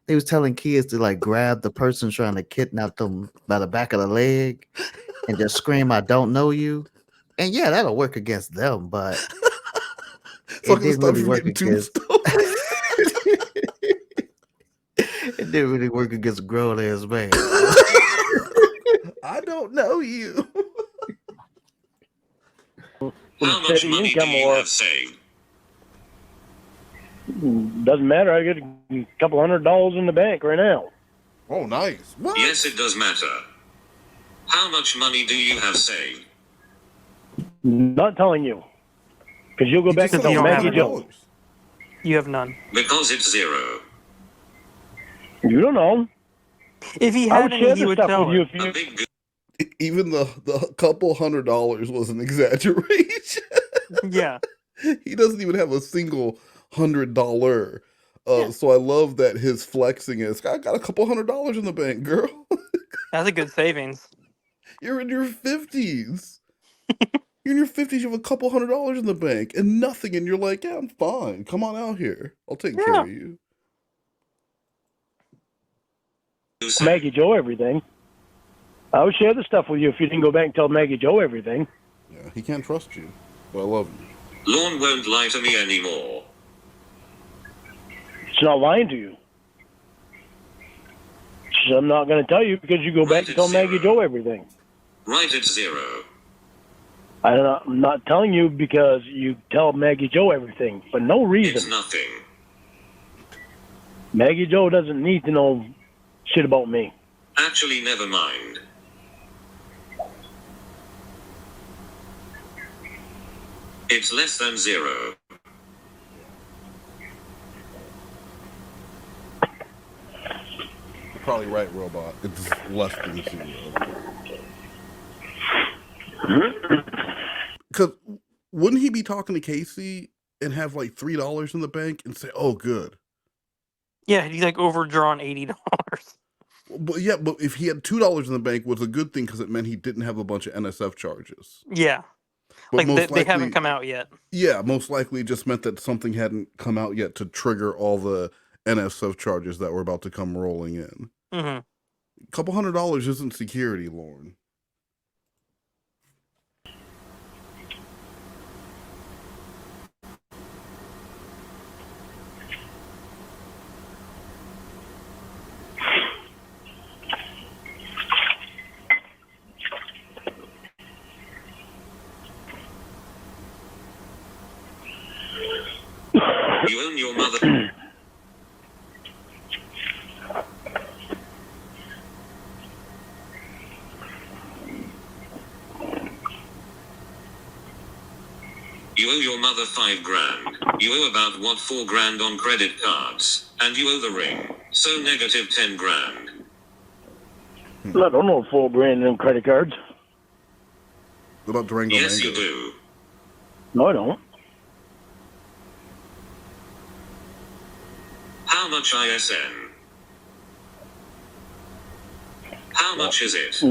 they was telling kids to like grab the person trying to kidnap them by the back of the leg and just scream, "I don't know you." And yeah, that'll work against them, but it didn't really work against it didn't really work against a grown ass man. I don't know you. How much money do you have saved? Doesn't matter. I get a couple $100 in the bank right now. Oh, nice. What? Yes, it does matter. How much money do you have saved? Not telling you. Because you'll go back and tell Maggie Joe. You have none. Because it's zero. You don't know. If he I had would any, share he this would stuff tell with her. you if you. Even the couple $100 was an exaggeration. Yeah. He doesn't even have a single $100. So I love that his flexing is, I got a couple $100 in the bank, girl. That's a good savings. You're in your 50s. You're in your 50s, you have a couple $100 in the bank and nothing, and you're like, yeah, I'm fine. Come on out here. I'll take care of you. Maggie Joe everything. I would share the stuff with you if you didn't go back and tell Maggie Joe everything. Yeah, he can't trust you, but I love you. Lorne won't lie to me anymore. She's not lying to you. I'm not going to tell you because you go back and tell Maggie Joe everything. Right at zero. I'm not telling you because you tell Maggie Joe everything for no reason. It's nothing. Maggie Joe doesn't need to know shit about me. Actually, never mind. It's less than zero. You're probably right, Robot. It's less than zero. Because wouldn't he be talking to Casey and have like $3 in the bank and say, "Oh, good"? Yeah, he's like overdrawn $80. But yeah, but if he had $2 in the bank, was a good thing because it meant he didn't have a bunch of NSF charges. Yeah. But Like they haven't come out yet. Yeah, most likely it just meant that something hadn't come out yet to trigger all the NSF charges that were about to come rolling in. Mm-hmm. A couple $100 isn't security, Lorne. You own your mother. You owe your mother $5,000. You owe about what, $4,000 on credit cards, and you owe the ring. So negative $10,000. I don't know $4,000 in credit cards. What about Durango Yes, Mango? you do. No, I don't. How much ISN? How much is it?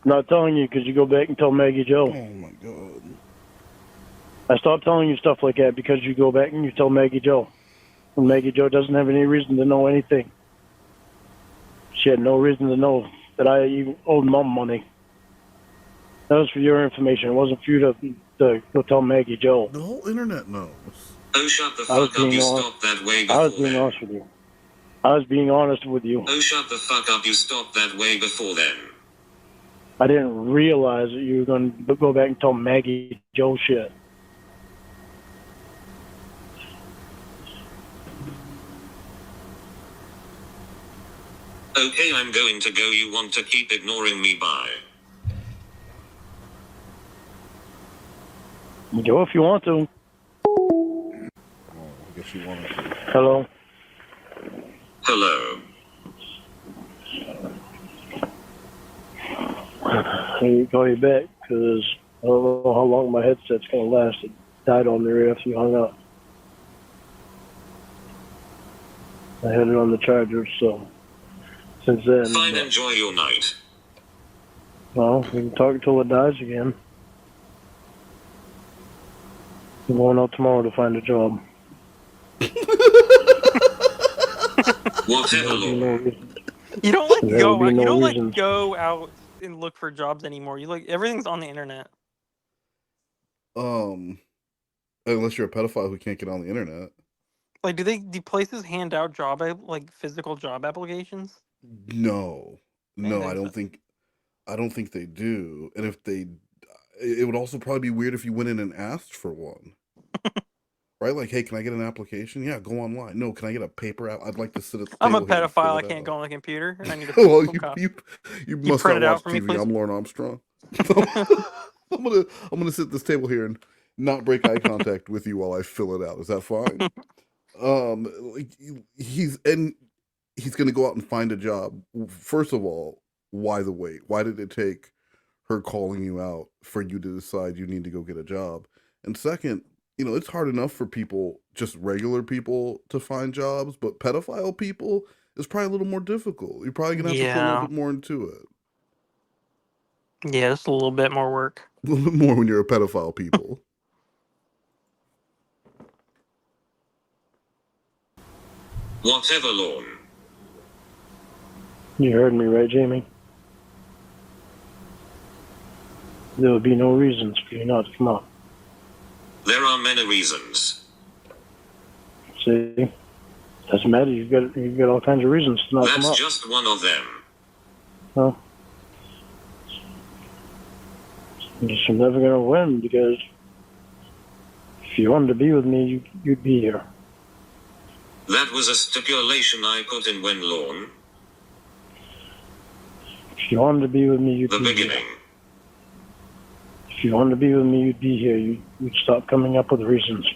Not telling you because you go back and tell Maggie Joe. Oh my God. I stopped telling you stuff like that because you go back and you tell Maggie Joe. And Maggie Joe doesn't have any reason to know anything. She had no reason to know that I even owed Mom money. That was for your information. It wasn't for you to go tell Maggie Joe. The whole internet knows. Oh, shut the fuck up. You stopped that way I was before being then. honest with you. I was being honest with you. Oh, shut the fuck up. You stopped that way before then. I didn't realize that you were going to go back and tell Maggie Joe shit. Okay, I'm going to go. You want to keep ignoring me? Bye. Go if you want to. Oh, I guess you wanted to. Hello. Hello. I need to call you back because I don't know how long my headset's going to last. It died on me right after you hung up. I had it on the charger, so since then. Fine, enjoy your night. Well, we can talk until it dies again. I'm going out tomorrow to find a job. Whatever, Lorne. You don't like There will go. be You no don't reason. like go out and look for jobs anymore. You like everything's on the internet. Unless you're a pedophile who can't get on the internet. Like, do places hand out like physical job applications? No, think I don't think they do. And if they, it would also probably be weird if you went in and asked for one. Right? Like, hey, can I get an application? Yeah, go online. No, can I get a paper out? I'd like to sit at the I'm a table here and pedophile. fill I it can't out. go on the computer. I need a Well, physical copy. you must print not it out watch for me, TV. please? I'm Lorne Armstrong. I'm gonna sit at this table here and not break eye contact with you while I fill it out. Is that fine? He's gonna go out and find a job. First of all, why the wait? Why did it take her calling you out for you to decide you need to go get a job? And second, it's hard enough for people, just regular people, to find jobs, but pedophile people is probably a little more difficult. You're probably gonna have to put a little Yeah. bit more into it. Yeah, just a little bit more work. A little bit more when you're a pedophile, people. Whatever, Lorne. You heard me, right, Jamie? There would be no reasons for you not to come out. There are many reasons. See? Doesn't matter. You've got all kinds of reasons to not come That's out. just one of them. Well, you're never going to win because if you wanted to be with me, you'd be here. That was a stipulation I put in when Lorne. If you wanted to be with me, you'd The be beginning. here. If you wanted to be with me, you'd be here. You'd stop coming up with reasons.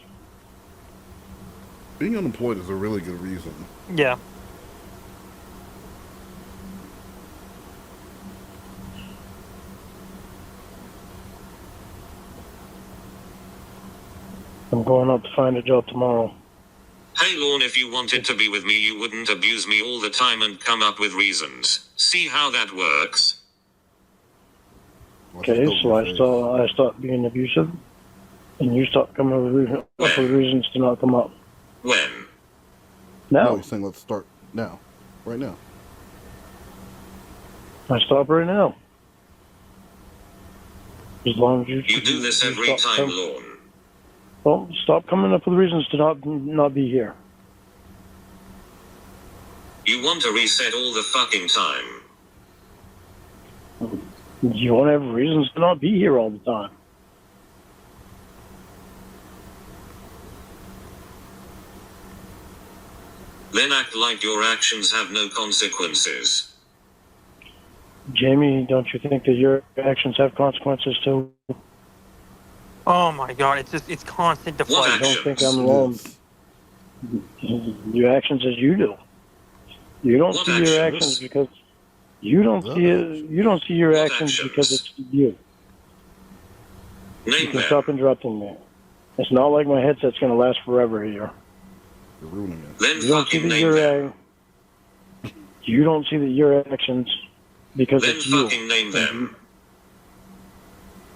Being unemployed is a really good reason. Yeah. I'm going out to find a job tomorrow. Hey Lorne, if you wanted to be with me, you wouldn't abuse me all the time and come up with reasons. See how that works? Okay, so I stopped being abusive, and you stopped coming up with reasons to not come up. When? No. He's saying let's start now. Right now. I stop right now. As long as You do this every time, Lorne. Well, stop coming up with reasons to not be here. You want to reset all the fucking time. You won't have reasons to not be here all the time. Then act like your actions have no consequences. Jamie, don't you think that your actions have consequences too? Oh my god, it's constant deflation. I don't think I'm alone. Your actions as you do. You don't see your actions because you don't see it. You don't see your actions because it's you. You can stop interrupting me. It's not like my headset's going to last forever here. You're ruining it. Then You don't see that you don't see that your actions because Then it's you. fucking name them.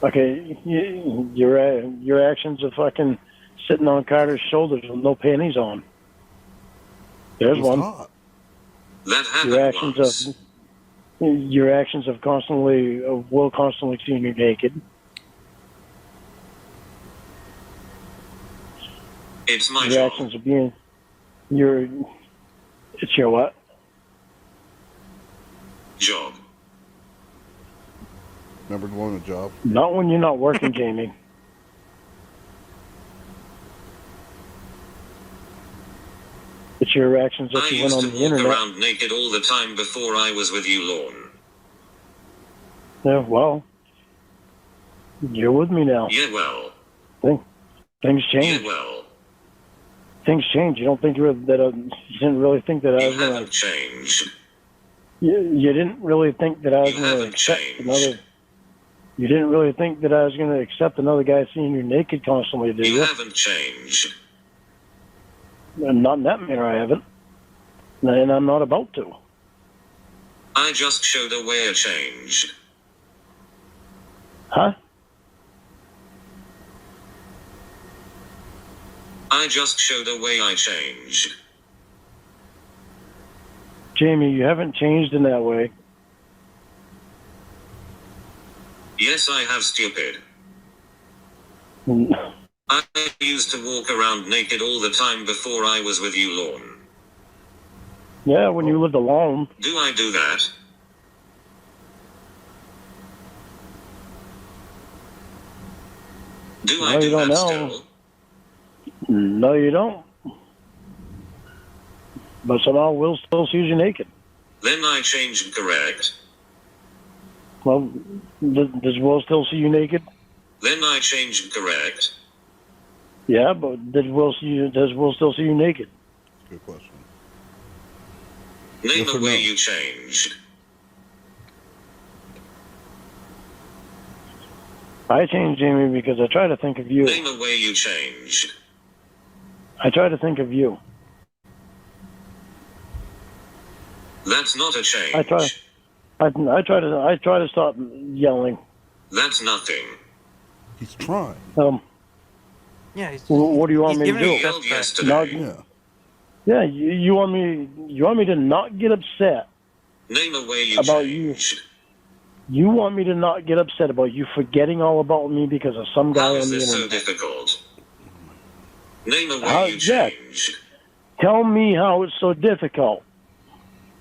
Okay, your actions of fucking sitting on Carter's shoulders with no panties on. There's one. That happened Your actions of constantly will constantly seeing you naked. It's my Your job. actions of being it's your what? Job. Remember doing a job? Not when you're not working, Jamie. It's your actions that I you went used on to the walk internet. around naked all the time before I was with you, Lorne. Yeah, well, you're with me now. Yeah, well. Things change. Yeah, well. Things change. You don't think you didn't really think that I was You going haven't changed. You didn't really think that I was You going to haven't accept changed. another. You didn't really think that I was going to accept another guy seeing you naked constantly, do you? You haven't changed. Not in that manner, I haven't. And I'm not about to. I just showed a way I changed. Huh? I just showed a way I changed. Jamie, you haven't changed in that way. Yes, I have, stupid. I used to walk around naked all the time before I was with you, Lorne. Yeah, when you lived alone. Do I do that? Do I No, do you don't that know. still? No, you don't. But somehow Will still sees you naked. Then I changed, correct? Well, does Will still see you naked? Then I changed, correct? Yeah, but does Will still see you naked? Good question. Name Yes a or way no? you changed. I changed, Jamie, because I try to think of you. Name a way you changed. I try to think of you. That's not a change. I try to stop yelling. That's nothing. He's trying. Yeah, What do you want me to do? You yelled yesterday. Yeah, you want me to not get upset Name a way you about changed. you. You want me to not get upset about you forgetting all about me because of some guy How on is the this so internet. difficult? Name a way you Yeah. changed. Tell me how it's so difficult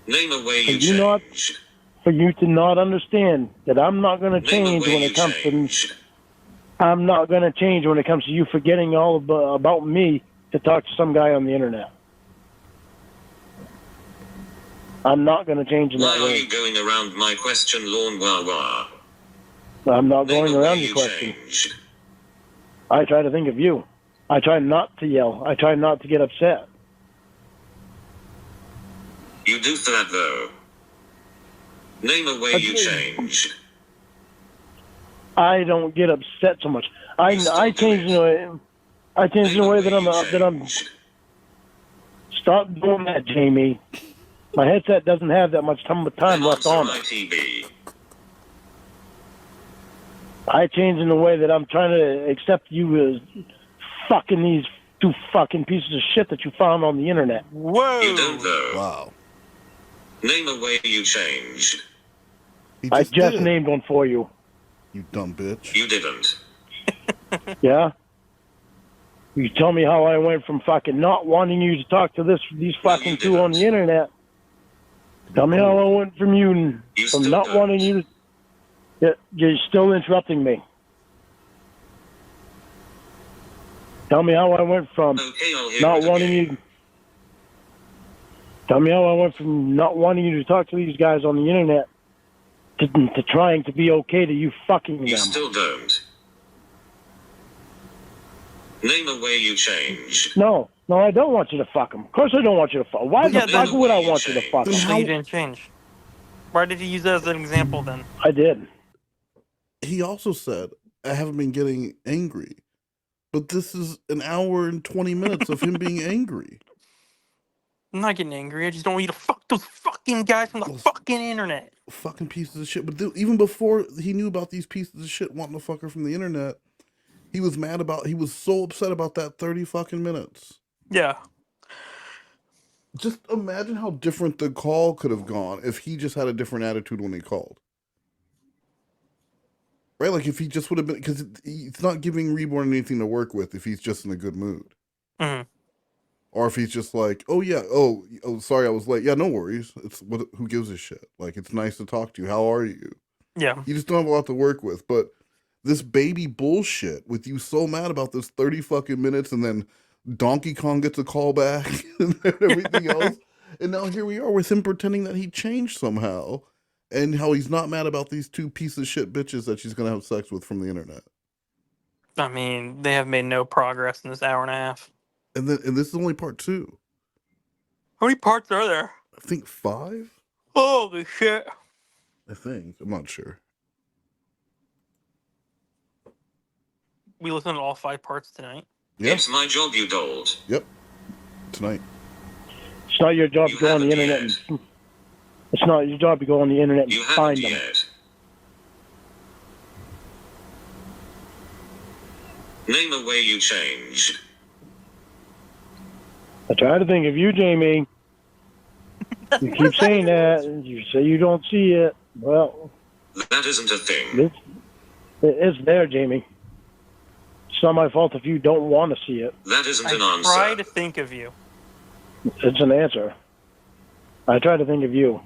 Name a way for you changed. for you to not understand that I'm not going to change when it comes to. I'm not going to change when it comes to you forgetting all about me to talk to some guy on the internet. I'm not going to change in Why that are way. you going around my question, Lorne? Wah wah. I'm not going Name a around way your you question. changed. I try to think of you. I try not to yell. I try not to get upset. You do that though. Name a way you changed. I don't get upset so much. I change in a way. I change in a way that I'm. Stop doing that, Jamie. My headset doesn't have that much time left on it. ITB. I change in a way that I'm trying to accept you as fucking these two fucking pieces of shit that you found on the internet. Whoa! You don't though. Wow. Name a way you changed. I just named one for you. You dumb bitch. You didn't. Yeah? You tell me how I went from fucking not wanting you to talk to these fucking two on the internet. Tell me how I went from from not wanting you to... Yeah, you're still interrupting me. Tell me how I went from not wanting you... Tell me how I went from not wanting you to talk to these guys on the internet to trying to be okay to you fucking them. You still don't. Name a way you changed. No, I don't want you to fuck them. Of course I don't want you to fuck. Why the fuck would I want you to fuck them? So you didn't change. Why did you use that as an example then? I did. He also said, I haven't been getting angry. But this is an hour and 20 minutes of him being angry. I'm not getting angry. I just don't want you to fuck those fucking guys from the fucking internet. Fucking pieces of shit. But even before he knew about these pieces of shit wanting to fuck her from the internet, he was so upset about that 30 fucking minutes. Yeah. Just imagine how different the call could have gone if he just had a different attitude when he called. Right? Like if he just would have been, because it's not giving Reborn anything to work with if he's just in a good mood. Mm-hmm. Or if he's just like, oh yeah, oh sorry I was late. Yeah, no worries. Who gives a shit? Like, it's nice to talk to you. How are you? Yeah. You just don't have a lot to work with. But this baby bullshit with you so mad about this 30 fucking minutes, and then Donkey Kong gets a call back and everything else. And now here we are with him pretending that he changed somehow, and how he's not mad about these two pieces of shit bitches that she's gonna have sex with from the internet. I mean, they have made no progress in this hour and a half. And this is only part 2. How many parts are there? I think 5. Holy shit! I think. I'm not sure. We listened to all 5 parts tonight. Yep. It's my job, you dolt. Yep. Tonight. It's not your job to go on the internet. It's not your job to go on the internet and You find haven't them. yet. Name a way you changed. I try to think of you, Jamie. You keep saying that, and you say you don't see it. Well, That isn't a thing. it's there, Jamie. It's not my fault if you don't want to see it. That isn't an I answer. try to think of you. It's an answer. I try to think of you.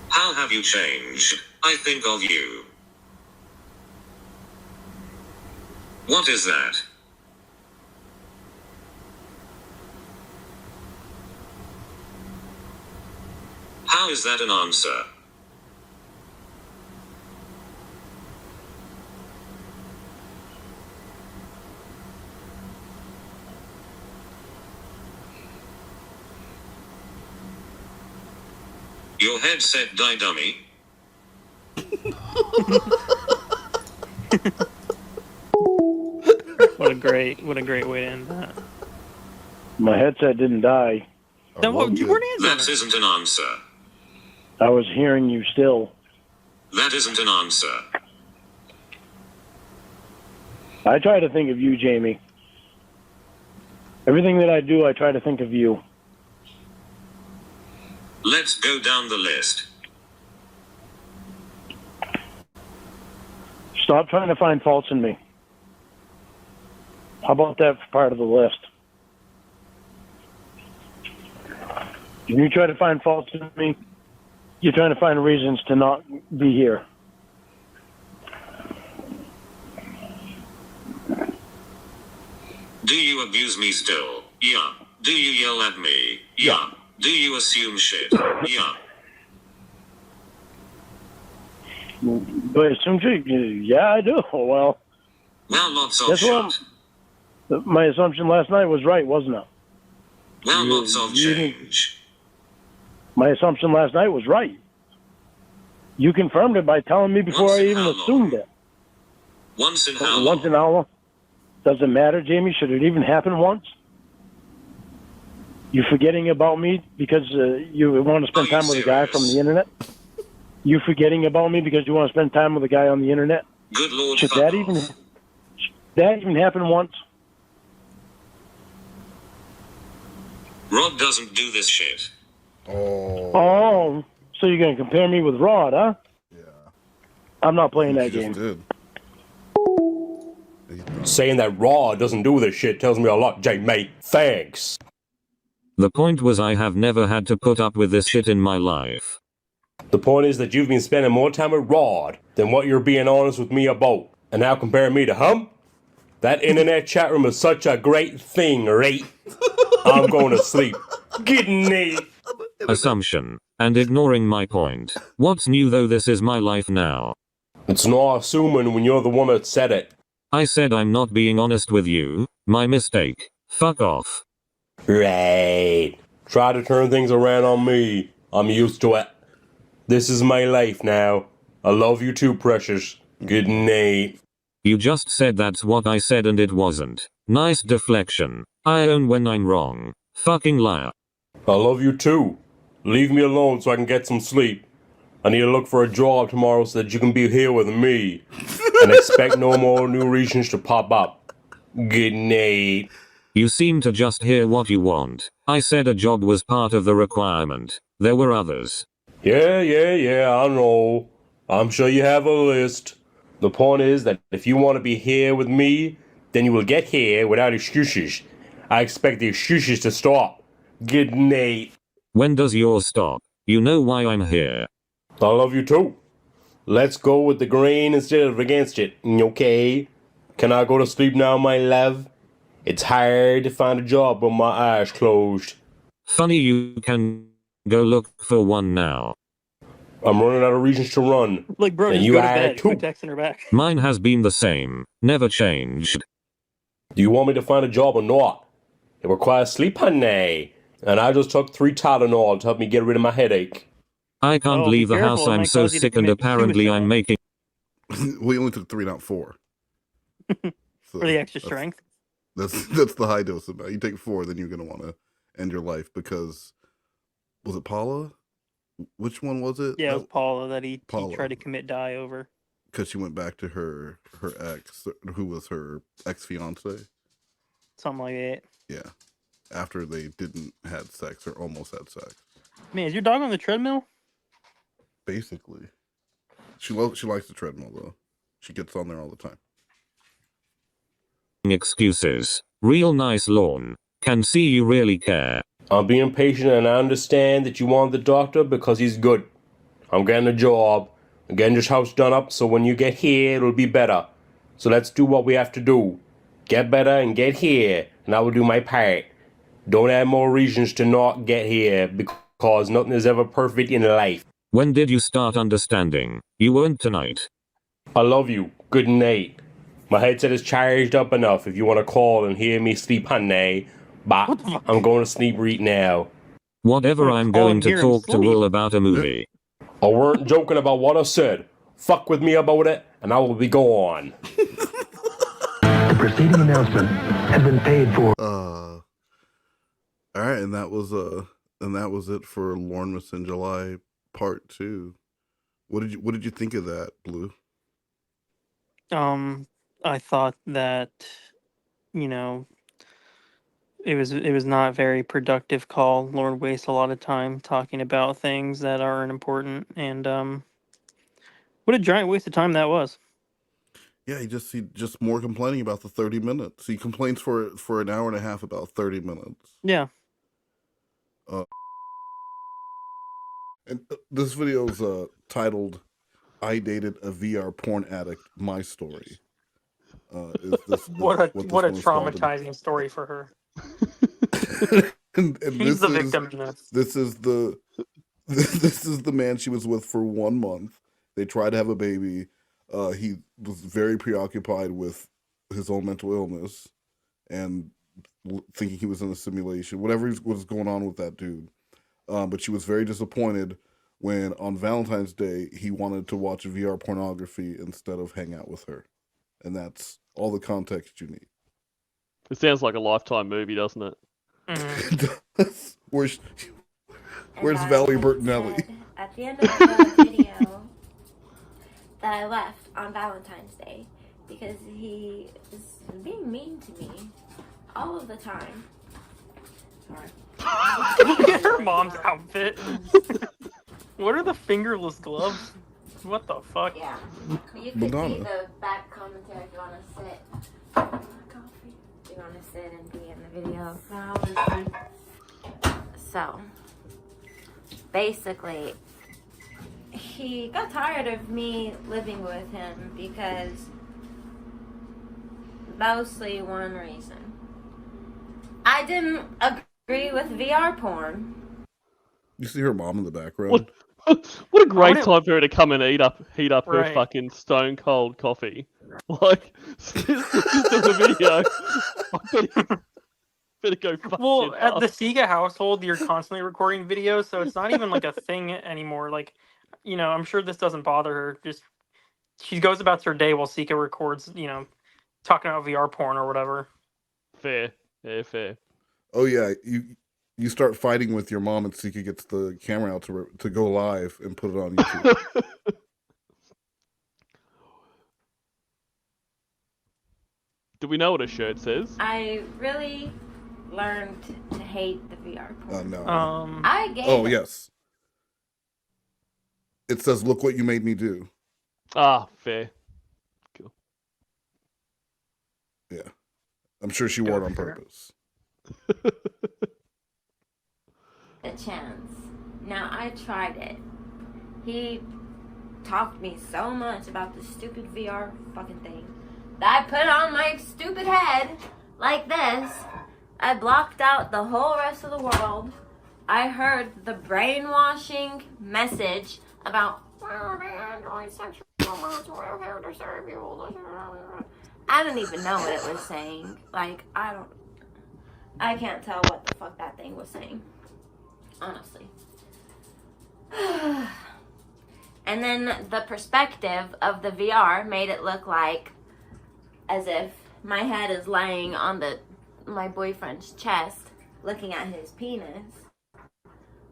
How have you changed? I think of you. What is that? How is that an answer? Your headset die dummy. What a great way to end that. My headset didn't die. Then what? You weren't answering. That isn't an answer. I was hearing you still. That isn't an answer. I try to think of you, Jamie. Everything that I do, I try to think of you. Let's go down the list. Stop trying to find faults in me. How about that for part of the list? When you try to find faults in me, you're trying to find reasons to not be here. Do you abuse me still? Yeah. Do you yell at me? Yeah. Do you assume shit? Yeah. Do I assume yeah, I do. Well, Lots of guess shit. what? My assumption last night was right, wasn't it? Lots of change. My assumption last night was right. You confirmed it by telling me before I even assumed it. Once in how Once an hour? Doesn't matter, Jamie. Should it even happen once? You forgetting about me because you want to spend time with a guy from the internet? You forgetting about me because you want to spend time with a guy on the internet? Good Lord, Should fuck that off. even happen once? Rod doesn't do this shit. Oh, so you're gonna compare me with Rod, huh? Yeah. I'm not playing that She game. just did. Saying that Rod doesn't do this shit tells me a lot, J mate. Thanks. The point was I have never had to put up with this shit in my life. The point is that you've been spending more time with Rod than what you're being honest with me about. And now comparing me to him? That internet chat room is such a great thing, right? I'm going to sleep. Good night. Assumption. And ignoring my point. What's new though? This is my life now. It's not assuming when you're the one that said it. I said I'm not being honest with you. My mistake. Fuck off. Right. Try to turn things around on me. I'm used to it. This is my life now. I love you too, precious. Good night. You just said that's what I said and it wasn't. Nice deflection. I own when I'm wrong. Fucking liar. I love you too. Leave me alone so I can get some sleep. I need to look for a job tomorrow so that you can be here with me. And expect no more new reasons to pop up. Good night. You seem to just hear what you want. I said a job was part of the requirement. There were others. Yeah, I know. I'm sure you have a list. The point is that if you want to be here with me, then you will get here without excuses. I expect the excuses to stop. Good night. When does yours stop? You know why I'm here. I love you too. Let's go with the grain instead of against it, okay? Can I go to sleep now, my love? It's hard to find a job with my eyes closed. Funny you can go look for one now. I'm running out of reasons to run. Like, bro, and just you go to are bed. too. Quit texting her back. Mine has been the same. Never changed. Do you want me to find a job or not? It requires sleep, honey. And I just took 3 Tylenol to help me get rid of my headache. I can't Oh, leave be the careful, house. it I'm might so cause you to sick and commit apparently suicide. I'm making... We only took 3, not 4. So For the extra strength. That's the high dose of that. You take 4, then you're gonna want to end your life because was it Paula? Which one was it? Yeah, it was Paula that he Paula. tried to commit die over. Because she went back to her ex, who was her ex-fiance. Something like that. Yeah, after they didn't had sex or almost had sex. Man, is your dog on the treadmill? Basically, she likes the treadmill though. She gets on there all the time. Excuses. Real nice Lorne. Can see you really care. I'm being patient and I understand that you want the doctor because he's good. I'm getting a job. I'm getting this house done up so when you get here, it'll be better. So let's do what we have to do. Get better and get here, and I will do my part. Don't add more reasons to not get here because nothing is ever perfect in life. When did you start understanding? You weren't tonight. I love you. Good night. My headset is charged up enough if you want to call and hear me sleep, honey. But I'm going to sleep right now. Whatever, I'm going to talk to Will about a movie. I weren't joking about what I said. Fuck with me about it, and I will be gone. The preceding announcement has been paid for. All right, and that was it for Lornemas in July Part 2. What did you think of that, Blue? I thought that, it was not a very productive call. Lorne wastes a lot of time talking about things that aren't important, and what a giant waste of time that was. Yeah, he just more complaining about the 30 minutes. He complains for an hour and a half about 30 minutes. Yeah. And this video's titled "I Dated a VR Porn Addict. My Story." What a traumatizing story for her. and She's the victim in this. This is the man she was with for 1 month. They tried to have a baby. He was very preoccupied with his own mental illness and thinking he was in a simulation, whatever was going on with that dude. But she was very disappointed when on Valentine's Day, he wanted to watch VR pornography instead of hang out with her. And that's all the context you need. It sounds like a Lifetime movie, doesn't it? Where's Valerie Bertinelli? At the end of the video, that I left on Valentine's Day because he is being mean to me all of the time. Sorry. Look at her mom's outfit. What are the fingerless gloves? What the fuck? Yeah. You could see the back commentary if you want to sit. If you want to sit and be in the video. So, basically, he got tired of me living with him because mostly one reason. I didn't agree with VR porn. You see her mom in the background? What a great time for her to come and heat up her Right. fucking stone cold coffee. Like, just the video. Better go fuck Well, shit at up. the Seekah household, you're constantly recording videos, so it's not even like a thing anymore. Like, you know, I'm sure this doesn't bother her. Just she goes about her day while Seekah records, you know, talking about VR porn or whatever. Fair. Yeah, fair. Oh yeah, you start fighting with your mom and Seekah gets the camera out to go live and put it on YouTube. Do we know what her shirt says? I really learned to hate the VR porn. No. I gave Oh it. yes. It says, "Look what you made me do." Ah, fair. Cool. Yeah, I'm sure she wore it on purpose. A chance. Now I tried it. He talked me so much about the stupid VR fucking thing that I put on my stupid head like this. I blocked out the whole rest of the world. I heard the brainwashing message about I don't even know what it was saying. Like, I can't tell what the fuck that thing was saying. Honestly. And then the perspective of the VR made it look like as if my head is laying on my boyfriend's chest looking at his penis.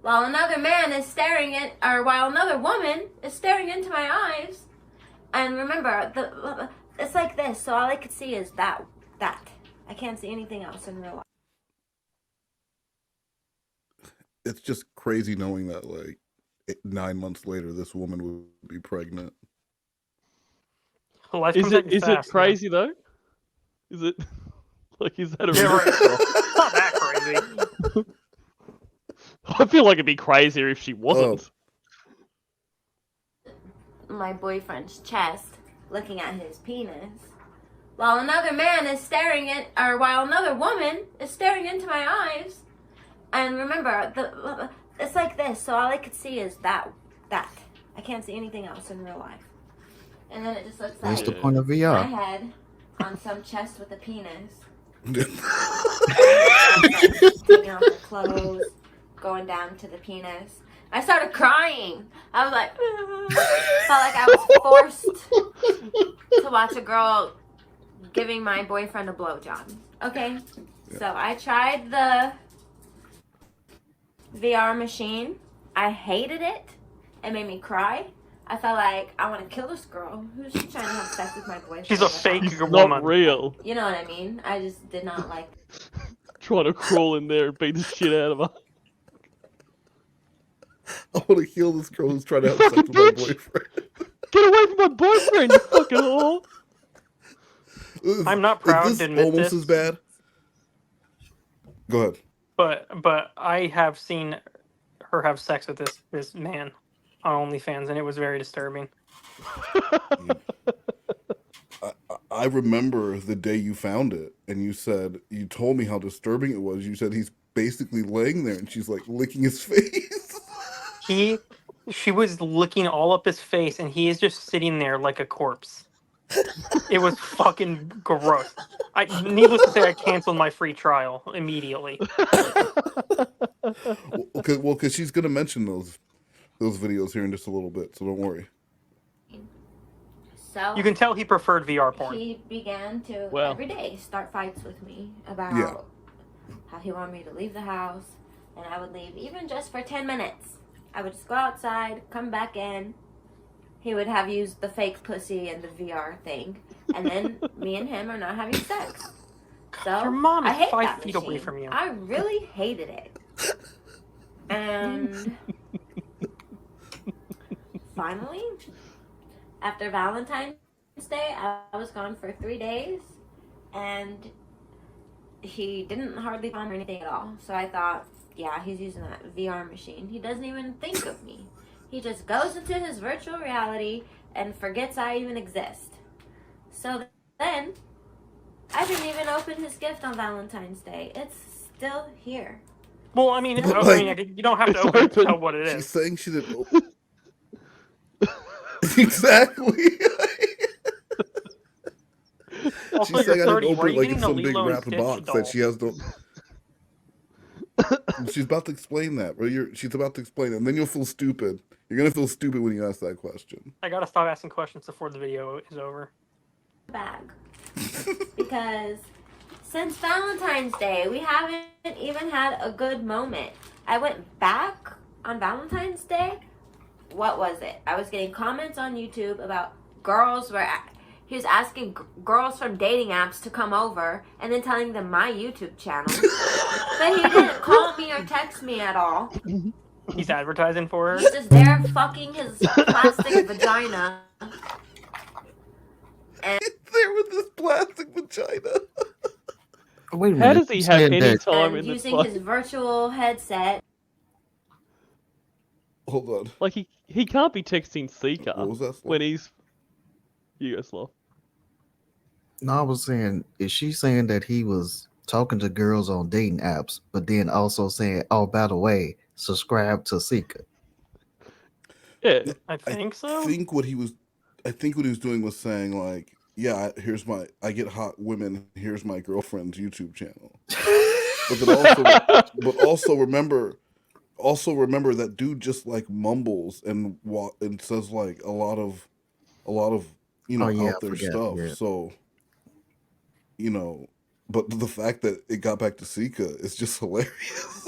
While another man is while another woman is staring into my eyes. And remember, it's like this, so all I could see is that. I can't see anything else in real life. It's just crazy knowing that, like, 9 months later, this woman would be pregnant. Is it crazy though? Is it like is that a real Not that crazy. I feel like it'd be crazier if she wasn't. My boyfriend's chest looking at his penis. While another man is while another woman is staring into my eyes. And remember, it's like this, so all I could see is that. I can't see anything else in real life. And then it just looks That's like the point of VR. my head on some chest with a penis. Taking off the clothes, going down to the penis. I started crying. I was like, felt like I was forced to watch a girl giving my boyfriend a blowjob. Okay? Yeah. So I tried the VR machine. I hated it. It made me cry. I felt like I want to kill this girl. Who's she trying to have sex with my boyfriend? She's a fake woman. Not real. You know what I mean? I just did not like Trying to crawl in there and beat the shit out of her. I want to kill this girl who's trying to have sex with my boyfriend. Get away from my boyfriend, you fucking whore! I'm not proud Is to this admit almost this, as bad? Go ahead. but I have seen her have sex with this man on OnlyFans, and it was very disturbing. I remember the day you found it, and you told me how disturbing it was. You said he's basically laying there, and she's like licking his face. She was licking all up his face, and he is just sitting there like a corpse. It was fucking gross. Needless to say, I canceled my free trial immediately. Because she's gonna mention those videos here in just a little bit, so don't worry. So you can tell he preferred VR porn. He began to every day start fights with me about how he wanted me to leave the house, and I would leave even just for 10 minutes. I would just go outside, come back in. he would have used the fake pussy and the VR thing, and then me and him are not having sex. So Your mom I is hate 5 that feet machine. away from you. I really hated it. And finally, after Valentine's Day, I was gone for 3 days, and he didn't hardly find anything at all. So I thought, yeah, he's using that VR machine. He doesn't even think of me. He just goes into his virtual reality and forgets I even exist. So then, I didn't even open his gift on Valentine's Day. It's still here. Well, I mean, you don't have to open it to tell what it She's is. saying she didn't open. Exactly. Also, She's you're saying I 30. didn't Where are open you it like getting it's the some big Lilo and wrapped Stitch box doll? that she has to. She's about to explain that, bro. She's about to explain it, and then you'll feel stupid. You're gonna feel stupid when you ask that question. I gotta stop asking questions before the video is over. Bag. Because since Valentine's Day, we haven't even had a good moment. I went back on Valentine's Day. What was it? I was getting comments on YouTube about girls were. He was asking girls from dating apps to come over and then telling them my YouTube channel. But he didn't call me or text me at all. He's advertising for her. He's just there fucking his plastic vagina. And there with this plastic vagina. Wait a How minute. does he you have saying any that- time and in the using fuck? his virtual headset. Hold on. Like he can't be texting Seekah What was that, Sloth? when he's. You go, Sloth. No, I was saying, is she saying that he was talking to girls on dating apps, but then also saying, "Oh, by the way, subscribe to Seekah"? Yeah, I think so. I think what he was doing was saying like, yeah, here's my, I get hot women. Here's my girlfriend's YouTube channel. But also remember that dude just like mumbles and says like a lot of you know Oh, yeah, out I there forgot, stuff. yeah. So you know, but the fact that it got back to Seekah is just hilarious.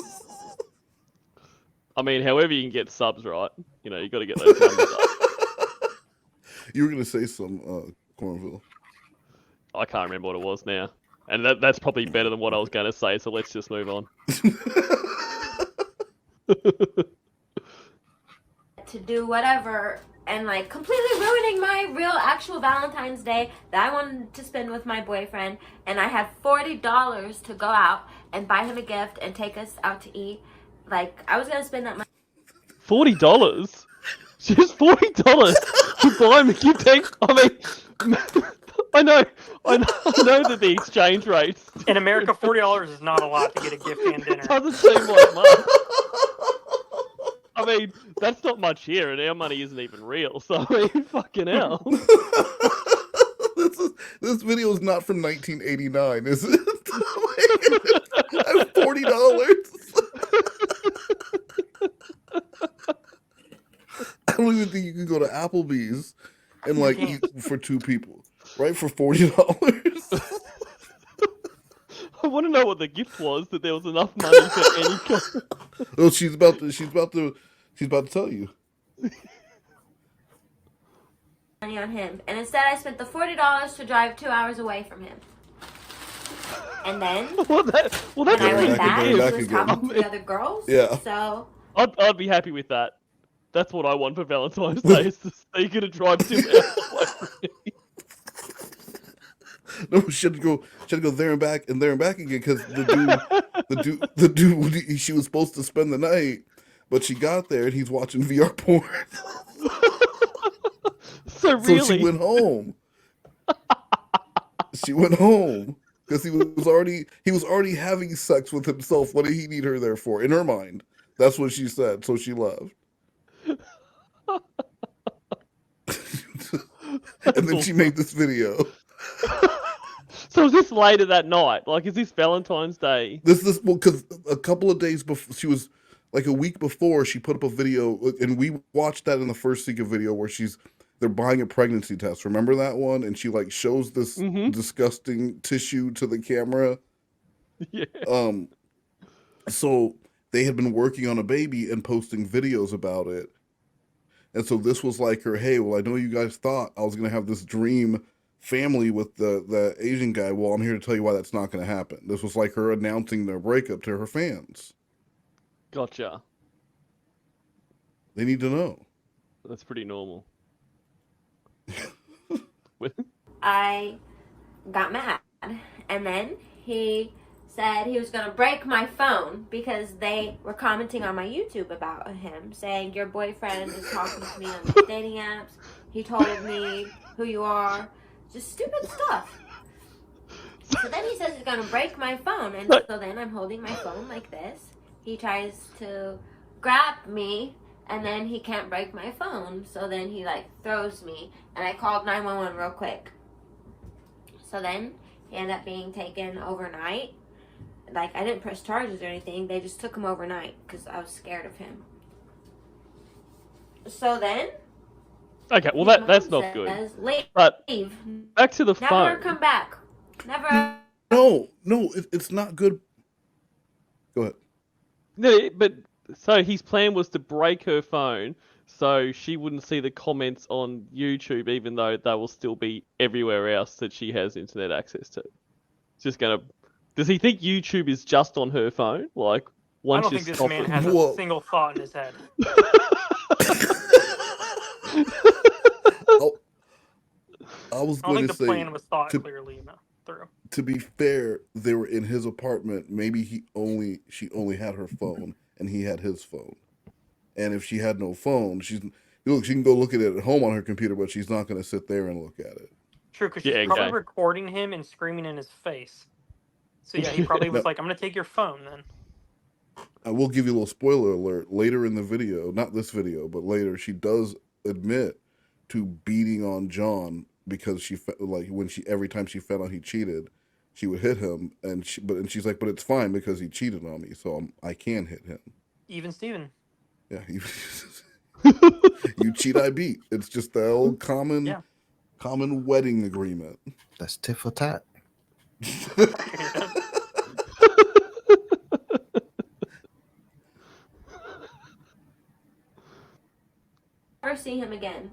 I mean, however you can get subs, right? You know, you got to get those numbers up. You were gonna say some Cornville. I can't remember what it was now, and that's probably better than what I was going to say. So let's just move on. To do whatever and like completely ruining my real actual Valentine's Day that I wanted to spend with my boyfriend, and I had $40 to go out and buy him a gift and take us out to eat. Like I was gonna spend that money. $40? Just $40 to buy him a gift. I mean, I know that the exchange rates In America, $40 is not a lot to get a gift and dinner. doesn't seem like much. I mean, that's not much here, and our money isn't even real. So I mean, fucking hell. This video is not from 1989, is it? I have $40. I don't even think you can go to Applebee's and like eat for two people, right? For $40. I want to know what the gift was that there was enough money for any kind. Oh, she's about to tell you. Money on him, and instead I spent the $40 to drive 2 hours away from him. And then well, that's when I went back, he back was again. talking to the other girls. Yeah. So I'd be happy with that. That's what I want for Valentine's Day. Is you're gonna drive 2 hours away from me. No, she had to go there and back again because the dude she was supposed to spend the night, but she got there and he's watching VR porn. So really, so she went home. She went home because he was already having sex with himself. What did he need her there for? In her mind, that's what she said. So she left. And then she made this video. So is this later that night? Like, is this Valentine's Day? This well, because a couple of days before, she was like a week before, she put up a video, and we watched that in the first Seekah video where they're buying a pregnancy test. Remember that one? And she like shows this disgusting tissue to the camera. Yeah. So they had been working on a baby and posting videos about it. And so this was like her, hey, well, I know you guys thought I was going to have this dream family with the Asian guy. Well, I'm here to tell you why that's not going to happen. This was like her announcing their breakup to her fans. Gotcha. They need to know. That's pretty normal. I got mad, and then he said he was gonna break my phone because they were commenting on my YouTube about him, saying your boyfriend is talking to me on the dating apps. He told me who you are, just stupid stuff. So then he says he's gonna break my phone, and so then I'm holding my phone like this. He tries to grab me, and then he can't break my phone. So then he like throws me, and I called 911 real quick. So then he ended up being taken overnight. Like, I didn't press charges or anything. They just took him overnight because I was scared of him. So then... Okay, well that's not good. Leave. But back to the Never phone. Never come back. Never. No, it's not good. Go ahead. No, but so his plan was to break her phone so she wouldn't see the comments on YouTube, even though they will still be everywhere else that she has internet access to. It's just gonna. Does he think YouTube is just on her phone? Like, I once don't you think this stop man it- has a single thought in his head. I was I don't going think to the say, plan was thought clearly enough through. to be fair, they were in his apartment. Maybe she only had her phone and he had his phone. And if she had no phone, she can go look at it at home on her computer, but she's not going to sit there and look at it. True, because she's probably recording him and screaming in his face. So yeah, he probably was No. like, I'm going to take your phone then. I will give you a little spoiler alert. Later in the video, not this video, but later, she does admit to beating on John because every time she found out he cheated, she would hit him, and she's like, but it's fine because he cheated on me, so I can hit him. Even Steven. Yeah, you cheat, I beat. It's just the old common wedding agreement. That's tit for tat. Never see him again.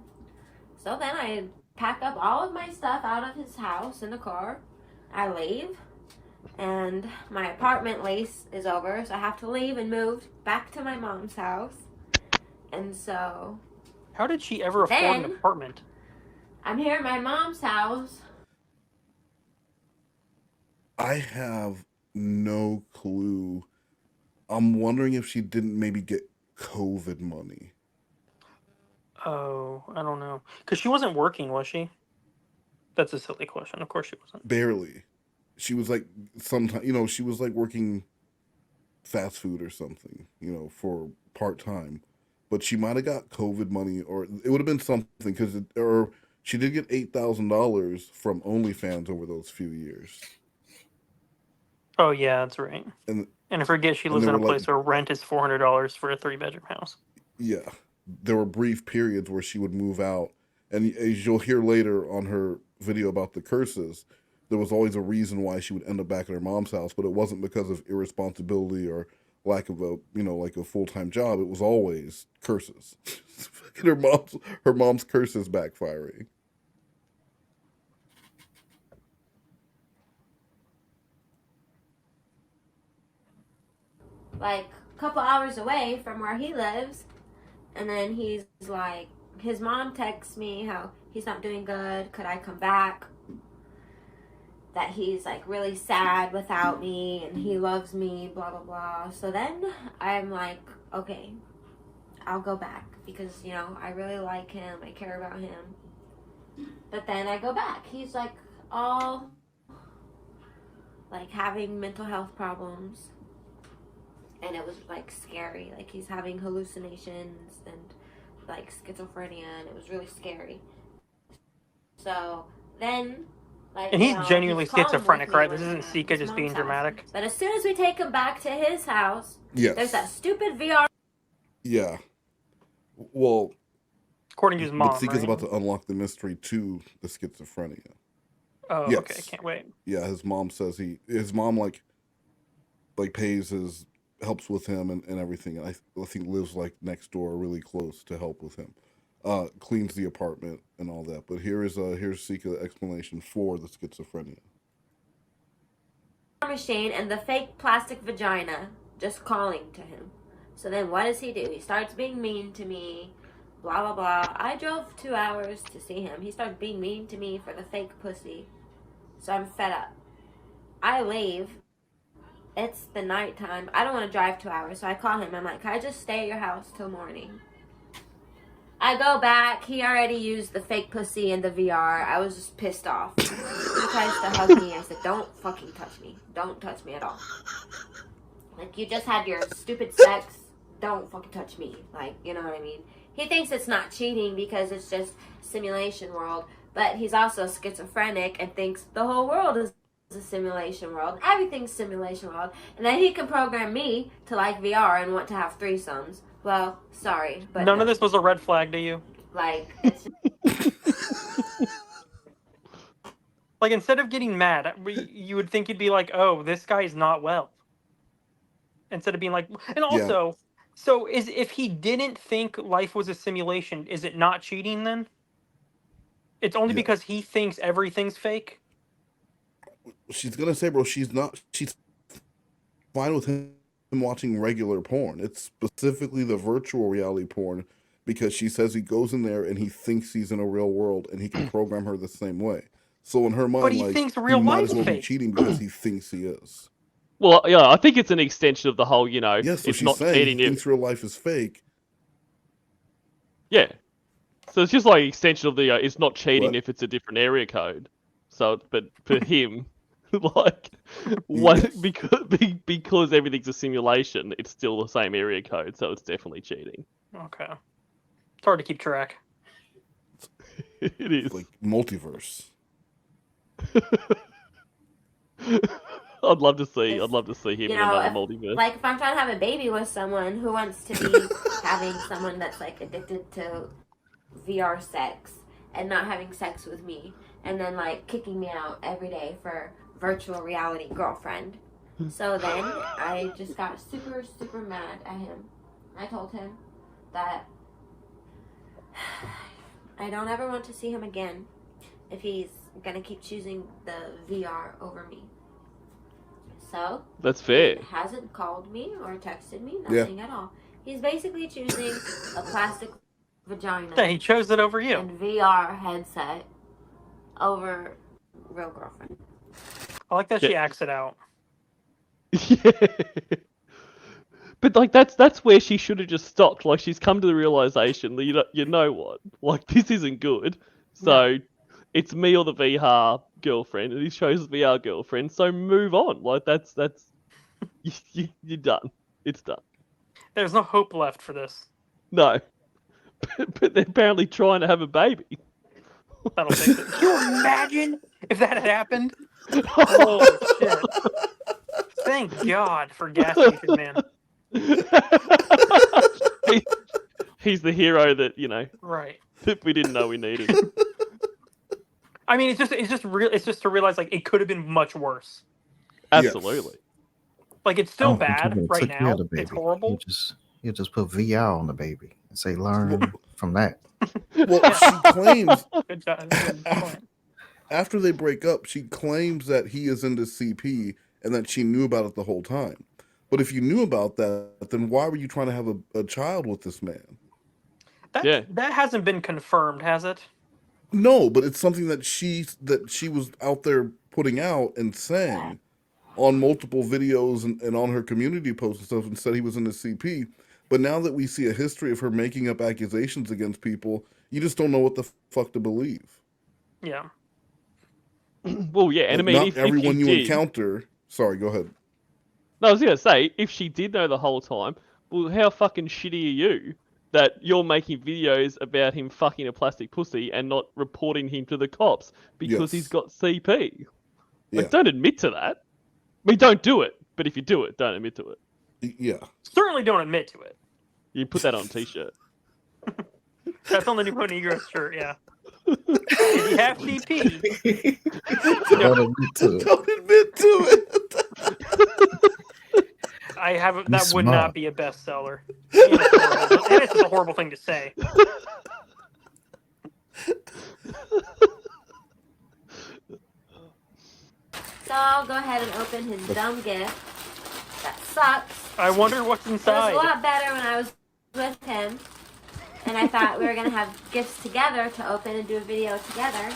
So then I pack up all of my stuff out of his house in the car. I leave, and my apartment lease is over, so I have to leave and move back to my mom's house. And so... How did she ever afford an apartment? I'm here at my mom's house. I have no clue. I'm wondering if she didn't maybe get COVID money. Oh, I don't know. Because she wasn't working, was she? That's a silly question. Of course she wasn't. Barely. She was like, sometimes, she was like working fast food or something, for part-time. But she might have got COVID money, or it would have been something, or she did get $8,000 from OnlyFans over those few years. Oh, yeah, that's right. And I forget she lives in a place where rent is $400 for a 3-bedroom house. Yeah. There were brief periods where she would move out. And as you'll hear later on her video about the curses, there was always a reason why she would end up back at her mom's house, but it wasn't because of irresponsibility or lack of a full-time job. It was always curses. her mom's curses backfiring. Like a couple hours away from where he lives, and then he's like, his mom texts me how he's not doing good, could I come back, that he's like really sad without me and he loves me, blah blah blah. So then I'm like, okay, I'll go back because I really like him, I care about him. But then I go back, he's like all like having mental health problems. And it was like scary. Like he's having hallucinations and like schizophrenia, and it was really scary. So then, and he's genuinely schizophrenic, right? This isn't Seekah just being dramatic. But as soon as we take him back to his house, there's that stupid VR. Yeah. Well, according to his mom, but Seekah's right? about to unlock the mystery to the schizophrenia. Oh, yes. Okay. Can't wait. Yeah, his mom says his mom like helps with him and everything. And I think lives like next door, really close to help with him. cleans the apartment and all that. But here's Seekah's explanation for the schizophrenia. Machine and the fake plastic vagina just calling to him. So then what does he do? He starts being mean to me, blah blah blah. I drove 2 hours to see him. He starts being mean to me for the fake pussy. So I'm fed up. I leave. It's the nighttime. I don't want to drive 2 hours, so I call him. I'm like, can I just stay at your house till morning? I go back. He already used the fake pussy in the VR. I was just pissed off. He tries to hug me. I said, don't fucking touch me. Don't touch me at all. Like, you just had your stupid sex. Don't fucking touch me. Like, you know what I mean? He thinks it's not cheating because it's just simulation world. But he's also schizophrenic and thinks the whole world is a simulation world. Everything's simulation world. And then he can program me to like VR and want to have threesomes. Well, sorry, but none of this was a red flag to you. Like, it's like instead of getting mad, you would think you'd be like, "Oh, this guy's not well." Instead of being like, and also, so if he didn't think life was a simulation, is it not cheating then? It's only because he thinks everything's fake. She's gonna say, bro, she's fine with him watching regular porn. It's specifically the virtual reality porn because she says he goes in there and he thinks he's in a real world and he can program her the same way. So in her mind, he like, thinks real he might life's as well be fake. cheating because he thinks he is. Well, yeah, I think it's an extension of the whole, you know, Yeah, so it's she's not saying cheating. he thinks real life is fake. Yeah. So it's just like an extension of the, it's not cheating if it's a different area code. So, but for him, like, because everything's a simulation, it's still the same area code, so it's definitely cheating. Okay. It's hard to keep track. It is. Like multiverse. I'd love to see him you in know, another if, multiverse. like if I'm trying to have a baby with someone who wants to be having someone that's like addicted to VR sex and not having sex with me, and then like kicking me out every day for virtual reality girlfriend. So then I just got super mad at him. I told him that I don't ever want to see him again if he's gonna keep choosing the VR over me. So that's fair. He hasn't called me or texted me, nothing at all. He's basically choosing a plastic vagina. Yeah, he chose it over you. And VR headset over real girlfriend. I like that she acts it out. Yeah. But like that's where she should have just stopped. Like she's come to the realization that you know what, like this isn't good. So it's me or the VR girlfriend, and he chose the VR girlfriend. So move on. Like that's you're done. It's done. There's no hope left for this. No, but they're apparently trying to have a baby. That'll fix it. Can you imagine if that had happened? Holy shit! Thank God for Gas Station Man. He's the hero that Right. that we didn't know we needed. I mean, it's just to realize like it could have been much worse. Absolutely. Like it's still I don't think bad he would've right took care now. of the baby. It's horrible. You just put VR on the baby and say learn from that. Well, she claims Good job. Good point. after they break up, she claims that he is into CP and that she knew about it the whole time. But if you knew about that, then why were you trying to have a child with this man? That hasn't been confirmed, has it? No, but it's something that she was out there putting out and saying on multiple videos and on her community posts and stuff, and said he was into CP. But now that we see a history of her making up accusations against people, you just don't know what the fuck to believe. Yeah. Well, yeah, and I mean, not if everyone you did, encounter. Sorry, go ahead. No, I was gonna say, if she did know the whole time, well, how fucking shitty are you that you're making videos about him fucking a plastic pussy and not reporting him to the cops because he's got CP? Like, don't admit to that. I mean, don't do it. But if you do it, don't admit to it. Yeah. Certainly don't admit to it. You put that on a t-shirt. That's on the new Negro shirt, yeah. If you have CP, Don't admit to it. Don't admit to it. I haven't. That would smart. not be a bestseller. And it's a horrible thing to say. So I'll go ahead and open his dumb gift. That sucks. I wonder what's It was inside. a lot better when I was with him. And I thought we were going to have gifts together to open and do a video together.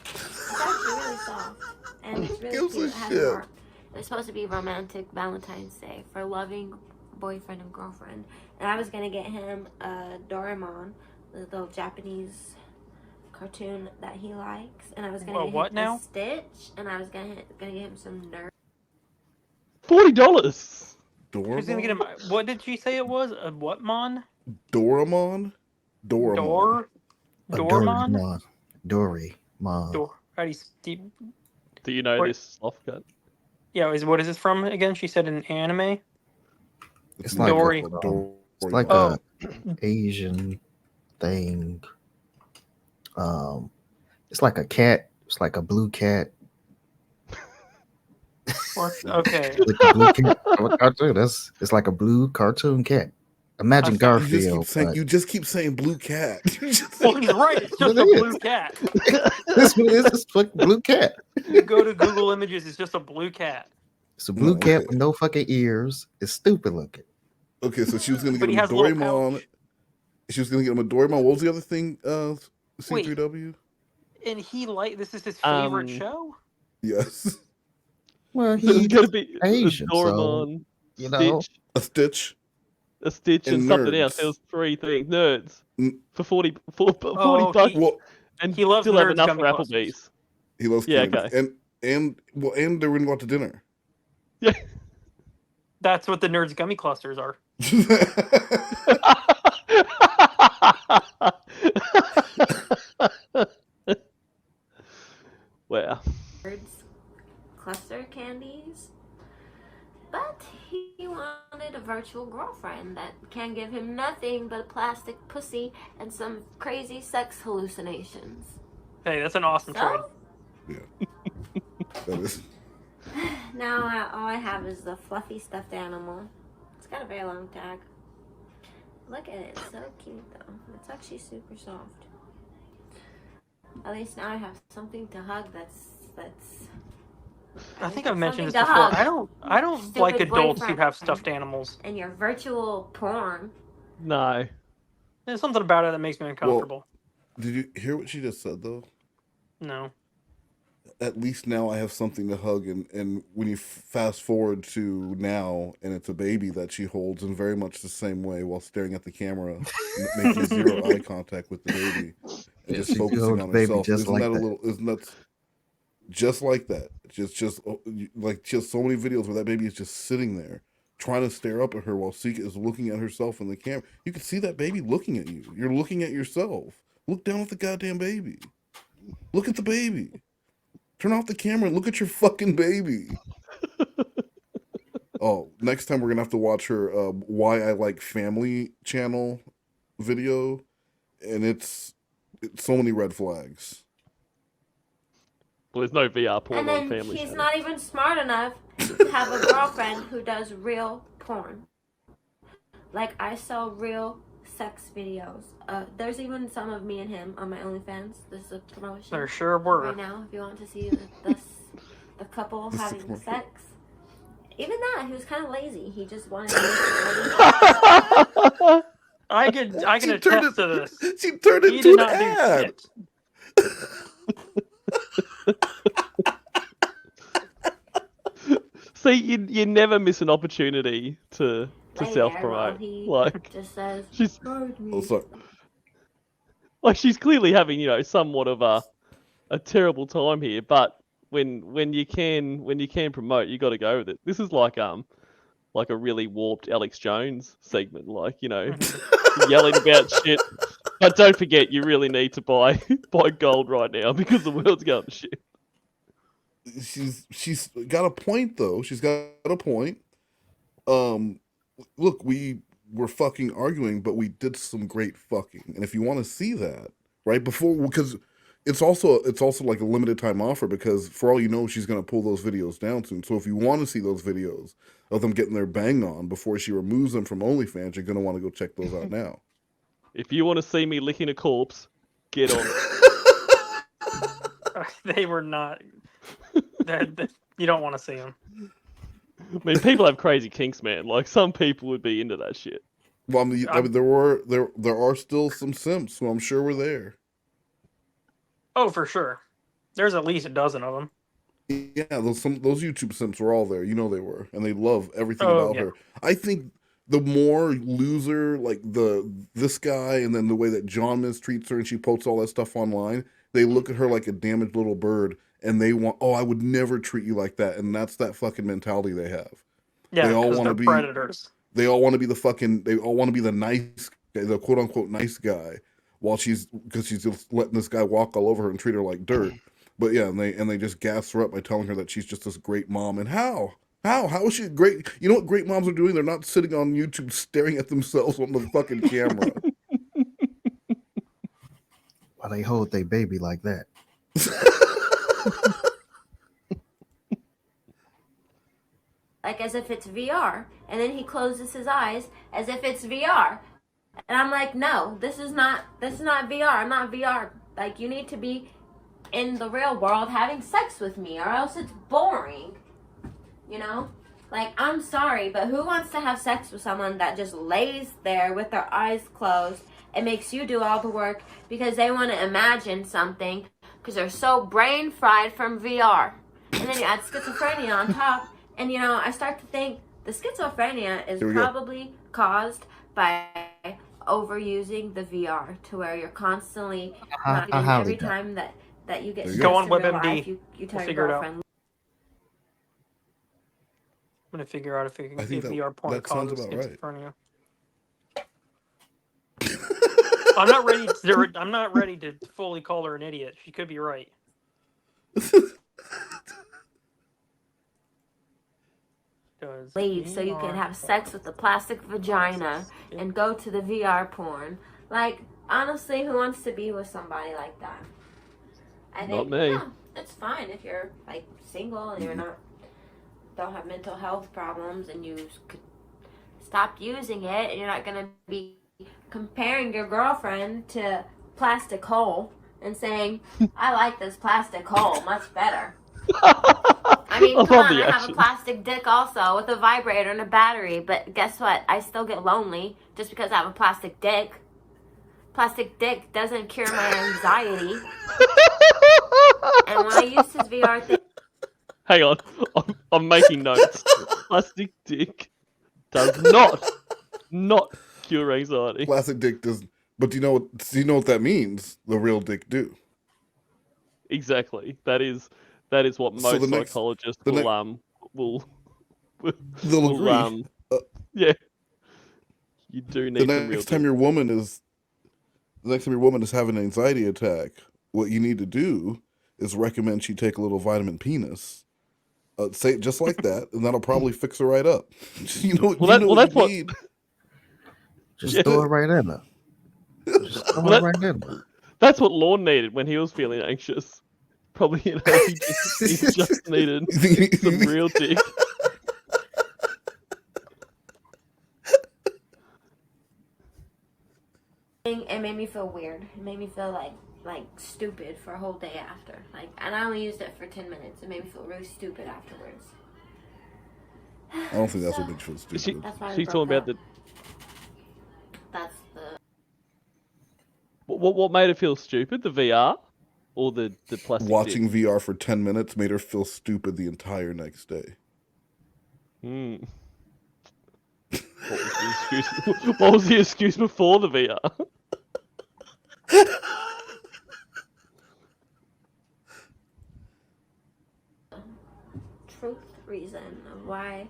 It's actually really soft. And it's really cute. It has a heart. It's supposed to be romantic Valentine's Day for loving boyfriend and girlfriend. And I was going to get him a Doraemon, the little Japanese cartoon that he likes. And I was going to get him a Stitch. And I was going to get him some Nerds. $40. Who's gonna get him? What did she say it was? A what mon? Doraemon? Doraemon. Doraemon? Doraemon. How do you Do you know this Sloth Cat? Yeah, what is this from again? She said an anime. It's like Dory. It's like a Asian thing. It's like a cat. It's like a blue cat. Okay. Like a blue cat. Cartoon. It's like a blue cartoon cat. Imagine Garfield. You just keep saying blue cat. Well, he's right. It's just a blue cat. This one is just a blue cat. You go to Google Images, it's just a blue cat. It's a blue cat with no fucking ears. It's stupid looking. Okay, so she was gonna get him a Doraemon. She was gonna get him a Doraemon. What was the other thing? C3W. And this is his favorite show. Yes. Well, He's gonna be Asian, Doraemon, you know, a Stitch, and something else. There was 3 things. Nerds for 40 bucks. And he loves still have Nerds enough gummy for clusters. Applebee's. He loves candy. And they were gonna go out to dinner. Yeah. That's what the Nerds gummy clusters are. Wow. Nerds cluster candies. But he wanted a virtual girlfriend that can give him nothing but a plastic pussy and some crazy sex hallucinations. Hey, that's an awesome trade. That is. Now all I have is the fluffy stuffed animal. It's got a very long tag. Look at it, it's so cute though. It's actually super soft. At least now I have something to hug that's I think I've mentioned this something before. to hug. I don't Stupid like adults who boyfriend. have stuffed animals. And your virtual porn. No. There's something about it that makes me uncomfortable. Did you hear what she just said though? No. At least now I have something to hug, and when you fast forward to now, and it's a baby that she holds in very much the same way while staring at the camera, making zero eye contact with the baby, and just she focusing holds on baby herself. just Isn't like that a that. little? Isn't that just like that? Just so many videos where that baby is just sitting there trying to stare up at her while Seekah is looking at herself in the camera. You can see that baby looking at you. You're looking at yourself. Look down at the goddamn baby. Look at the baby. Turn off the camera and look at your fucking baby. Oh, next time we're gonna have to watch her Why I Like Family channel video, and it's so many red flags. Well, there's no VR porn And on then Family he's Channel. not even smart enough to have a girlfriend who does real porn. Like, I sell real sex videos. There's even some of me and him on my OnlyFans. This is a promotion. There sure were. Right now, if you want to see the couple This is a having commercial. sex. Even that, he was kind of lazy. He just wanted to I can attest to this. She turned He into did an not do ad. See, you never miss an opportunity to lay self there while promote. he Like just says, she's "Guard me." Oh, sorry. like she's clearly having, somewhat of a terrible time here, but when you can promote, you got to go with it. This is like a really warped Alex Jones segment, yelling about shit. But don't forget, you really need to buy gold right now because the world's going to shit. She's got a point though. She's got a point. Look, we were fucking arguing, but we did some great fucking. And if you want to see that, right before, because it's also like a limited time offer, because for all you know, she's gonna pull those videos down soon. So if you want to see those videos of them getting their bang on before she removes them from OnlyFans, you're gonna want to go check those out now. If you want to see me licking a corpse, Get on it. They were not. You don't want to see them. I mean, people have crazy kinks, man. Like, some people would be into that shit. Well, I mean, there are still some simps who I'm sure were there. Oh, for sure. There's at least a dozen of them. Yeah, those YouTube simps were all there. You know they were, and they love everything Oh, about yeah. her. I think the more loser, like this guy, and then the way that John mistreats her, and she posts all that stuff online, they look at her like a damaged little bird, and they want, oh, I would never treat you like that, and that's that fucking mentality they have. Yeah, they all because want they're to be predators. They all want to be the fucking. They all want to be the nice guy, the quote unquote nice guy, because she's just letting this guy walk all over her and treat her like dirt. But yeah, and they just gas her up by telling her that she's just this great mom. And how is she great? You know what great moms are doing? They're not sitting on YouTube staring at themselves on the fucking camera. Why they hold their baby like that? Like as if it's VR, and then he closes his eyes as if it's VR, and I'm like, no, this is not VR. I'm not VR. Like, you need to be in the real world having sex with me, or else it's boring. You know, like, I'm sorry, but who wants to have sex with someone that just lays there with their eyes closed and makes you do all the work because they want to imagine something because they're so brain fried from VR, and then you add schizophrenia on top. And, you know, I start to think the schizophrenia is probably caused by overusing the VR to where you're constantly not even every time that you get Go on stressed in real WebMD. life, you tell We'll your figure it out. girlfriend. I'm gonna figure out if VR porn that sounds causes about right. schizophrenia. I'm not ready to fully call her an idiot. She could be right. Leave so you can have sex with the plastic vagina and go to the VR porn. Like, honestly, who wants to be with somebody like that? I think, Not me. yeah, it's fine if you're like single and don't have mental health problems and you could stop using it, and you're not gonna be comparing your girlfriend to plastic hole and saying, I like this plastic hole much better. I mean, come on, I have a plastic dick also with a vibrator and a battery, but guess what? I still get lonely just because I have a plastic dick. Plastic dick doesn't cure my anxiety. And when I used his VR thing... Hang on, I'm making notes. Plastic dick does not cure anxiety. Plastic dick does, but do you know what that means? The real dick do. Exactly. That is what most psychologists will agree. Yeah. You do need the next time your woman is having an anxiety attack, what you need to do is recommend she take a little vitamin penis. Say it just like that, and that'll probably fix her right up. You know what you need. Just throw it right in there. That's what Lorne needed when he was feeling anxious. Probably, he just needed some real dick. It made me feel weird. It made me feel like stupid for a whole day after. Like, and I only used it for 10 minutes. It made me feel really stupid afterwards. I don't think that's what makes you feel stupid. She's talking about That's the... What made her feel stupid? The VR? Or the plastic Watching dick? VR for 10 minutes made her feel stupid the entire next day. What was the excuse before the VR? Truth reason of why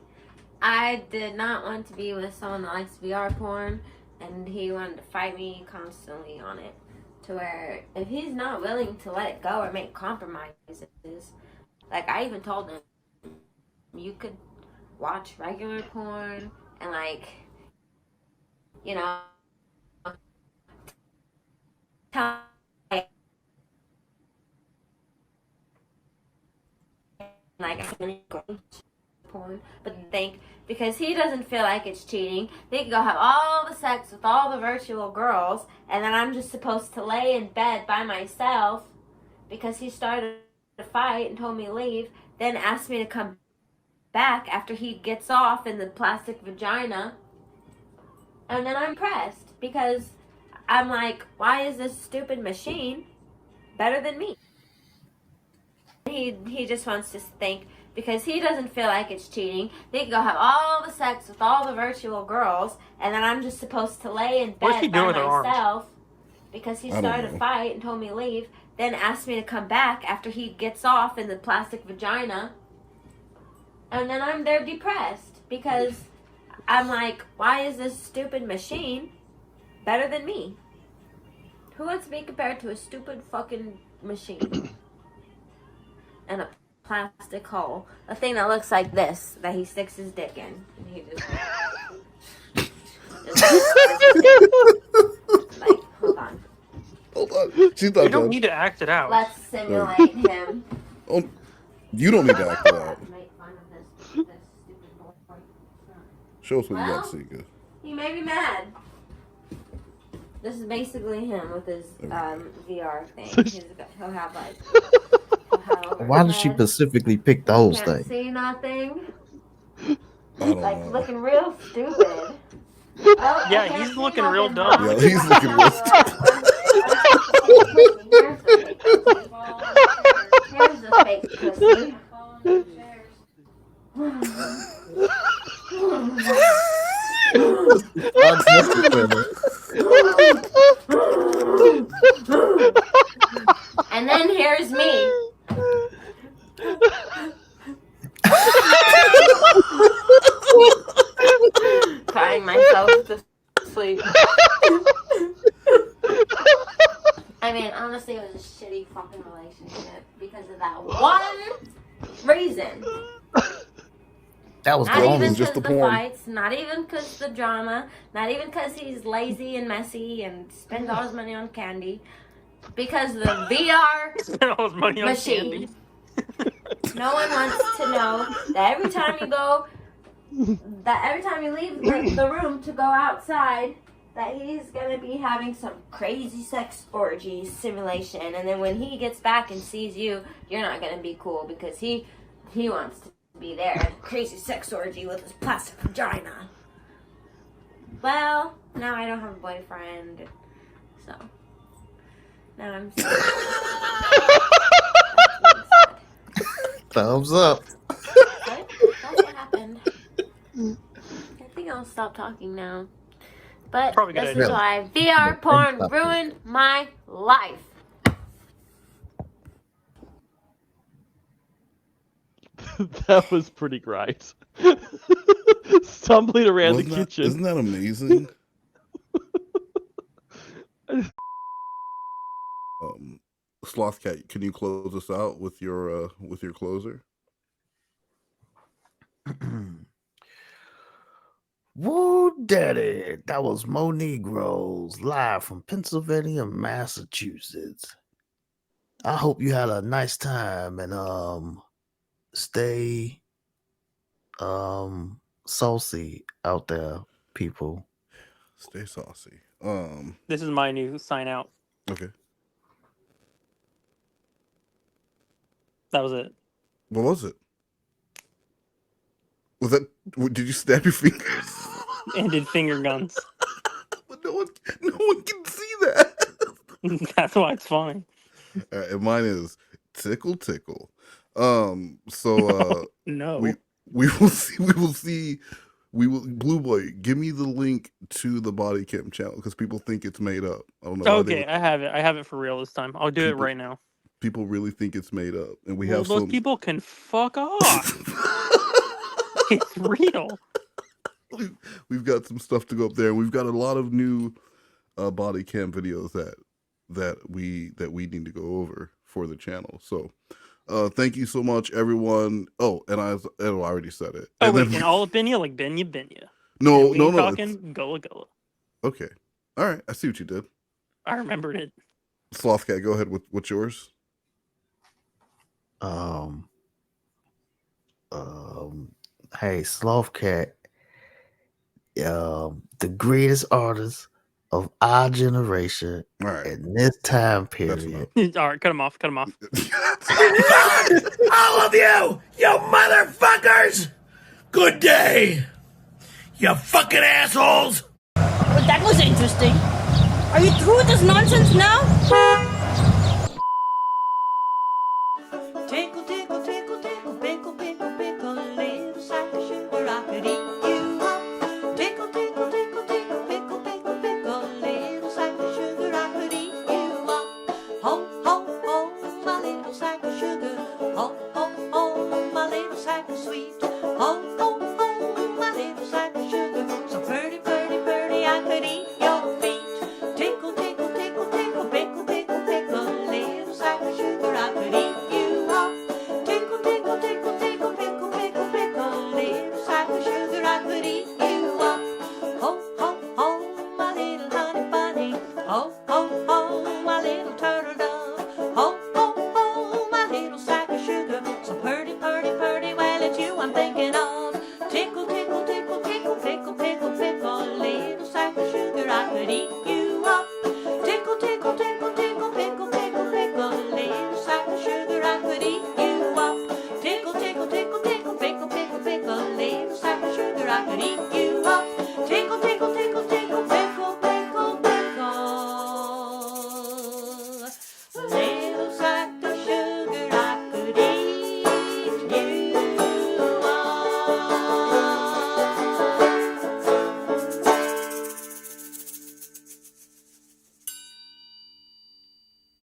I did not want to be with someone that likes VR porn, and he wanted to fight me constantly on it. To where if he's not willing to let it go or make compromises, like I even told him, you could watch regular porn and tell porn, but think because he doesn't feel like it's cheating, they can go have all the sex with all the virtual girls and then I'm just supposed to lay in bed by myself because he started a fight and told me to leave, then asked me to come back after he gets off in the plastic vagina. And then I'm pressed because I'm like, why is this stupid machine better than me? He just wants to think because he doesn't feel like it's cheating. They can go have all the sex with all the virtual girls, and then I'm just supposed to lay in What's he bed doing by with her arms? myself because he I don't started a know. fight and told me to leave, then asked me to come back after he gets off in the plastic vagina. And then I'm there depressed because I'm like, why is this stupid machine better than me? Who wants to be compared to a stupid fucking machine? And a plastic hole. A thing that looks like this, that he sticks his dick in. And he just... like, hold on. Hold on. She's not You don't done. need to act it out. Let's simulate him. Oh, you don't need to act it out. Make fun of this stupid boy. Show us what you got, Well, Seekah. he may be mad. This is basically him with his VR thing. He'll have like. Why did she specifically pick those Can't things? see nothing. I don't Like know. looking real stupid. Oh, Yeah, I can't he's see looking real nothing, dumb. Mom. Yeah, he's looking real stupid. Here's the fake pussy. And then here's me. Crying myself to sleep. I mean, honestly, it was a shitty fucking relationship because of that one reason. That was Not the even only. just because the the porn. fights, not even because the drama, not even because he's lazy and messy and spends all his money on candy. Because the VR Spent all his money on machine. candy. No one wants to know that every time you go, that every time you leave the room to go outside, that he's gonna be having some crazy sex orgy simulation, and then when he gets back and sees you, you're not gonna be cool because he wants to be there at a crazy sex orgy with his plastic vagina. Well, now I don't have a boyfriend, so now I'm sad. Thumbs up. What? That's what happened. I think I'll stop talking now. But Probably a good this is idea. why VR porn ruined my life. That was pretty great. Stumbling around Wasn't the that- kitchen. Isn't that amazing? Sloth Cat, can you close us out with your closer? Woo, daddy. That was Mo Negroes live from Pennsylvania, Massachusetts. I hope you had a nice time and stay saucy out there, people. Stay saucy. This is my new sign out. Okay. That was it. What was it? Was that? Did you stab your fingers? And did finger guns. But no one can see that. That's why it's fine. And mine is tickle tickle. So No. we will see. Blue Boy, give me the link to the body cam channel because people think it's made up. I don't know. why Okay, I have it. I have it for real this time. I'll do it People- right now. People really think it's made up, and we Well, have those some. people can fuck off. It's real. We've got some stuff to go up there. We've got a lot of new body cam videos that we need to go over for the channel. So thank you so much, everyone. Oh, and I already said it. Oh, And wait, then- and all up in you like Benya. no, We no, ain't no. talking Gullah Gullah. Okay, all right. I see what you did. I remembered it. Sloth Cat, go ahead with what's yours. Hey, Sloth Cat, the greatest artist of our generation in this time period. All right, cut him off. Cut him off. All of you motherfuckers! Good day, you fucking assholes! Well, that was interesting. Are you through with this nonsense now? Tinkle, tinkle, tinkle, tinkle, pinkle, pinkle, pinkle, little sack of sugar, I could eat you up. Tinkle, tinkle, tinkle, tinkle, pinkle, pinkle, pinkle, little sack of sugar, I could eat you up. Ho, ho, ho, my little sack of sugar. Ho, ho, ho, my little sack of sweet. Ho, ho, ho, my little sack of sugar. So pretty, pretty, pretty, I could eat your feet. Tinkle, tinkle, tinkle, tinkle, pinkle, pinkle, pinkle, little sack of sugar, I could eat you up. Tinkle, tinkle, tinkle, tinkle, pinkle, pinkle, pinkle, little sack of sugar, I could eat you up. Ho, ho, ho, my little honey bunny. Ho, ho, ho, my little turtle dove. Ho, ho, ho, my little sack of sugar. So pretty, pretty, pretty, well, it's you I'm thinking of.